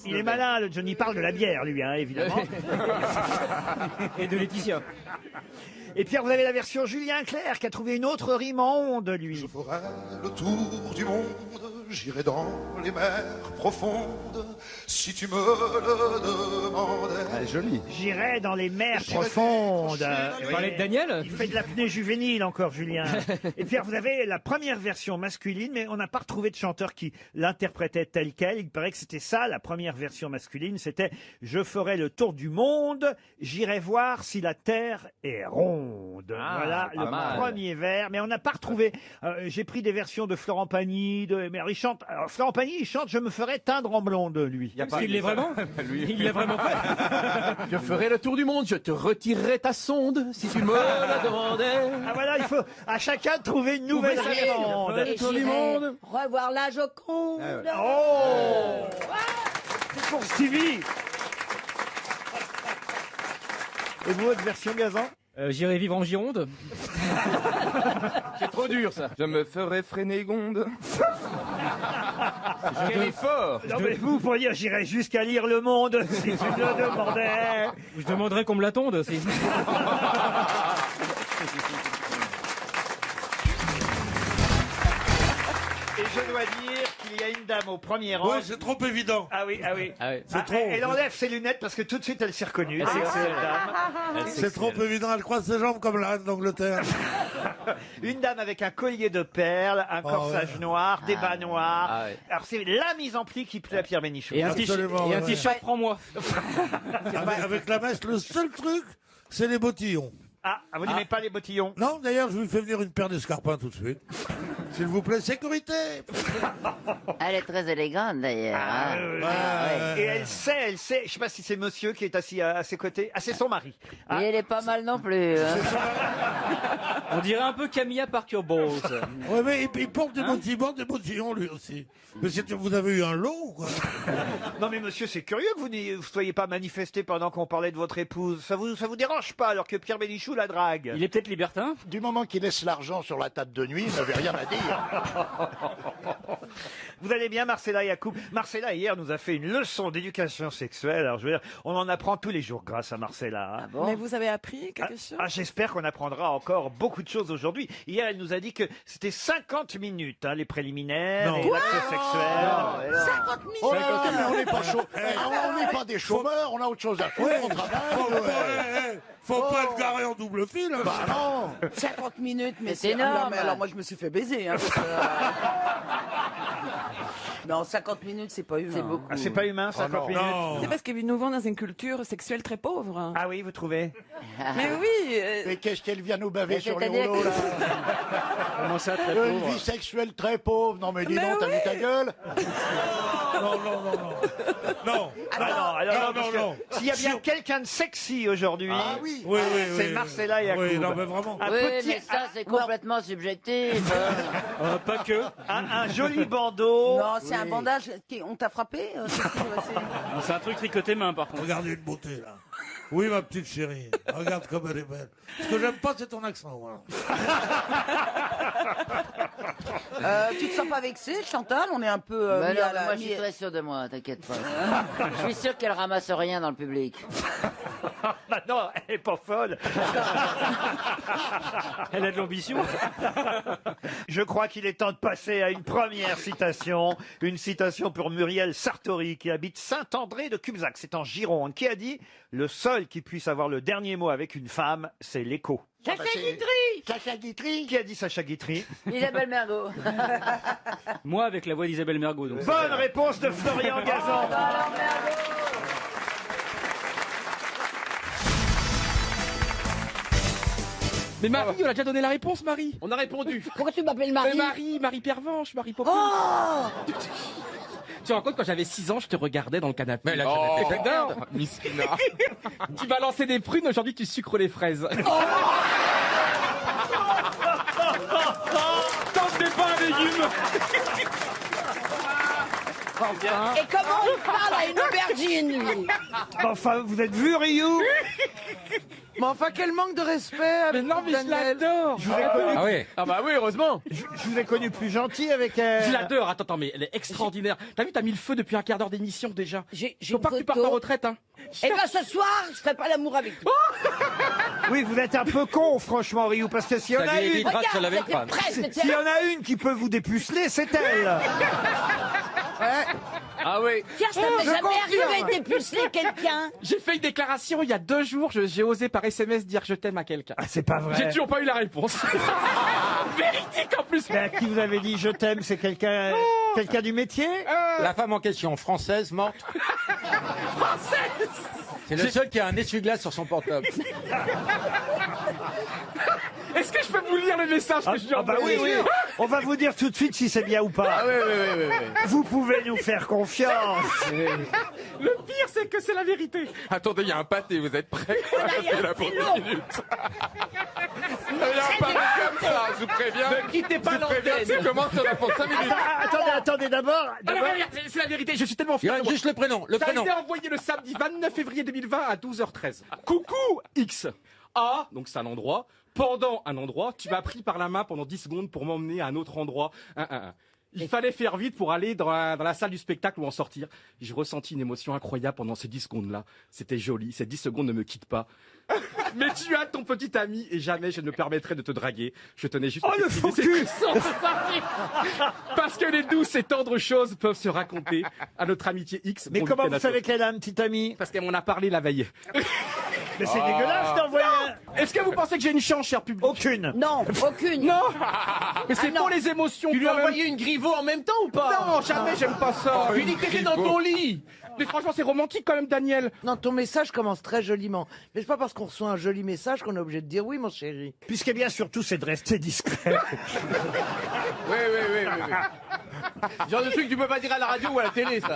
il est malin, le Johnny. Parle de la bière, lui, hein, évidemment. Et de Laetitia. Et puis vous avez la version Julien Clerc qui a trouvé une autre rime en onde, lui. Je ferai le tour du monde, j'irai dans les mers profondes, si tu me le demandais. Elle est jolie. J'irai dans les mers profondes. Vous parlez de Daniel? Il fait de l'apnée juvénile encore, Julien. Et puis vous avez la première version masculine, mais on n'a pas retrouvé de chanteur qui l'interprétait tel quel. Il paraît que c'était ça, la première version masculine. C'était « Je ferai le tour du monde, j'irai voir si la terre est ronde ». Voilà le premier vers, mais on n'a pas retrouvé. J'ai pris des versions de Florent Pagny, mais alors, il chante. Alors, Florent Pagny, il chante « Je me ferai teindre en blonde », lui. Il l'est vraiment. Il l'a vraiment fait. Je ferai le tour du monde, je te retirerai ta sonde si tu me la demandais. Ah voilà, il faut à chacun trouver une nouvelle réponse. Et j'irai revoir la Joconde. Oh, c'est pour Stevie. Et vous, votre version Gazan? J'irai vivre en Gironde. C'est trop dur, ça. Je me ferai Frénégonde. Quel effort. Non, mais vous pourriez dire j'irai jusqu'à lire Le Monde si tu me le demandais. Je demanderais qu'on me la tonde aussi. Et je dois dire qu'il y a une dame au premier rang. Oui, c'est trop évident. Ah oui, ah oui. C'est trop. Elle enlève ses lunettes parce que tout de suite elle s'est reconnue. C'est excellent, dame. C'est trop évident, elle croise ses jambes comme la reine d'Angleterre. Une dame avec un collier de perles, un corsage noir, des bas noirs. Alors c'est la mise en pli qui plaît à Pierre Bénichou. Et un t-shirt, prends-moi. Avec la messe, le seul truc, c'est les bottillons. Ah, vous n'aimez pas les bottillons? Non, d'ailleurs, je vous fais venir une paire d'escarpins tout de suite. S'il vous plaît, sécurité. Elle est très élégante d'ailleurs. Et elle sait, je sais pas si c'est monsieur qui est assis à ses côtés. Ah, c'est son mari. Et elle est pas mal non plus. Hein. On dirait un peu Camilla Parker Bowles. Oui, mais il porte des bottillons lui aussi. Mais vous avez eu un lot ou quoi? Non mais monsieur, c'est curieux que vous ne soyez pas manifesté pendant qu'on parlait de votre épouse. Ça vous dérange pas alors que Pierre Bénichou la drague? Il est peut-être libertin. Du moment qu'il laisse l'argent sur la table de nuit, il n'avait rien à dire. Vous allez bien, Marcella Yacoub? Marcella, hier, nous a fait une leçon d'éducation sexuelle. Alors, je veux dire, on en apprend tous les jours grâce à Marcella. Hein. Mais vous avez appris quelque chose? J'espère qu'on apprendra encore beaucoup de choses aujourd'hui. Hier, elle nous a dit que c'était 50 minutes, hein, les préliminaires et l'acte sexuel. 50 minutes. Oh là là, mais on n'est pas chaud. On n'est pas des chômeurs, on a autre chose à faire, on travaille. Faut pas être garé en double fil. Hein. Bah non. 50 minutes, mais c'est énorme. Non, mais alors moi je me suis fait baiser. Hein, parce que, Non, 50 minutes, c'est pas humain. C'est beaucoup. Ah, c'est pas humain, 50 minutes. C'est parce que nous vivons dans une culture sexuelle très pauvre. Ah oui, vous trouvez? Mais oui. Mais qu'est-ce qu'elle vient nous baver sur les c'est-à-dire rouleaux, là? Comment ça, très Une pauvre? vie sexuelle très pauvre. Non mais dis donc, t'as vu ta gueule? Non. Parce que s'il y a bien quelqu'un de sexy aujourd'hui, Oui, c'est Marcella Yacoub. Oui, non, mais vraiment. Un Oui, petit, mais ça, c'est complètement subjectif. pas que. Un joli bandeau. Non, c'est un bandage. On t'a frappé Non, c'est un truc tricoté main, par contre. Regardez une beauté, là. Oui, ma petite chérie. Regarde comme elle est belle. Ce que j'aime pas, c'est ton accent. Voilà. Tu te sens pas vexé, Chantal? On est un peu. Bah mis non, à la- moi, je suis très sûr de moi, t'inquiète pas. Je suis sûr qu'elle ramasse rien dans le public. Non, elle est pas folle. Elle a de l'ambition. Je crois qu'il est temps de passer à une première citation. Une citation pour Muriel Sartori, qui habite Saint-André de Cubzac. C'est en Gironde. Qui a dit « Le seul qui puisse avoir le dernier mot avec une femme, c'est l'écho ». Sacha Guitry. Sacha Guitry. Qui a dit Sacha Guitry? Isabelle Mergo. Moi, avec la voix d'Isabelle Mergo. Donc Bonne réponse de Florian Gazan. Mais Marie, on a déjà donné la réponse, Marie. On a répondu. Pourquoi tu m'appelles Marie? Marie Pervenche, Marie Popin. Oh Tu te rends compte, quand j'avais 6 ans, je te regardais dans le canapé. Mais elle a jamais fait Putain. caca. Miskina. Tu balançais des prunes, aujourd'hui tu sucres les fraises. Tant je n'ai pas un légume. Et comment il parle à une aubergine, lui? Enfin, vous êtes vu, Ryu? Mais enfin, quel manque de respect. Mais non, mais je Daniel. l'adore. Je vous ai connu, Ah oui. Ah bah oui, heureusement. je vous ai connu plus gentil avec elle. Je l'adore. Attends, mais elle est extraordinaire. T'as vu, t'as mis le feu depuis un quart d'heure d'émission déjà. J'ai Faut pas que tu une partes en photo. retraite, hein. Et ben ce soir, je ferai pas l'amour avec toi. Oui, vous êtes un peu con, franchement, Ryu, parce que s'il y en a une, Regarde, je l'avais c'était pas. presque. s'il y en a une qui peut vous dépuceler, c'est elle. Ah oui. Tiens, ça m'est jamais arrivé de dépuceler quelqu'un. J'ai fait une déclaration il y a 2 jours. J'ai osé par SMS dire je t'aime à quelqu'un. Ah, c'est pas vrai. J'ai toujours pas eu la réponse. Véridique en plus. Mais à qui vous avez dit je t'aime, c'est quelqu'un du métier? La femme en question, française, morte. Française. C'est le seul qui a un essuie-glace sur son portable. Est-ce que je peux vous lire le message que je lui ai bah envoyé? oui. On va vous dire tout de suite si c'est bien ou pas. Ah oui. Vous pouvez nous faire confiance. Le pire, c'est que c'est la vérité. Attendez, il y a un pâté, vous êtes prêts? il y a un là pour stylo. 10 minutes. Il y a un pâté comme ça, je vous préviens. Ne quittez pas Je préviens, l'antenne. ça commence, ça va pour 5 minutes. Attendez, d'abord. Alors, regarde, c'est la vérité, je suis tellement Il y fier. a de moi. juste le prénom, le Ça a prénom. été envoyé le samedi 29 février 2020 à 12h13. Coucou X. A, donc c'est un endroit. Pendant un endroit, tu m'as pris par la main pendant 10 secondes pour m'emmener à un autre endroit. Il fallait faire vite pour aller dans la salle du spectacle ou en sortir. J'ai ressenti une émotion incroyable pendant ces 10 secondes-là. C'était joli. Ces 10 secondes ne me quittent pas. Mais tu as ton petit ami et jamais je ne me permettrai de te draguer. Je tenais juste à le t'exprimer faux cette cul puissance de Paris. Parce que les douces et tendres choses peuvent se raconter à notre amitié X. Mais mon comment vous Lutenato. savez qu'elle a un petit ami? Parce qu'elle m'en a parlé la veille. Mais c'est dégueulasse d'envoyer un... Est-ce que vous pensez que j'ai une chance, cher public? Aucune. Non, aucune. Non. Mais c'est non. pour les émotions. Tu lui as quand même. envoyé une Griveaux en même temps ou pas? Non, jamais, j'aime pas ça. Tu dis que t'étais dans ton lit. Mais franchement, c'est romantique quand même, Daniel. Non, ton message commence très joliment. Mais c'est pas parce qu'on reçoit un joli message qu'on est obligé de dire oui, mon chéri. Puis ce qui est bien surtout, c'est de rester discret. Oui. Genre de truc que tu peux pas dire à la radio ou à la télé, ça.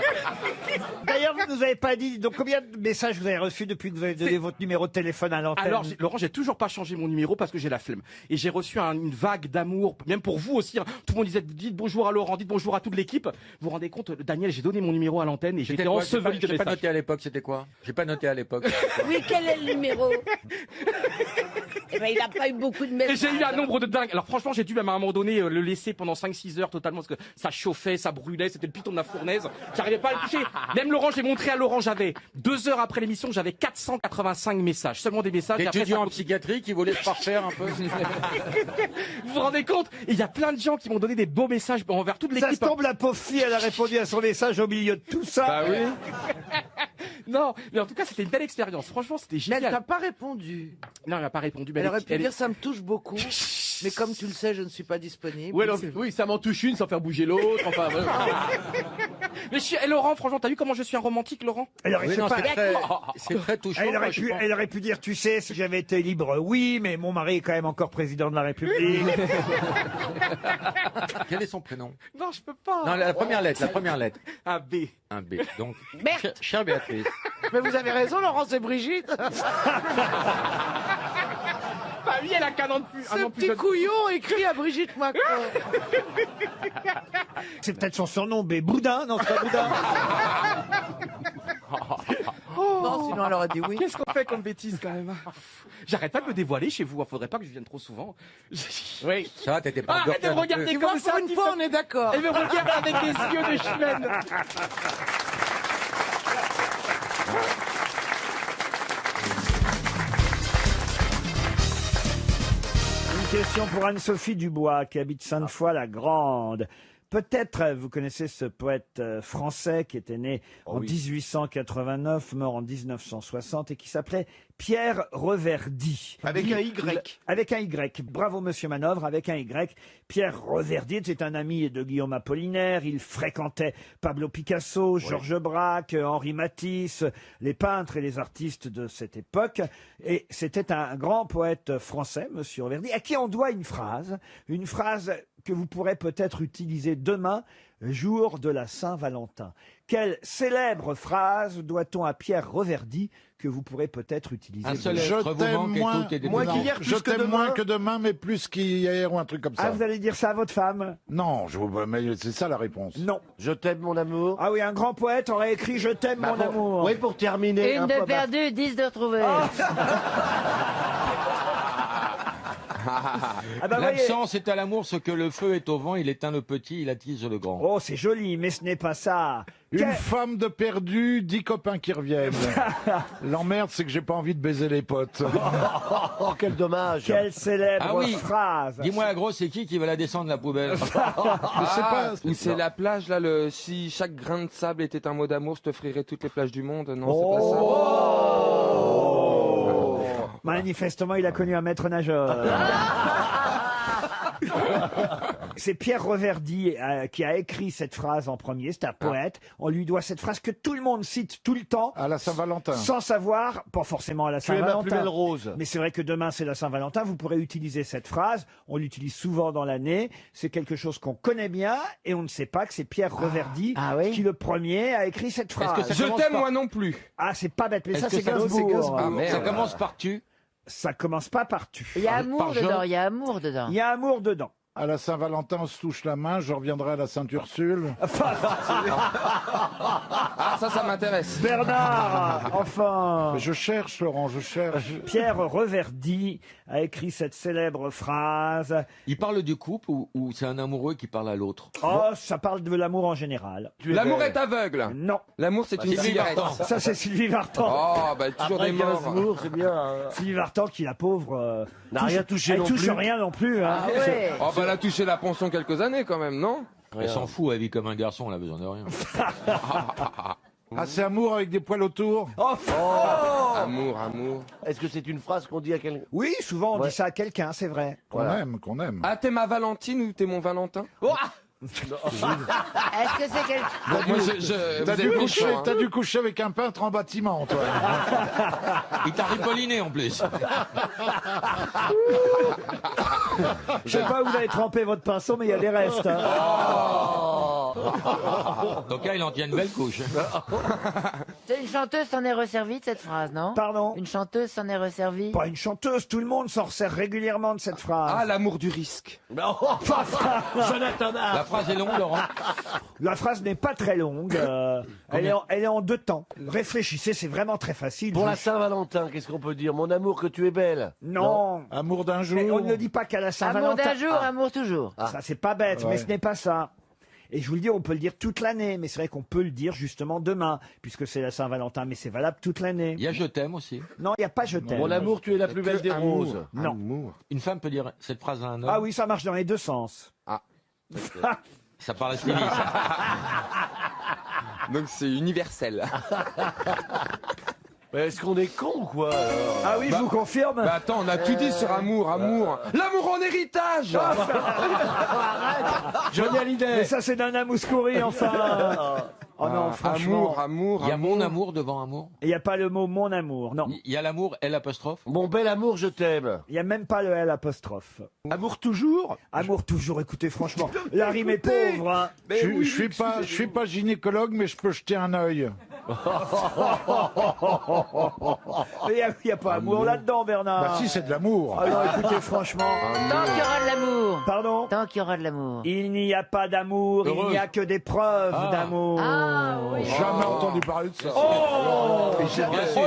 D'ailleurs, vous nous avez pas dit, donc combien de messages vous avez reçus depuis que vous avez donné votre numéro de téléphone à l'antenne? Alors, Laurent, j'ai toujours pas changé mon numéro parce que j'ai la flemme. Et j'ai reçu une vague d'amour, même pour vous aussi. Hein. Tout le monde disait, dites bonjour à Laurent, dites bonjour à toute l'équipe. Vous vous rendez compte, Daniel, j'ai donné mon numéro à l'antenne et j'ai été enseveli de J'ai pas messages. noté à l'époque, c'était quoi? J'ai pas noté à l'époque. Oui, quel est le numéro? Eh ben, il n'a pas eu beaucoup de Et messages. j'ai eu un nombre de dingue. Alors franchement, j'ai dû même à un moment donné le laisser pendant 5-6 heures totalement parce que ça chauffait, ça brûlait, c'était le piton de la fournaise. J'arrivais pas à le toucher. Même Laurent, j'ai montré à Laurent, j'avais 2 heures après l'émission, j'avais 485 messages. Seulement des messages. Et après, Étudiant ça- en psychiatrie qui voulait se parfaire un peu. Vous vous rendez compte? Et il y a plein de gens qui m'ont donné des beaux messages envers toute Ça l'équipe. se tombe, la pauvre fille, elle a répondu à son message au milieu de tout ça. Bah oui. Non, mais en tout cas, c'était une belle expérience. Franchement, c'était Mais génial. elle t'a pas répondu. Non, elle m'a pas répondu. mais Elle aurait pu est- dire ça me touche beaucoup. Mais comme tu le sais, je ne suis pas disponible. Oui, alors, oui, ça m'en touche une sans faire bouger l'autre. Enfin, Mais Laurent, franchement, t'as vu comment je suis un romantique, Laurent? Alors, Oui, je sais non, pas. c'est très touchant. Elle aurait pu dire, tu sais, si j'avais été libre, oui, mais mon mari est quand même encore président de la République. Quel est son prénom? Non, je peux pas. Non, la première lettre, Un B. Un B. Donc, Berthe. chère Béatrice. Mais vous avez raison, Laurent, c'est Brigitte. Bah oui, elle a qu'un an de plus. Ce petit couillon écrit à Brigitte Macron. C'est peut-être son surnom, B. Boudin? Non, c'est pas Boudin. Non, sinon elle aurait dit oui. Qu'est-ce qu'on fait comme bêtise quand même? J'arrête pas de me dévoiler chez vous. Faudrait pas que je vienne trop souvent. oui. Ça va, t'étais pas Arrêtez de me regarder Tu vois, comme ça. pour une fois, on est d'accord. Elle me regarde avec des yeux de chienne. Une question pour Anne-Sophie Dubois, qui habite Sainte-Foy-la-Grande. Peut-être vous connaissez ce poète français qui était né en 1889, mort en 1960 et qui s'appelait Pierre Reverdy. Avec un Y. Avec un Y. Bravo Monsieur Manœuvre, avec un Y. Pierre Reverdy était un ami de Guillaume Apollinaire. Il fréquentait Pablo Picasso, Georges Braque, Henri Matisse, les peintres et les artistes de cette époque. Et c'était un grand poète français, Monsieur Reverdy, à qui on doit une phrase que vous pourrez peut-être utiliser demain, jour de la Saint-Valentin. Quelle célèbre phrase doit-on à Pierre Reverdy que vous pourrez peut-être utiliser Un seul demain? être vous manque et tout est Moi détonnant. qu'hier, je t'aime moins que demain, mais plus qu'hier ou un truc comme ça. Ah, vous allez dire ça à votre femme? Non, mais c'est ça la réponse. Non. Je t'aime, mon amour. Ah oui, un grand poète aurait écrit « Je t'aime, mon amour ». Oui, pour terminer. Une de perdue, 10 de retrouvée. Ah bah, L'absence est à l'amour ce que le feu est au vent, il éteint le petit, il attise le grand. Oh, c'est joli, mais ce n'est pas ça. Une femme de perdu, 10 copains qui reviennent. L'emmerde, c'est que j'ai pas envie de baiser les potes. Oh, quel dommage. Quelle célèbre Ah oui. phrase. Dis-moi la grosse, c'est qui va la descendre la poubelle? Ou c'est la plage là, si chaque grain de sable était un mot d'amour, je t'offrirais toutes les plages du monde. Non, c'est pas ça. Manifestement, il a connu un maître nageur. C'est Pierre Reverdy qui a écrit cette phrase en premier. C'est un poète. On lui doit cette phrase que tout le monde cite tout le temps. À la Saint-Valentin. Sans savoir, pas forcément à la Tu es ma Saint-Valentin. plus belle rose. Mais c'est vrai que demain c'est la Saint-Valentin. Vous pourrez utiliser cette phrase. On l'utilise souvent dans l'année. C'est quelque chose qu'on connaît bien et on ne sait pas que c'est Pierre Reverdy qui le premier a écrit cette phrase. Je t'aime moi non plus. Ah, c'est pas bête, mais ça c'est Gainsbourg. Gainsbourg. Ah, merde. Ça commence par tu. Ça commence pas par tu. Il y a amour dedans, il y a amour dedans. Il y a amour dedans. À la Saint-Valentin, on se touche la main, je reviendrai à la Sainte-Ursule. Ah, ça m'intéresse. Bernard, enfin. Mais je cherche, Laurent, je cherche. Pierre Reverdy a écrit cette célèbre phrase. Il parle du couple ou c'est un amoureux qui parle à l'autre? Oh, ça parle de l'amour en général. L'amour est aveugle. Non. L'amour, c'est une cigarette. Ça, c'est Sylvie Vartan. Oh, bah, toujours des morts. Gainsbourg, c'est bien. Sylvie Vartan, qui la pauvre. N'a rien touché elle non touche plus. rien non plus. Hein. Ah ouais. Oh, bah, elle a touché la pension quelques années quand même, non? Elle s'en fout, elle vit comme un garçon, elle a besoin de rien. Ah, c'est amour avec des poils autour. Amour. Est-ce que c'est une phrase qu'on dit à quelqu'un? Oui, souvent on Ouais. dit ça à quelqu'un, c'est vrai. Qu'on aime, qu'on aime. Ah, t'es ma Valentine ou t'es mon Valentin? Est-ce que c'est quelque Moi, T'as dû coucher avec un peintre en bâtiment, toi. Il t'a ripolliné en plus. Je sais pas où vous avez trempé votre pinceau, mais il y a des restes. Hein. Donc là, il en tient une belle couche. C'est une chanteuse s'en est resservie de cette phrase, non? Pardon? Une chanteuse s'en est resservie? Pas une chanteuse, tout le monde s'en resserre régulièrement de cette phrase. Ah, l'amour du risque. Jonathan La phrase est longue, Laurent. La phrase n'est pas très longue. Elle est en 2 temps. Réfléchissez, c'est vraiment très facile. Pour la Saint-Valentin, qu'est-ce qu'on peut dire? Mon amour, que tu es belle. Non. Amour d'un jour. Mais on ne dit pas qu'à la Amour Saint-Valentin. d'un jour, amour toujours. Ça, c'est pas bête, mais Ouais. ce n'est pas ça. Et je vous le dis, on peut le dire toute l'année, mais c'est vrai qu'on peut le dire justement demain, puisque c'est la Saint-Valentin, mais c'est valable toute l'année. Il y a je t'aime aussi. Non, il n'y a pas je t'aime. Mon amour, tu es la plus belle des roses. Non. Une femme peut dire cette phrase à un homme. Ah oui, ça marche dans les 2 sens. Ça parle à Stevie, ça. Donc c'est universel. Est-ce qu'on est con ou quoi alors Ah oui, je vous confirme. Bah attends, on a tout dit sur amour. L'amour en héritage. Johnny Hallyday. Mais ça, c'est d'un Mouskouri, enfin. Oh non, franchement. Amour. Il y a mon amour devant amour. Il n'y a pas le mot mon amour, non. Il y a l'amour, L'. Mon bel amour, je t'aime. Il n'y a même pas le L'. Amour toujours. Amour toujours, écoutez, franchement. La rime est pauvre, hein. Je suis pas gynécologue, mais je peux jeter un œil. Il n'y a pas amour là-dedans, Bernard. Bah si, c'est de l'amour. Alors écoutez, franchement. Tant qu'il y aura de l'amour. Pardon? Tant qu'il y aura de l'amour. Il n'y a pas d'amour, il n'y a que des preuves d'amour. Jamais entendu parler de ça. Oh,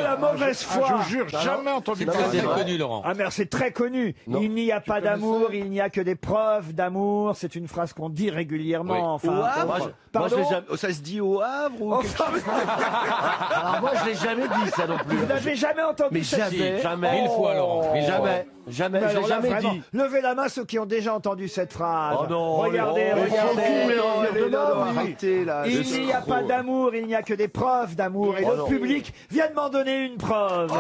la mauvaise foi. Je vous jure, jamais entendu parler de C'est ça. connu, Laurent. Ah mais c'est très connu. Il n'y a pas d'amour, il n'y a que des preuves d'amour. C'est une phrase qu'on dit régulièrement. Enfin, Au Havre Moi, je l'ai jamais... Ça se dit au Havre ou quelque chose Alors moi, je l'ai jamais dit ça non plus. Vous n'avez jamais entendu Mais cette jamais, jamais. 1000 fois, Laurent. 1000 fois. Jamais, Mais je l'ai alors là, jamais vraiment, dit. levez la main ceux qui ont déjà entendu cette phrase. Oh non, regardez, oh, regardez. Arrêtez là. Il n'y a pas d'amour, il n'y a que des preuves d'amour. Et Oh le non. public vient de m'en donner une preuve.